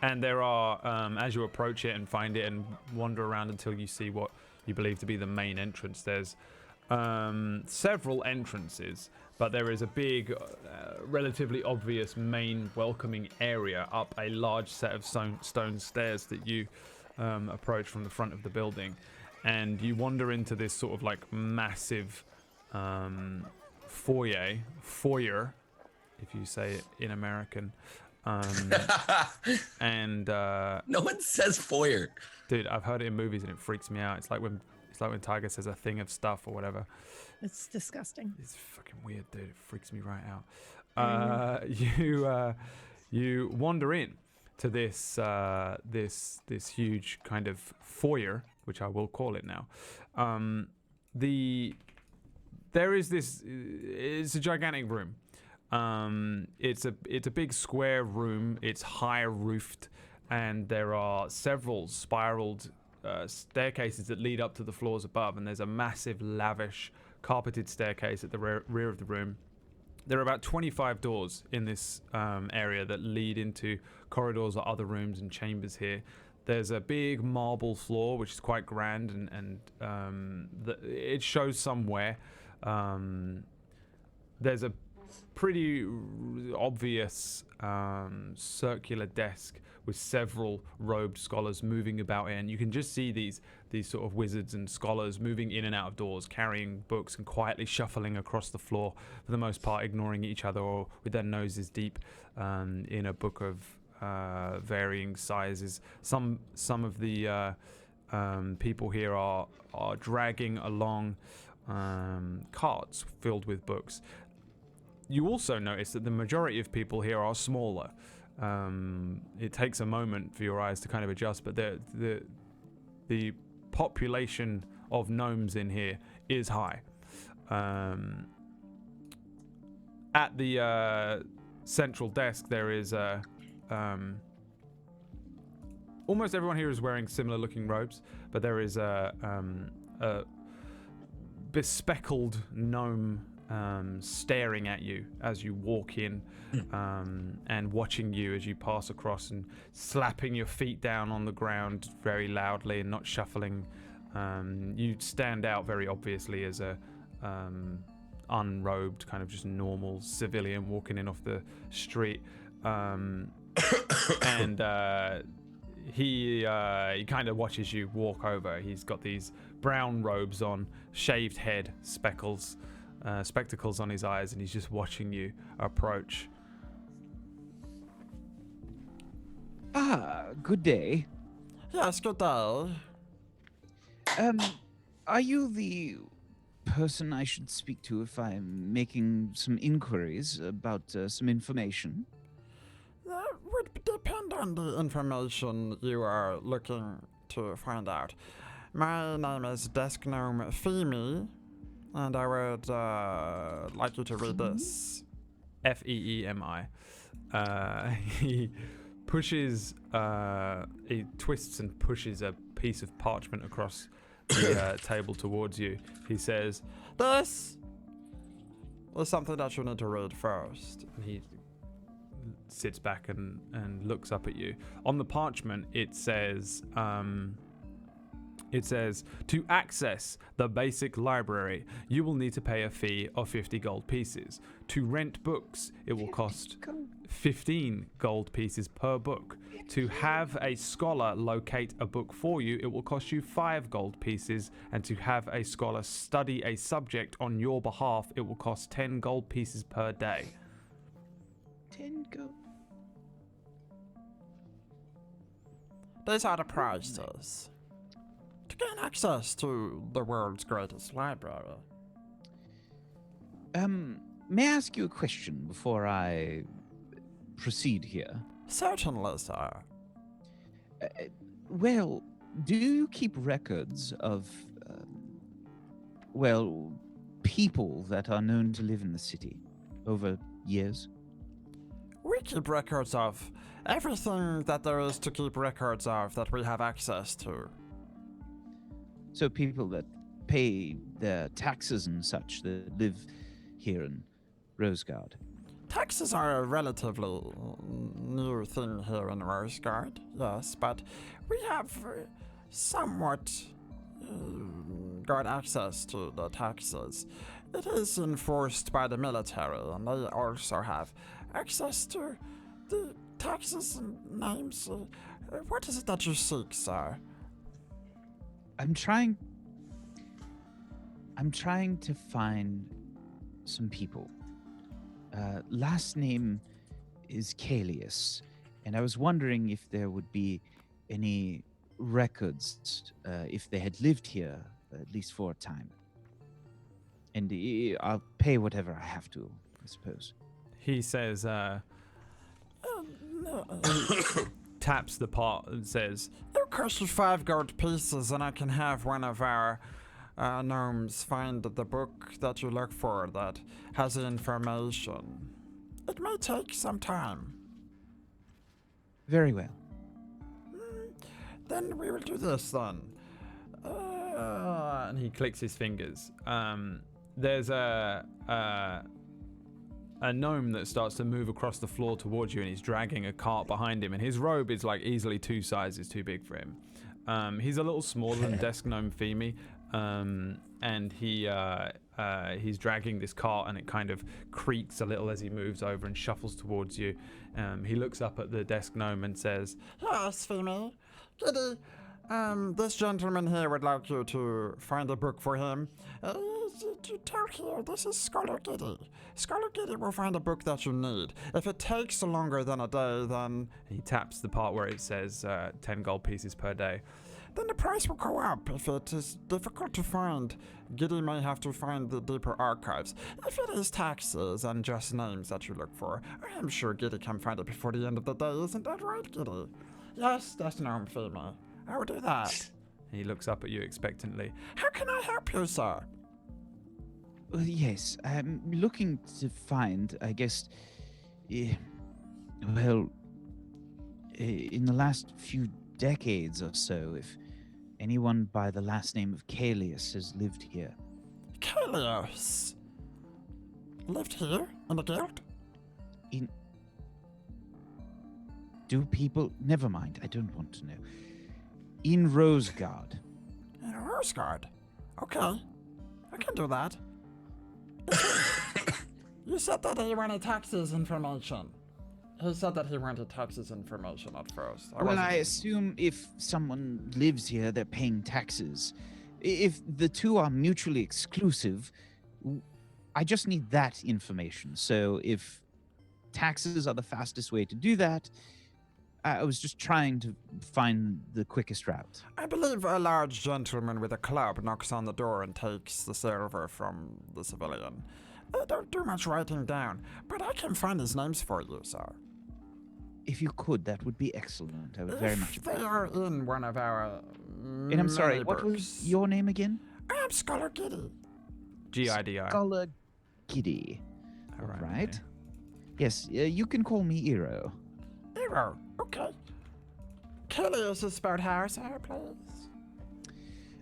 And there are, as you approach it and find it and wander around until you see what you believe to be the main entrance, there's several entrances, but there is a big, relatively obvious main welcoming area up a large set of stone stairs that you approach from the front of the building. And you wander into this sort of like massive foyer, if you say it in American. And No one says foyer. dude, I've heard it in movies and it freaks me out. It's like when Tiger says a thing of stuff or whatever. It's disgusting. It's fucking weird, dude. It freaks me right out. You wander in to this this huge kind of foyer, which I will call it now. There is this. It's a gigantic room. It's a big square room. It's high roofed, and there are several spiraled staircases that lead up to the floors above. And there's a massive, lavish, carpeted staircase at the rear of the room. There are about 25 doors in this area that lead into corridors or other rooms and chambers here. There's a big marble floor, which is quite grand, and it shows somewhere. There's a pretty obvious circular desk with several robed scholars moving about it, and you can just see these sort of wizards and scholars moving in and out of doors, carrying books and quietly shuffling across the floor, for the most part ignoring each other or with their noses deep in a book of varying sizes. Some of the people here are dragging along carts filled with books. You also notice that the majority of people here are smaller. It takes a moment for your eyes to kind of adjust, but the population of gnomes in here is high. At the central desk, there is almost everyone here is wearing similar looking robes, but there is a bespeckled gnome staring at you as you walk in, and watching you as you pass across, and slapping your feet down on the ground very loudly and not shuffling. You stand out very obviously as a unrobed, kind of just normal civilian walking in off the street. And he kind of watches you walk over. He's got these brown robes on, shaved head, spectacles on his eyes, and he's just watching you approach. Good day. Yes, good day. Are you the person I should speak to if I'm making some inquiries about some information? That would depend on the information you are looking to find out. My name is Desk Gnome Feemi, and I would like you to read this. Feemi. He pushes, he twists and pushes a piece of parchment across the table towards you. He says, This is something that you need to read first. and he sits back and looks up at you. On the parchment, it says, to access the basic library, you will need to pay a fee of 50 gold pieces. To rent books, it will cost 15 gold pieces per book. To have a scholar locate a book for you, it will cost you 5 gold pieces. And to have a scholar study a subject on your behalf, it will cost 10 gold pieces per day. 10 gold. These are the prices to gain access to the world's greatest library. May I ask you a question before I proceed here? Certainly, sir. Well, do you keep records of, people that are known to live in the city over years? We keep records of everything that there is to keep records of that we have access to. So people that pay their taxes and such that live here in Rosegard. Taxes are a relatively new thing here in Rosegard, yes, but we have somewhat got access to the taxes. It is enforced by the military, and they also have access to the taxes and names. What is it that you seek, sir? I'm trying to find some people. Last name is Calius, and I was wondering if there would be any records if they had lived here at least for a time. And I'll pay whatever I have to, I suppose. He says, taps the pot and says, It'll cost you 5 gold pieces, and I can have one of our gnomes find the book that you look for that has the information. It may take some time. Very well. Then we will do this then. and he clicks his fingers. There's a gnome that starts to move across the floor towards you, and he's dragging a cart behind him, and his robe is like easily 2 sizes too big for him. He's a little smaller than Desk Gnome Feemi, and he's dragging this cart, and it kind of creaks a little as he moves over and shuffles towards you. He looks up at the desk gnome and says, Yes, Feemi. Giddy, this gentleman here would like you to find a book for him. Tell here, this is Scholar Giddy. Scholar Giddy will find a book that you need. If it takes longer than a day, then... He taps the part where it says 10 gold pieces per day. Then the price will go up. If it is difficult to find, Giddy may have to find the deeper archives. If it is taxes and just names that you look for, I am sure Giddy can find it before the end of the day. Isn't that right, Giddy? Yes, that's Gnome Feemi. I will do that. He looks up at you expectantly. How can I help you, sir? Yes, I'm looking to find, I guess, well, in the last few decades or so, if anyone by the last name of Kalius has lived here. Kalius lived here in the guild? Do people... Never mind, I don't want to know. In Rosegard. In Rosegard? Okay, I can do that. You said that he wanted taxes information. He said that he wanted taxes information at first. I assume if someone lives here, they're paying taxes. If the two are mutually exclusive, I just need that information. So if taxes are the fastest way to do that, I was just trying to find the quickest route. I believe a large gentleman with a club knocks on the door and takes the silver from the civilian. Don't do much writing down, but I can find his names for you, sir. If you could, that would be excellent. I would very much appreciate it. They are in one of our And I'm sorry, what was your name again? I'm Scholar Giddy. G-I-D-I. Scholar Giddy. All right. Yes, you can call me Eero. Eero, okay. Kalius is spelled how, sir, please?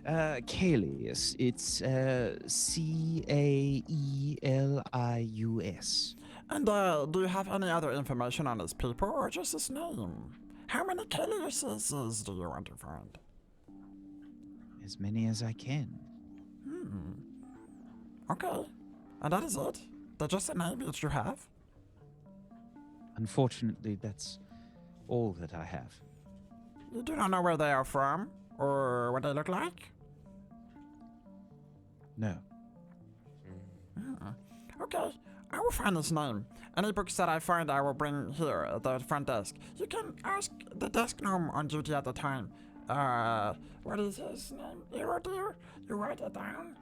Kalius. It's Caelius. And do you have any other information on his people or just his name? How many Kaliuses do you want to find? As many as I can. Okay. And that is it? That's just a name that you have? Unfortunately, that's all that I have. You do not know where they are from or what they look like? No. Okay, I will find his name. Any books that I find, I will bring here at the front desk. You can ask the desk gnome on duty at the time. What is his name? Eero, you write it down?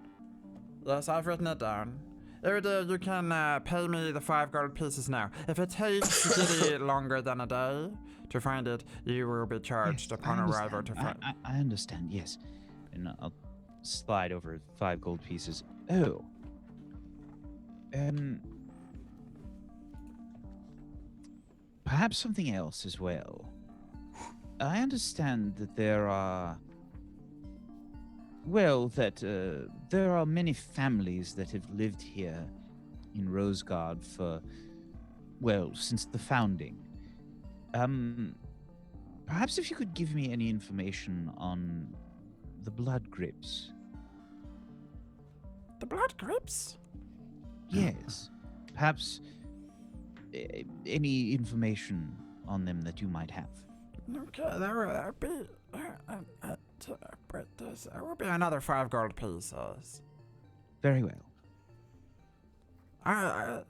Yes, I've written it down. Eero, you can pay me the 5 gold pieces now. If it takes Giddy longer than a day to find it, you will be charged upon arrival to find. I understand, yes. And I'll slide over 5 gold pieces. Oh. Perhaps something else as well. I understand that there are... Well, that there are many families that have lived here in Rosegard for, well, since the founding. Perhaps if you could give me any information on the blood grips. The blood grips? Yes. Perhaps any information on them that you might have. Okay, there will be another 5 gold pieces. Very well.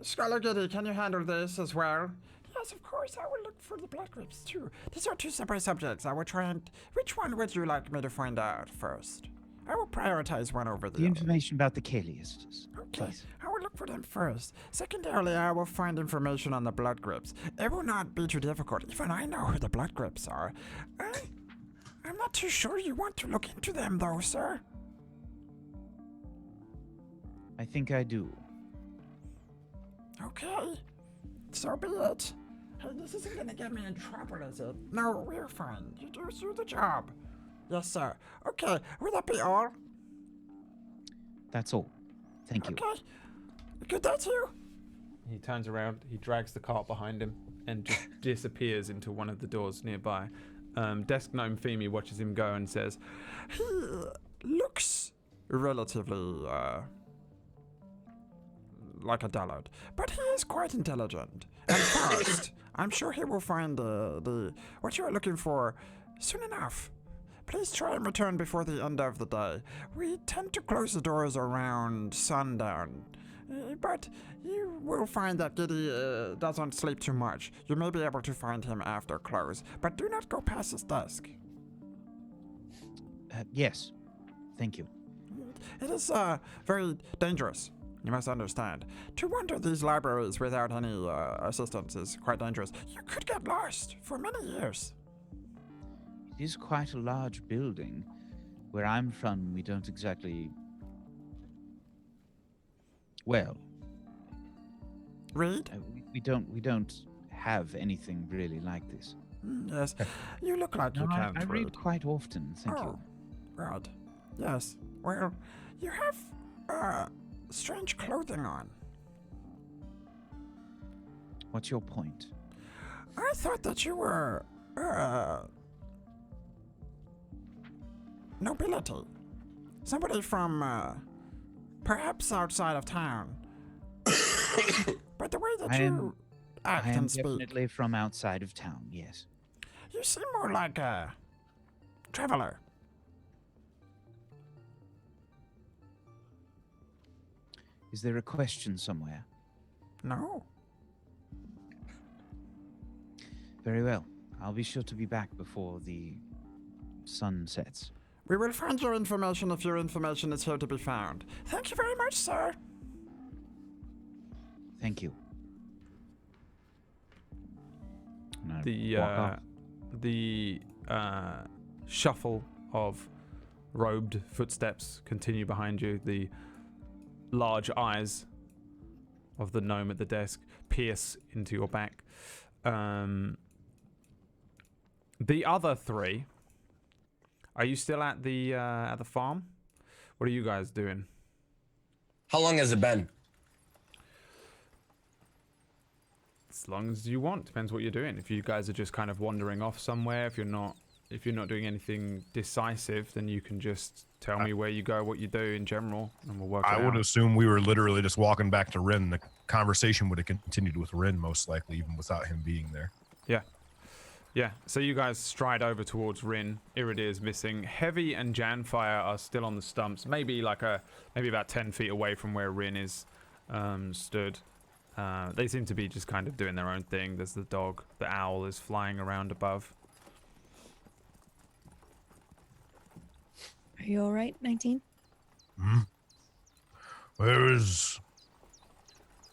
Scholar Giddy, can you handle this as well? Yes, of course, I will look for the blood grips too. These are 2 separate subjects. I will try and... Which one would you like me to find out first? I will prioritize one over the other. Information about the Kaliuses. Okay, please. I will look for them first. Secondarily, I will find information on the blood grips. It will not be too difficult. Even I know who the blood grips are. I'm not too sure you want to look into them, though, sir. I think I do. Okay, so be it. Hey, this isn't gonna get me in trouble, is it? No, we're fine. You do the job. Yes, sir. Okay, will that be all? That's all. Thank you. Okay. Good day to you. He turns around, he drags the cart behind him, and just disappears into one of the doors nearby. Desk gnome Femi watches him go and says, He looks relatively, like a dullard, but he is quite intelligent and fast. I'm sure he will find the what you are looking for soon enough. Please try and return before the end of the day. We tend to close the doors around sundown, but you will find that Giddy doesn't sleep too much. You may be able to find him after close, but do not go past his desk. Yes. Thank you. It is very dangerous. You must understand. To wander these libraries without any assistance is quite dangerous. You could get lost for many years. It is quite a large building. Where I'm from, we don't exactly. Well, Read? we don't have anything really like this. Yes. You look like No, you can't I read read. quite often, thank you. Right. Yes. Well, you have strange clothing on. What's your point? I thought that you were nobility. Somebody from perhaps outside of town. But the way that I you am- act I am and speak, definitely from outside of town, yes. you seem more like a traveler. Is there a question somewhere? No? Very well. I'll be sure to be back before the sun sets. We will find your information if your information is here to be found. Thank you very much, sir. Thank you. And I The walk off. the shuffle of robed footsteps continue behind you. The large eyes of the gnome at the desk pierce into your back. The other three, are you still at the farm? What are you guys doing? How long has it been? As long as you want. Depends what you're doing. If you guys are just kind of wandering off somewhere, if you're not doing anything decisive, then you can just tell me where you go, what you do in general, and we'll work it I would out. assume we were literally just walking back to Rin. The conversation would have continued with Rin, most likely, even without him being there. Yeah, so you guys stride over towards Rin. Iridir is missing. Heavy and Janfire are still on the stumps, maybe about 10 feet away from where Rin is stood. They seem to be just kind of doing their own thing. There's the dog. The owl is flying around above. Are you all right, 19? Where is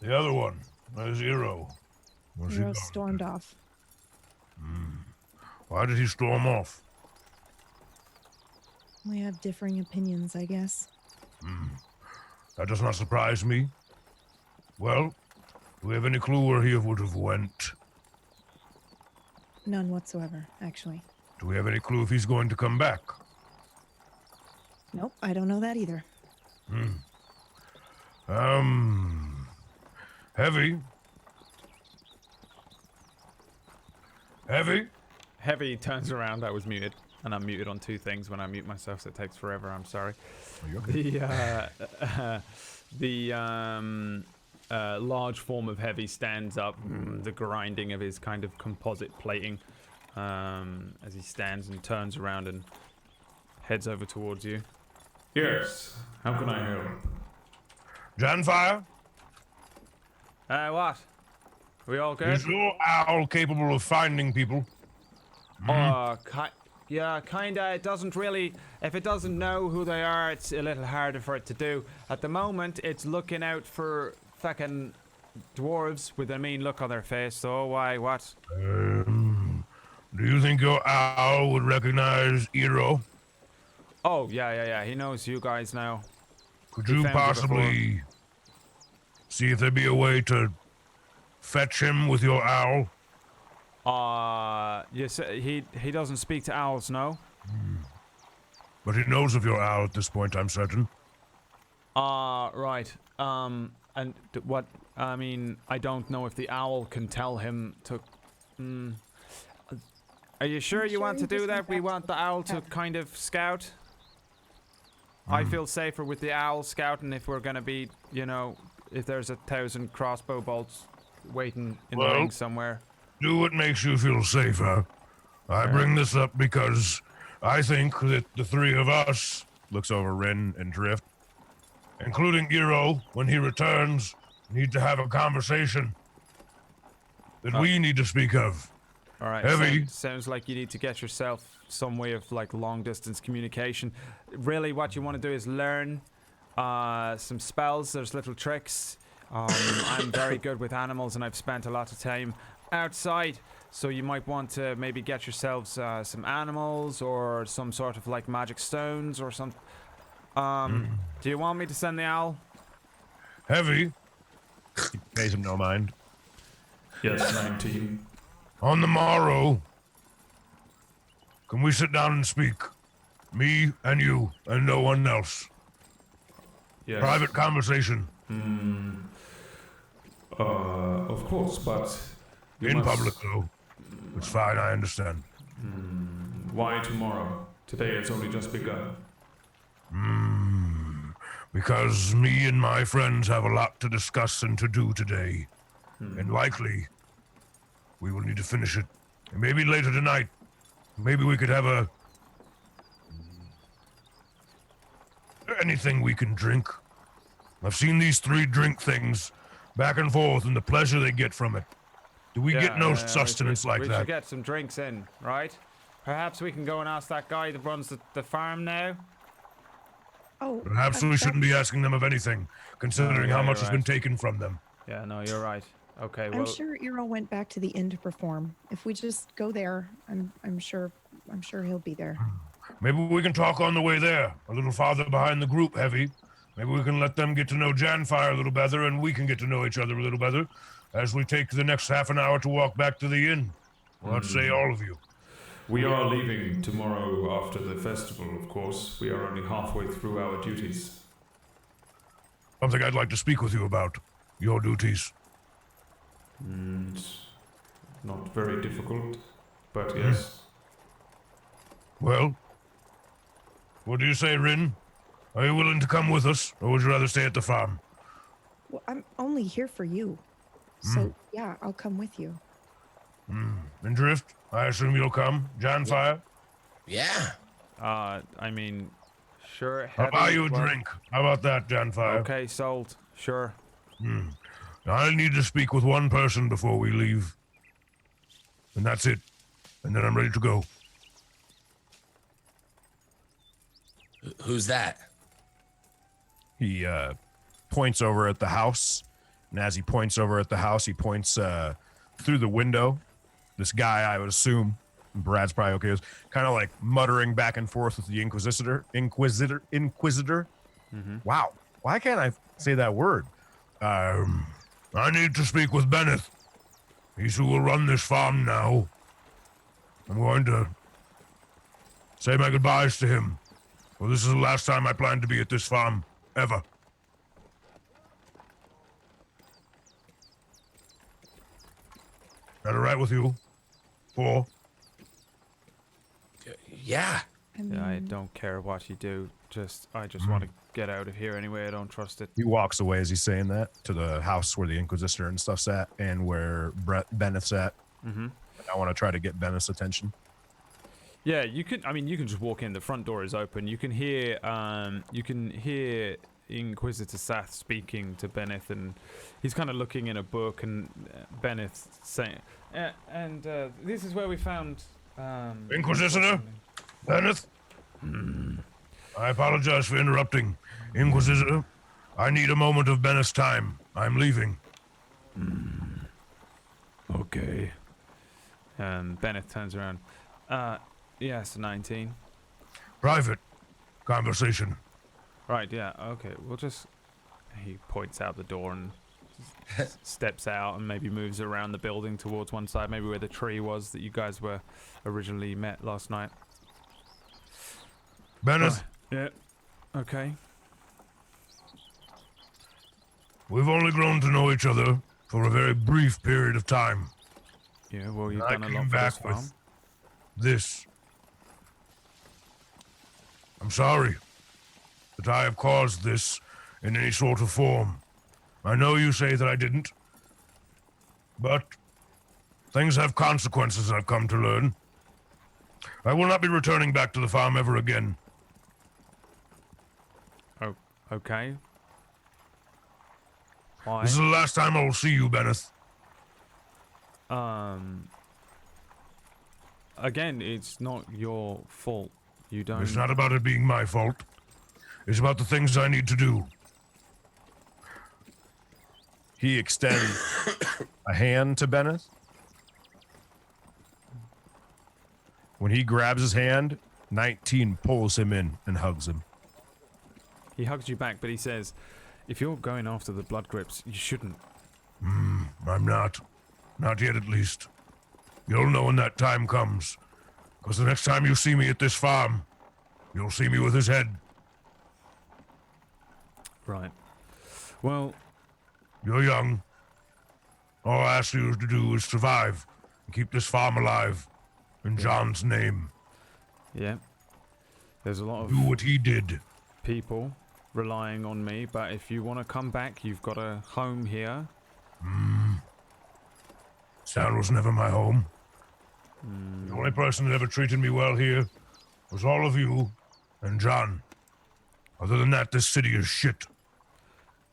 the other one? Where's Hero? Where's he Hero gone? stormed off. Why did he storm off? We have differing opinions, I guess. That does not surprise me. Well, do we have any clue where he would have went? None whatsoever, actually. Do we have any clue if he's going to come back? Nope, I don't know that either. Heavy? Heavy? Heavy turns around. I was muted, and I'm muted on two things. When I mute myself, so it takes forever. I'm sorry. The large form of Heavy stands up, the grinding of his kind of composite plating as he stands and turns around and heads over towards you. Yes. How can I help? Janfire? What? We all good? Is your owl capable of finding people? Yeah, kinda. It doesn't really. If it doesn't know who they are, it's a little harder for it to do. At the moment, it's looking out for fucking dwarves with a mean look on their face. So why? What? Do you think your owl would recognize Hero? Oh yeah. He knows you guys now. Could We you found you possibly see if there'd be a way to fetch him with your owl? Yes. He doesn't speak to owls, no. But he knows of your owl at this point, I'm certain. Right. And what? I mean, I don't know if the owl can tell him to. Are you sure you want to do that? We want the owl to kind of scout. I feel safer with the owl scouting if we're gonna be, if there's 1,000 crossbow bolts waiting in the Well- ring somewhere. Do what makes you feel safer. I bring this up because I think that the three of us, Looks over Rin and Drift. including Hero, when he returns, need to have a conversation that we need to speak of. All right. Heavy. Sounds like you need to get yourself some way of long distance communication. Really, what you want to do is learn some spells. There's little tricks. I'm very good with animals, and I've spent a lot of time outside. So you might want to maybe get yourselves some animals or some sort of like magic stones or some. Do you want me to send the owl? Heavy, He pays him no mind. Yes, 19. on the morrow, can we sit down and speak? Me and you and no one else. Yes. Private conversation. Of course, but you In must- public, though. It's fine, I understand. Why tomorrow? Today it's only just begun. Because me and my friends have a lot to discuss and to do today. And likely, we will need to finish it. And maybe later tonight, maybe we could have anything we can drink. I've seen these 3 drink things back and forth and the pleasure they get from it. Do we get no sustenance like we that? should get some drinks in, right? Perhaps we can go and ask that guy that runs the farm now. Oh, Perhaps we shouldn't be asking them of anything, considering yeah, how much you're has been right. taken from them. Yeah, no, you're right. Okay, well, I'm sure Eero went back to the inn to perform. If we just go there, I'm sure he'll be there. Maybe we can talk on the way there, a little farther behind the group, Heavy. Maybe we can let them get to know Darkfire a little better, and we can get to know each other a little better as we take the next half an hour to walk back to the inn. Well, let's say all of you. We are leaving tomorrow after the festival, of course. We are only halfway through our duties. Something I'd like to speak with you about. Your duties. It's not very difficult, but yes. Well, what do you say, Rin? Are you willing to come with us, or would you rather stay at the farm? Well, I'm only here for you. So, yeah, I'll come with you. And Drift, I assume you'll come. Darkfire, Yeah. I mean, sure. I'll buy Heavy, you a well, drink. How about that, Darkfire? Okay, sold. Sure. I need to speak with one person before we leave. And that's it. And then I'm ready to go. Who's that? He points over at the house, and as he points over at the house, he points through the window. This guy, I would assume, Brad's probably okay with, kind of like muttering back and forth with the Inquisitor. Wow, why can't I say that word? I need to speak with Bennett. He's who will run this farm now. I'm going to say my goodbyes to him. Well, this is the last time I plan to be at this farm, ever. That all right with you? 4? Yeah. Yeah, I don't care what you do. I just want to get out of here anyway. I don't trust it. He walks away as he's saying that to the house where the Inquisitor and stuff's at, and where Bennett's at. I want to try to get Bennett's attention. Yeah, you can. I mean, you can just walk in. The front door is open. You can hear. Inquisitor Sath speaking to Bennett, and he's kind of looking in a book, and Bennett saying, "This is where we found." Inquisitor? Bennett? I apologize for interrupting. Inquisitor, I need a moment of Bennett's time. I'm leaving. Okay. Bennett turns around. Yes, 19. Private conversation. Right, yeah, okay. We'll just... He points out the door and steps out and maybe moves around the building towards one side, maybe where the tree was that you guys were originally met last night. Bennett, Yeah. Okay. we've only grown to know each other for a very brief period of time. Yeah, well, you've I done a came lot for this back with farm. this. I'm sorry that I have caused this in any sort of form. I know you say that I didn't, but things have consequences I've come to learn. I will not be returning back to the farm ever again. Oh, okay. Why? This is the last time I will see you, Bennett. Again, it's not your fault. You don't... It's not about it being my fault. It's about the things I need to do. He extends a hand to Bennett, When he grabs his hand, 19 pulls him in and hugs him. He hugs you back, but he says, if you're going after the blood grips, you shouldn't. I'm not. Not yet, at least. You'll know when that time comes. Because the next time you see me at this farm, you'll see me with his head. Right. Well, You're young. All I ask you to do is survive and keep this farm alive. In John's name. yeah. There's a lot Do of what he did. people relying on me, but if you want to come back, you've got a home here. Sal was never my home. The only person that ever treated me well here was all of you and John. Other than that, this city is shit.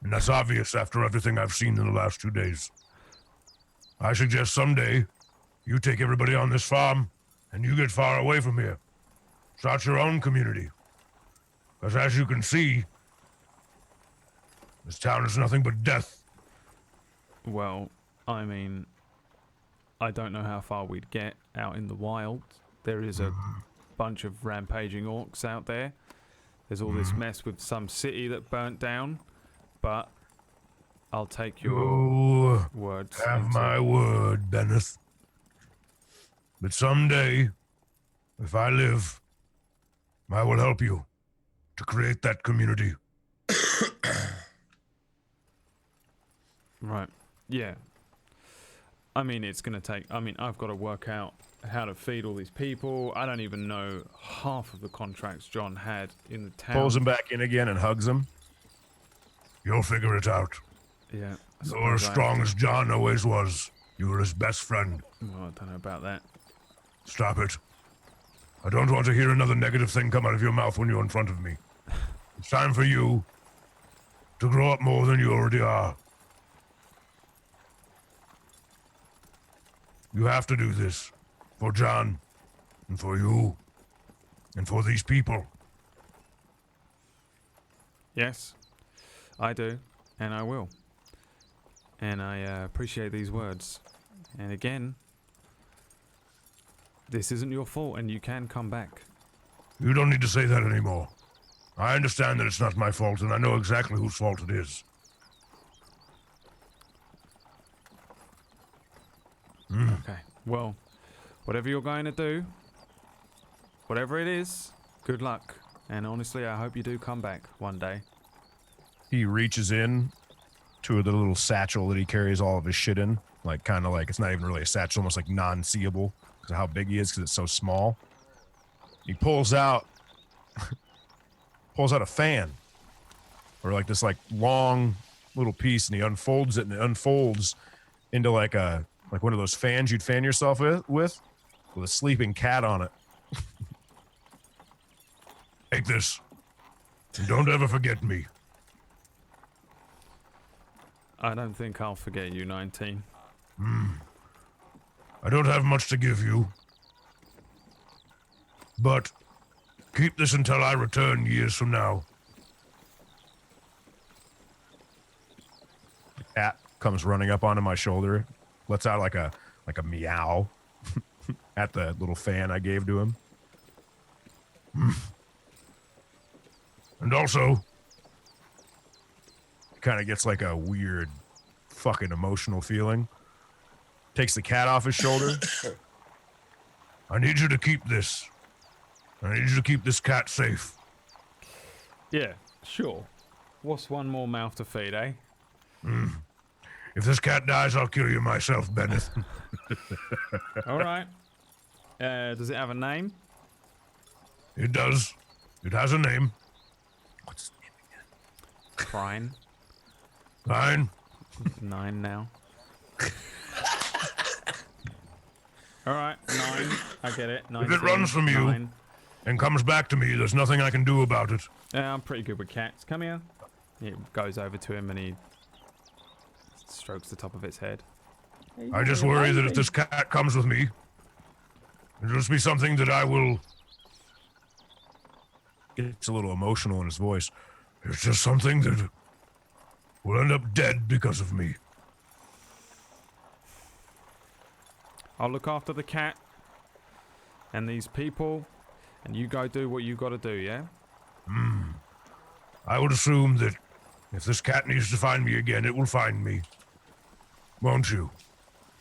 And that's obvious after everything I've seen in the last 2 days. I suggest someday you take everybody on this farm and you get far away from here. Start your own community. Because as you can see, this town is nothing but death. Well, I mean, I don't know how far we'd get out in the wild. There is a bunch of rampaging orcs out there. There's all this mess with some city that burnt down, but I'll take your You words. have into- my word, Benneth. But someday, if I live, I will help you to create that community. Right. Yeah. I mean, it's going to take... I mean, I've got to work out how to feed all these people. I don't even know half of the contracts John had in the town. Pulls him back in again and hugs him. You'll figure it out. Yeah. I You're as suppose I strong have as John always was. You were his best friend. to- Well, I don't know about that. Stop it. I don't want to hear another negative thing come out of your mouth when you're in front of me. It's time for you to grow up more than you already are. You have to do this for John and for you and for these people. Yes, I do, and I will. And I appreciate these words. And again, this isn't your fault, and you can come back. You don't need to say that anymore. I understand that it's not my fault, and I know exactly whose fault it is. Okay. Well, whatever you're going to do, whatever it is, good luck. And honestly, I hope you do come back one day. He reaches in to the little satchel that he carries all of his shit in. Like, kind of like, it's not even really a satchel, almost like non-seeable because of how big he is, because it's so small. He pulls out a fan, or like this like long little piece, and he unfolds it, and it unfolds into like one of those fans you'd fan yourself with a sleeping cat on it. Take this. And don't ever forget me. I don't think I'll forget you, 19. I don't have much to give you. But keep this until I return years from now. The cat comes running up onto my shoulder, lets out like a meow at the little fan I gave to him. And also, Kind of gets like a weird fucking emotional feeling. Takes the cat off his shoulder. I need you to keep this. I need you to keep this cat safe. Yeah, sure. What's one more mouth to feed, eh? If this cat dies, I'll kill you myself, Benneth. All right. Does it have a name? It does. It has a name. What's his name again? Prine. Fine. 9 now. All right, 9. I get it. 19, it runs from you- 9. And comes back to me. There's nothing I can do about it. Yeah, I'm pretty good with cats. Come here. He goes over to him and he strokes the top of its head. I just worry that if this cat comes with me, it'll just be something that I will... Gets a little emotional in his voice. It's just something that will end up dead because of me. I'll look after the cat. and these people, and you go do what you got to do, yeah? I would assume that if this cat needs to find me again, it will find me. Won't you?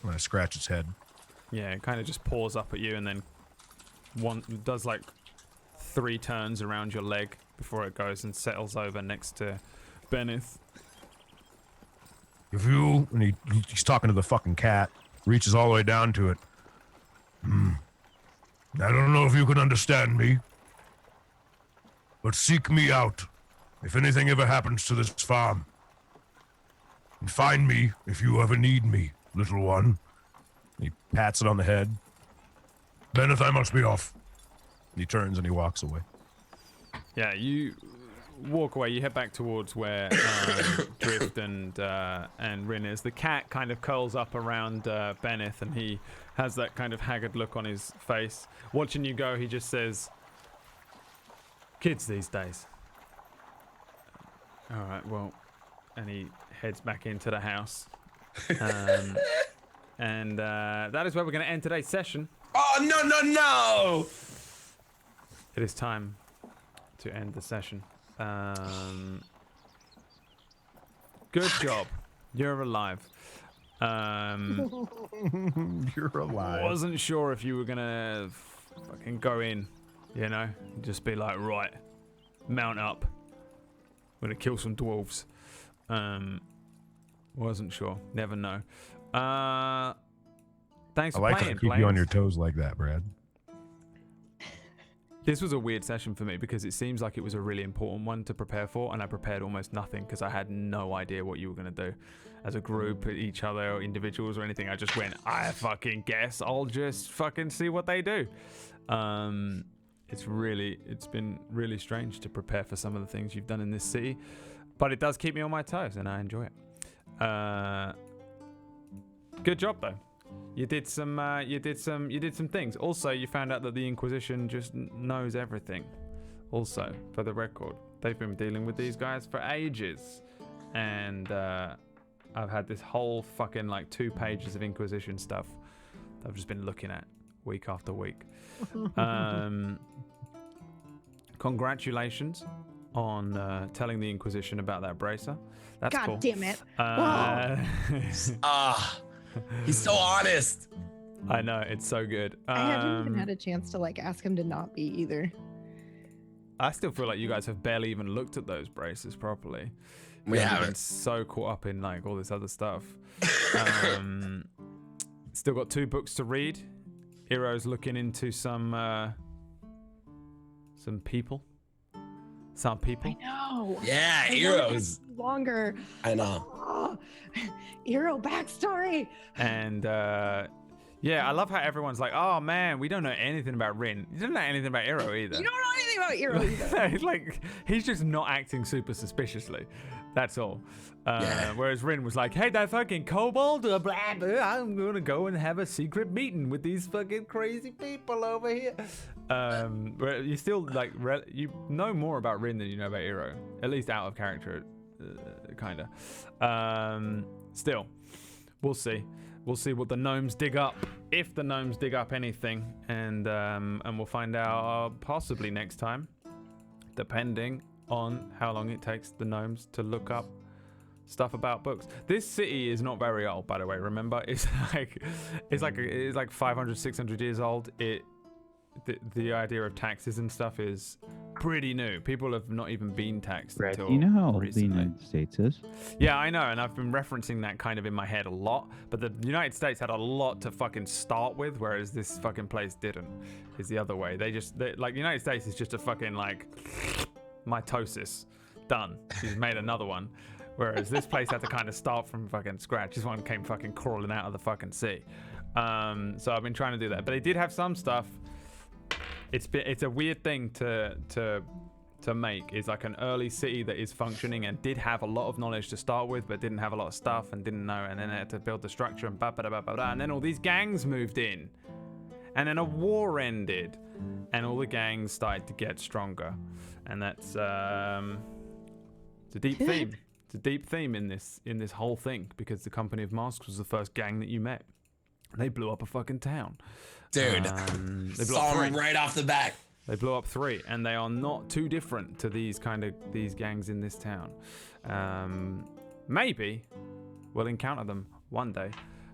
When I scratch its head. Yeah, it kind of just paws up at you and then does like 3 turns around your leg before it goes and settles over next to Benneth. If you, and he's talking to the fucking cat, reaches all the way down to it. I don't know if you can understand me, but seek me out if anything ever happens to this farm. And find me if you ever need me, little one. He pats it on the head. Benneth, I must be off. He turns and he walks away. Yeah, you walk away. You head back towards where Drift and Rin is. The cat kind of curls up around Benneth, and he has that kind of haggard look on his face. Watching you go, he just says, "Kids these days." All right, well, and he heads back into the house. And that is where we're going to end today's session. Oh, no! It is time to end the session. Good job. You're alive. You're alive. Wasn't sure if you were going to fucking go in, you know? Just be like, right, mount up. I'm going to kill some dwarves. Wasn't sure. Never know. Thanks for I like playing. to keep you on your toes like that, Brad. This was a weird session for me because it seems like it was a really important one to prepare for, and I prepared almost nothing because I had no idea what you were going to do as a group, each other, or individuals, or anything. I just went, I fucking guess I'll just fucking see what they do. It's been really strange to prepare for some of the things you've done in this city, but it does keep me on my toes, and I enjoy it. Good job though. You did some things. Also, you found out that the Inquisition just knows everything. Also, for the record, they've been dealing with these guys for ages, and I've had this whole fucking like 2 pages of Inquisition stuff that I've just been looking at week after week. Congratulations on telling the Inquisition about that bracer. That's God cool. damn it. He's so honest. I know, it's so good. I haven't even had a chance to like ask him to not be either. I still feel like you guys have barely even looked at those braces properly. We You've haven't. been so caught up in like all this other stuff. Still got 2 books to read. Hero's looking into some people. Some people. I know. Yeah, I heroes. Longer. I know. Oh, hero backstory. And yeah, I love how everyone's like, oh man, we don't know anything about Rin. You don't know anything about Hero either. You don't know anything about hero either. Like, he's just not acting super suspiciously. That's all. Whereas Rin was like, hey, that fucking kobold, blah, blah, I'm gonna go and have a secret meeting with these fucking crazy people over here. Where you still like, you know more about Rin than you know about Hero, at least out of character, kinda. Still, we'll see. We'll see what the gnomes dig up, if the gnomes dig up anything, and we'll find out possibly next time, depending on how long it takes the gnomes to look up stuff about books. This city is not very old, by the way. Remember, it's like 500, 600 years old. The idea of taxes and stuff is pretty new. People have not even been taxed Brad, until do you know how old recently. the United States is? Yeah, I know, and I've been referencing that kind of in my head a lot, but the United States had a lot to fucking start with, whereas this fucking place didn't. Is the other way. They like, the United States is just a fucking, like, mitosis. Done. She's made another one. Whereas this place had to kind of start from fucking scratch. This one came fucking crawling out of the fucking sea. So I've been trying to do that. But they did have some stuff. It's a weird thing to make. It's like an early city that is functioning and did have a lot of knowledge to start with, but didn't have a lot of stuff and didn't know, and then they had to build the structure and and then all these gangs moved in, and then a war ended, and all the gangs started to get stronger, and that's it's a deep theme. It's a deep theme in this whole thing, because the Company of Masks was the first gang that you met. They blew up a fucking town. Dude, They blew saw up him 3. right off the bat. They blew up 3, and they are not too different to these gangs in this town. Maybe we'll encounter them one day,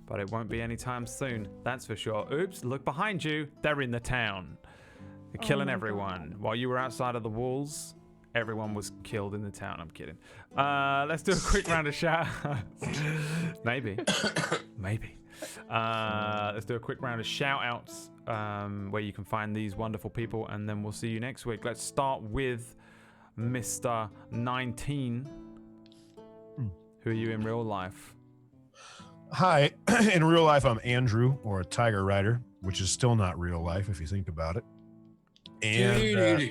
but it won't be anytime soon. That's for sure. Oops! Look behind you. They're in the town. They're killing everyone. While you were outside of the walls, everyone was killed in the town. I'm kidding. Let's do a quick round of shout-outs. Maybe. Let's do a quick round of shout-outs where you can find these wonderful people, and then we'll see you next week. Let's start with Mr. 19. Who are you in real life? Hi, in real life, I'm Andrew, or a Tiger Rider, which is still not real life if you think about it. And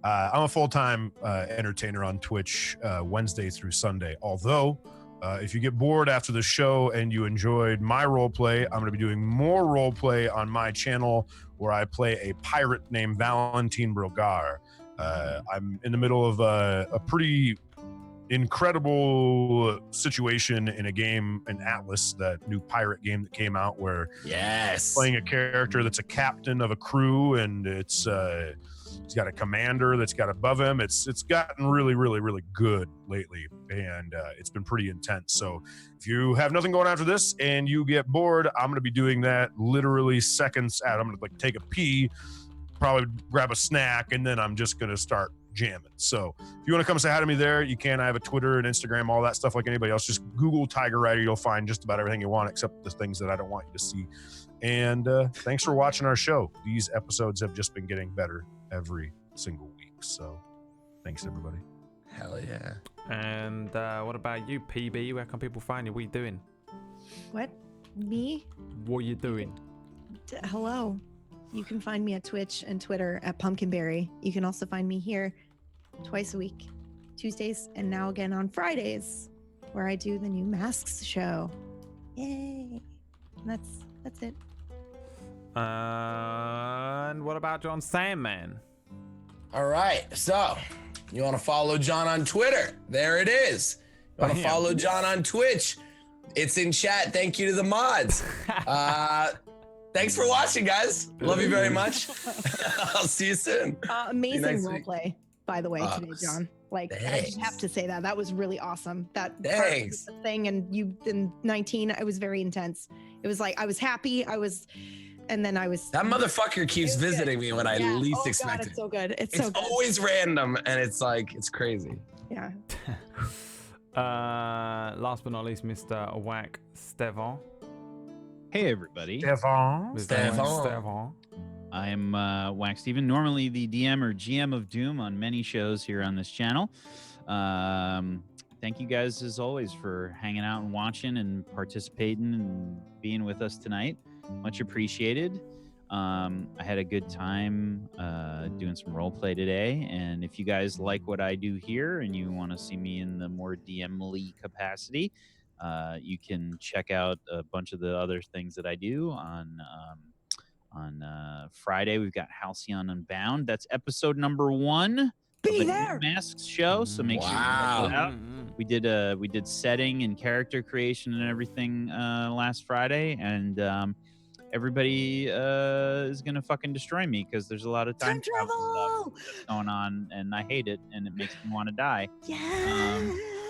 I'm a full-time entertainer on Twitch Wednesday through Sunday. Although, if you get bored after the show and you enjoyed my roleplay, I'm going to be doing more roleplay on my channel where I play a pirate named Valentine Brogar. I'm in the middle of a pretty incredible situation in a game, in Atlas, that new pirate game that came out, where playing a character that's a captain of a crew, and he's got a commander that's got above him. It's gotten really, really, really good lately, and it's been pretty intense. So if you have nothing going after this and you get bored, I'm going to be doing that literally seconds out. I'm going to take a pee, probably grab a snack, and then I'm just going to start jamming. So if you want to come say hi to me there, you can. I have a Twitter and Instagram, all that stuff like anybody else. Just Google Tiger Rider. You'll find just about everything you want, except the things that I don't want you to see. And thanks for watching our show. These episodes have just been getting better every single week. So thanks, everybody. Hell yeah. And what about you, PB? Where can people find you? What are you doing? What? Me? What are you doing? Hello. You can find me at Twitch and Twitter at Pumpkinberry. You can also find me here twice a week, Tuesdays, and now again on Fridays, where I do the new Masks show. Yay! And that's it. And what about John Sandman? All right, so you want to follow John on Twitter? There it is. You want to follow John on Twitch? It's in chat. Thank you to the mods. Thanks for watching, guys. Love you very much. I'll see you soon. Amazing roleplay, by the way, today, John. Like, I just have to say that. That was really awesome. That thanks. Thing, and you in 19, it was very intense. It was like, I was happy. And then I was. That motherfucker keeps visiting me when I least expect it. It's so good. It's so good. Always random, and it's like, it's crazy. Yeah. Last but not least, Mr. Whack Stefan. Hey, everybody. Stefan. I'm Whack Steven, normally the DM or GM of Doom on many shows here on this channel. Thank you guys, as always, for hanging out and watching and participating and being with us tonight. Much appreciated. I had a good time doing some role play today, and if you guys like what I do here and you want to see me in the more DM-ly capacity, you can check out a bunch of the other things that I do on Friday. We've got Halcyon Unbound. That's episode number 1 of the Masks show. So make sure you check it out. We did setting and character creation and everything last Friday, and everybody is gonna fucking destroy me because there's a lot of time travel stuff going on, and I hate it, and it makes me want to die.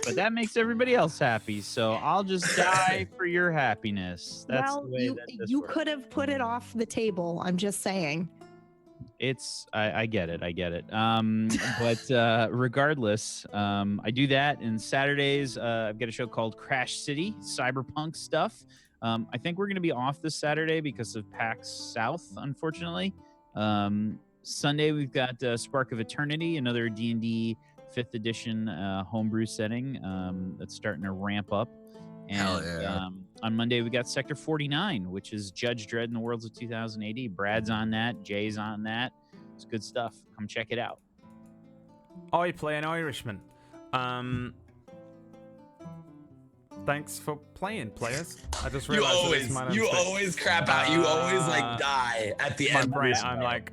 But that makes everybody else happy, so I'll just die for your happiness. That's the way you could have put it off the table. I'm just saying. I get it. But regardless, I do that. And Saturdays, I've got a show called Crash City, cyberpunk stuff. I think we're going to be off this Saturday because of PAX South, unfortunately. Sunday, we've got Spark of Eternity, another D&D 5th edition homebrew setting that's starting to ramp up. And Hell yeah. On Monday, we got Sector 49, which is Judge Dredd in the Worlds of 2080. Brad's on that. Jay's on that. It's good stuff. Come check it out. I play an Irishman. Thanks for playing, players. I just You realized always crap out. You always like die at the my end. brain.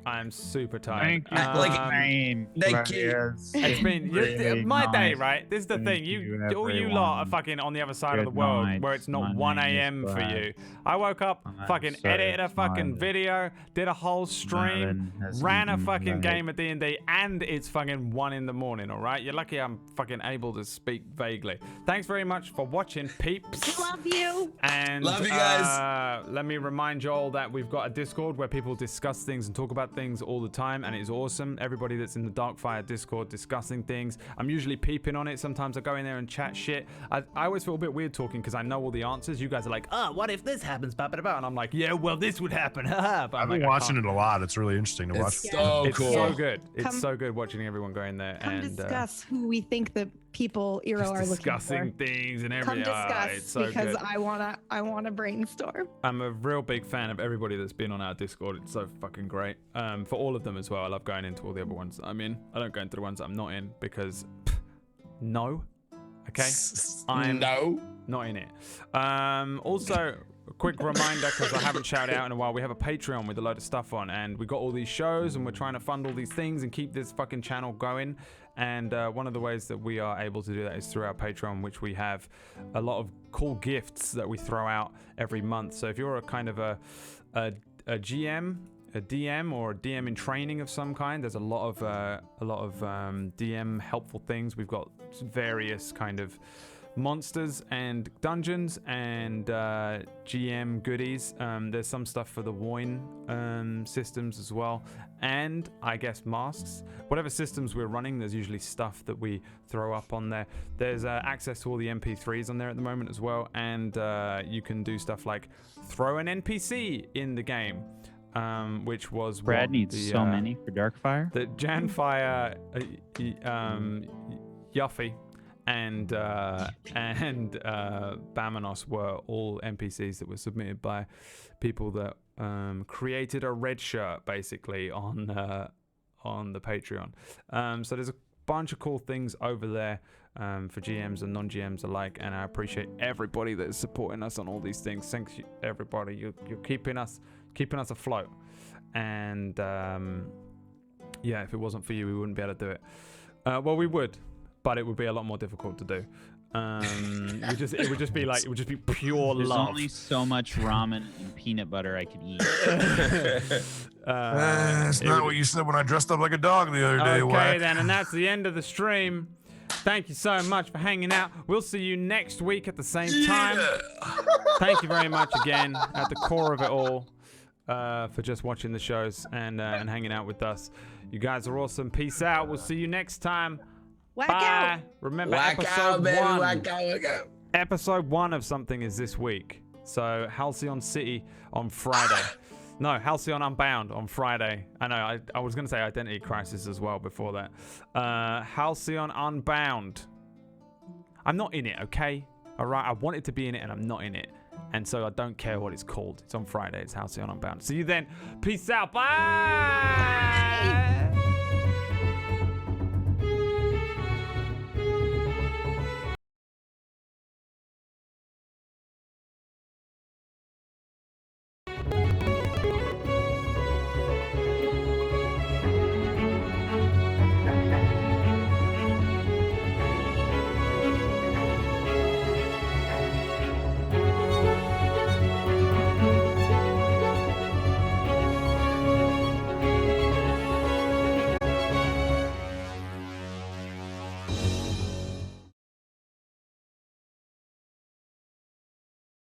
I'm super tired. Thank you for playing, thank you. players. It's been Really my day, nice. right? This is the Thank thing. you, All you lot are everyone. fucking on the other side of the Good world, night. where it's not My 1 name is a.m. for Brad. you. I woke up, I'm fucking so edited a fucking tired. video, did a whole stream, Merlin has ran a eaten fucking my- game of D&D, and it's fucking 1 in the morning. All right, you're lucky I'm fucking able to speak vaguely. Thanks very much for watching, peeps. Love you. And Love you guys. let me remind you all that we've got a Discord where people discuss things and talk about things all the time, and it's awesome. Everybody that's in the Darkfire Discord discussing things. I'm usually peeping on it. Sometimes I go in there and chat shit. I always feel a bit weird talking because I know all the answers. You guys are like, oh, what if this happens? Blah, blah, blah. And I'm like, yeah, well, this would happen. But I've I'm been like, watching it a lot. It's really interesting to watch. It's so It's cool. so good. It's Come- so good watching everyone go in there Come and discuss who we think the people Eero just are looking discussing for. things and Come everything. discuss It's so because good. I wanna brainstorm. I'm a real big fan of everybody that's been on our Discord. It's so fucking great. For all of them as well. I love going into all the other ones that I'm in. I don't go into the ones that I'm not in because no. Okay? I'm No. not in it. Also, a quick reminder, because I haven't shouted out in a while, we have a Patreon with a load of stuff on, and we got all these shows, and we're trying to fund all these things and keep this fucking channel going. And one of the ways that we are able to do that is through our Patreon, which we have a lot of cool gifts that we throw out every month. So if you're a kind of a GM, a DM, or a DM in training of some kind, there's a lot of DM helpful things. We've got various kind of monsters and dungeons and GM goodies. There's some stuff for the Woin systems as well, and I guess masks. Whatever systems we're running, there's usually stuff that we throw up on there. There's access to all the MP3s on there at the moment as well, and you can do stuff like throw an NPC in the game, which was Brad what needs so many for Darkfire. the Janfire, Yuffie, and Bamanos were all NPCs that were submitted by people that created a red shirt basically on the Patreon. So there's a bunch of cool things over there for GMs and non-GMs alike, and I appreciate everybody that is supporting us on all these things. Thanks you, everybody. You're keeping us afloat, and yeah, if it wasn't for you, we wouldn't be able to do it. Well, we would, but it would be a lot more difficult to do. It would just be pure There's love. only so much ramen and peanut butter I could eat. That's not what you said when I dressed up like a dog the other day. Okay, Whack. then, and that's the end of the stream. Thank you so much for hanging out. We'll see you next week at the same time. Thank you very much again at the core of it all for just watching the shows and hanging out with us. You guys are awesome. Peace out. We'll see you next time. Whack Bye. out. Remember, Whack episode out, baby. 1. Whack out, whack out. Episode 1 of something is this week. So Halcyon City on Friday. No, Halcyon Unbound on Friday. I know, I was going to say Identity Crisis as well before that. Halcyon Unbound. I'm not in it, okay? All right, I wanted to be in it and I'm not in it. And so I don't care what it's called. It's on Friday. It's Halcyon Unbound. See you then. Peace out. Bye.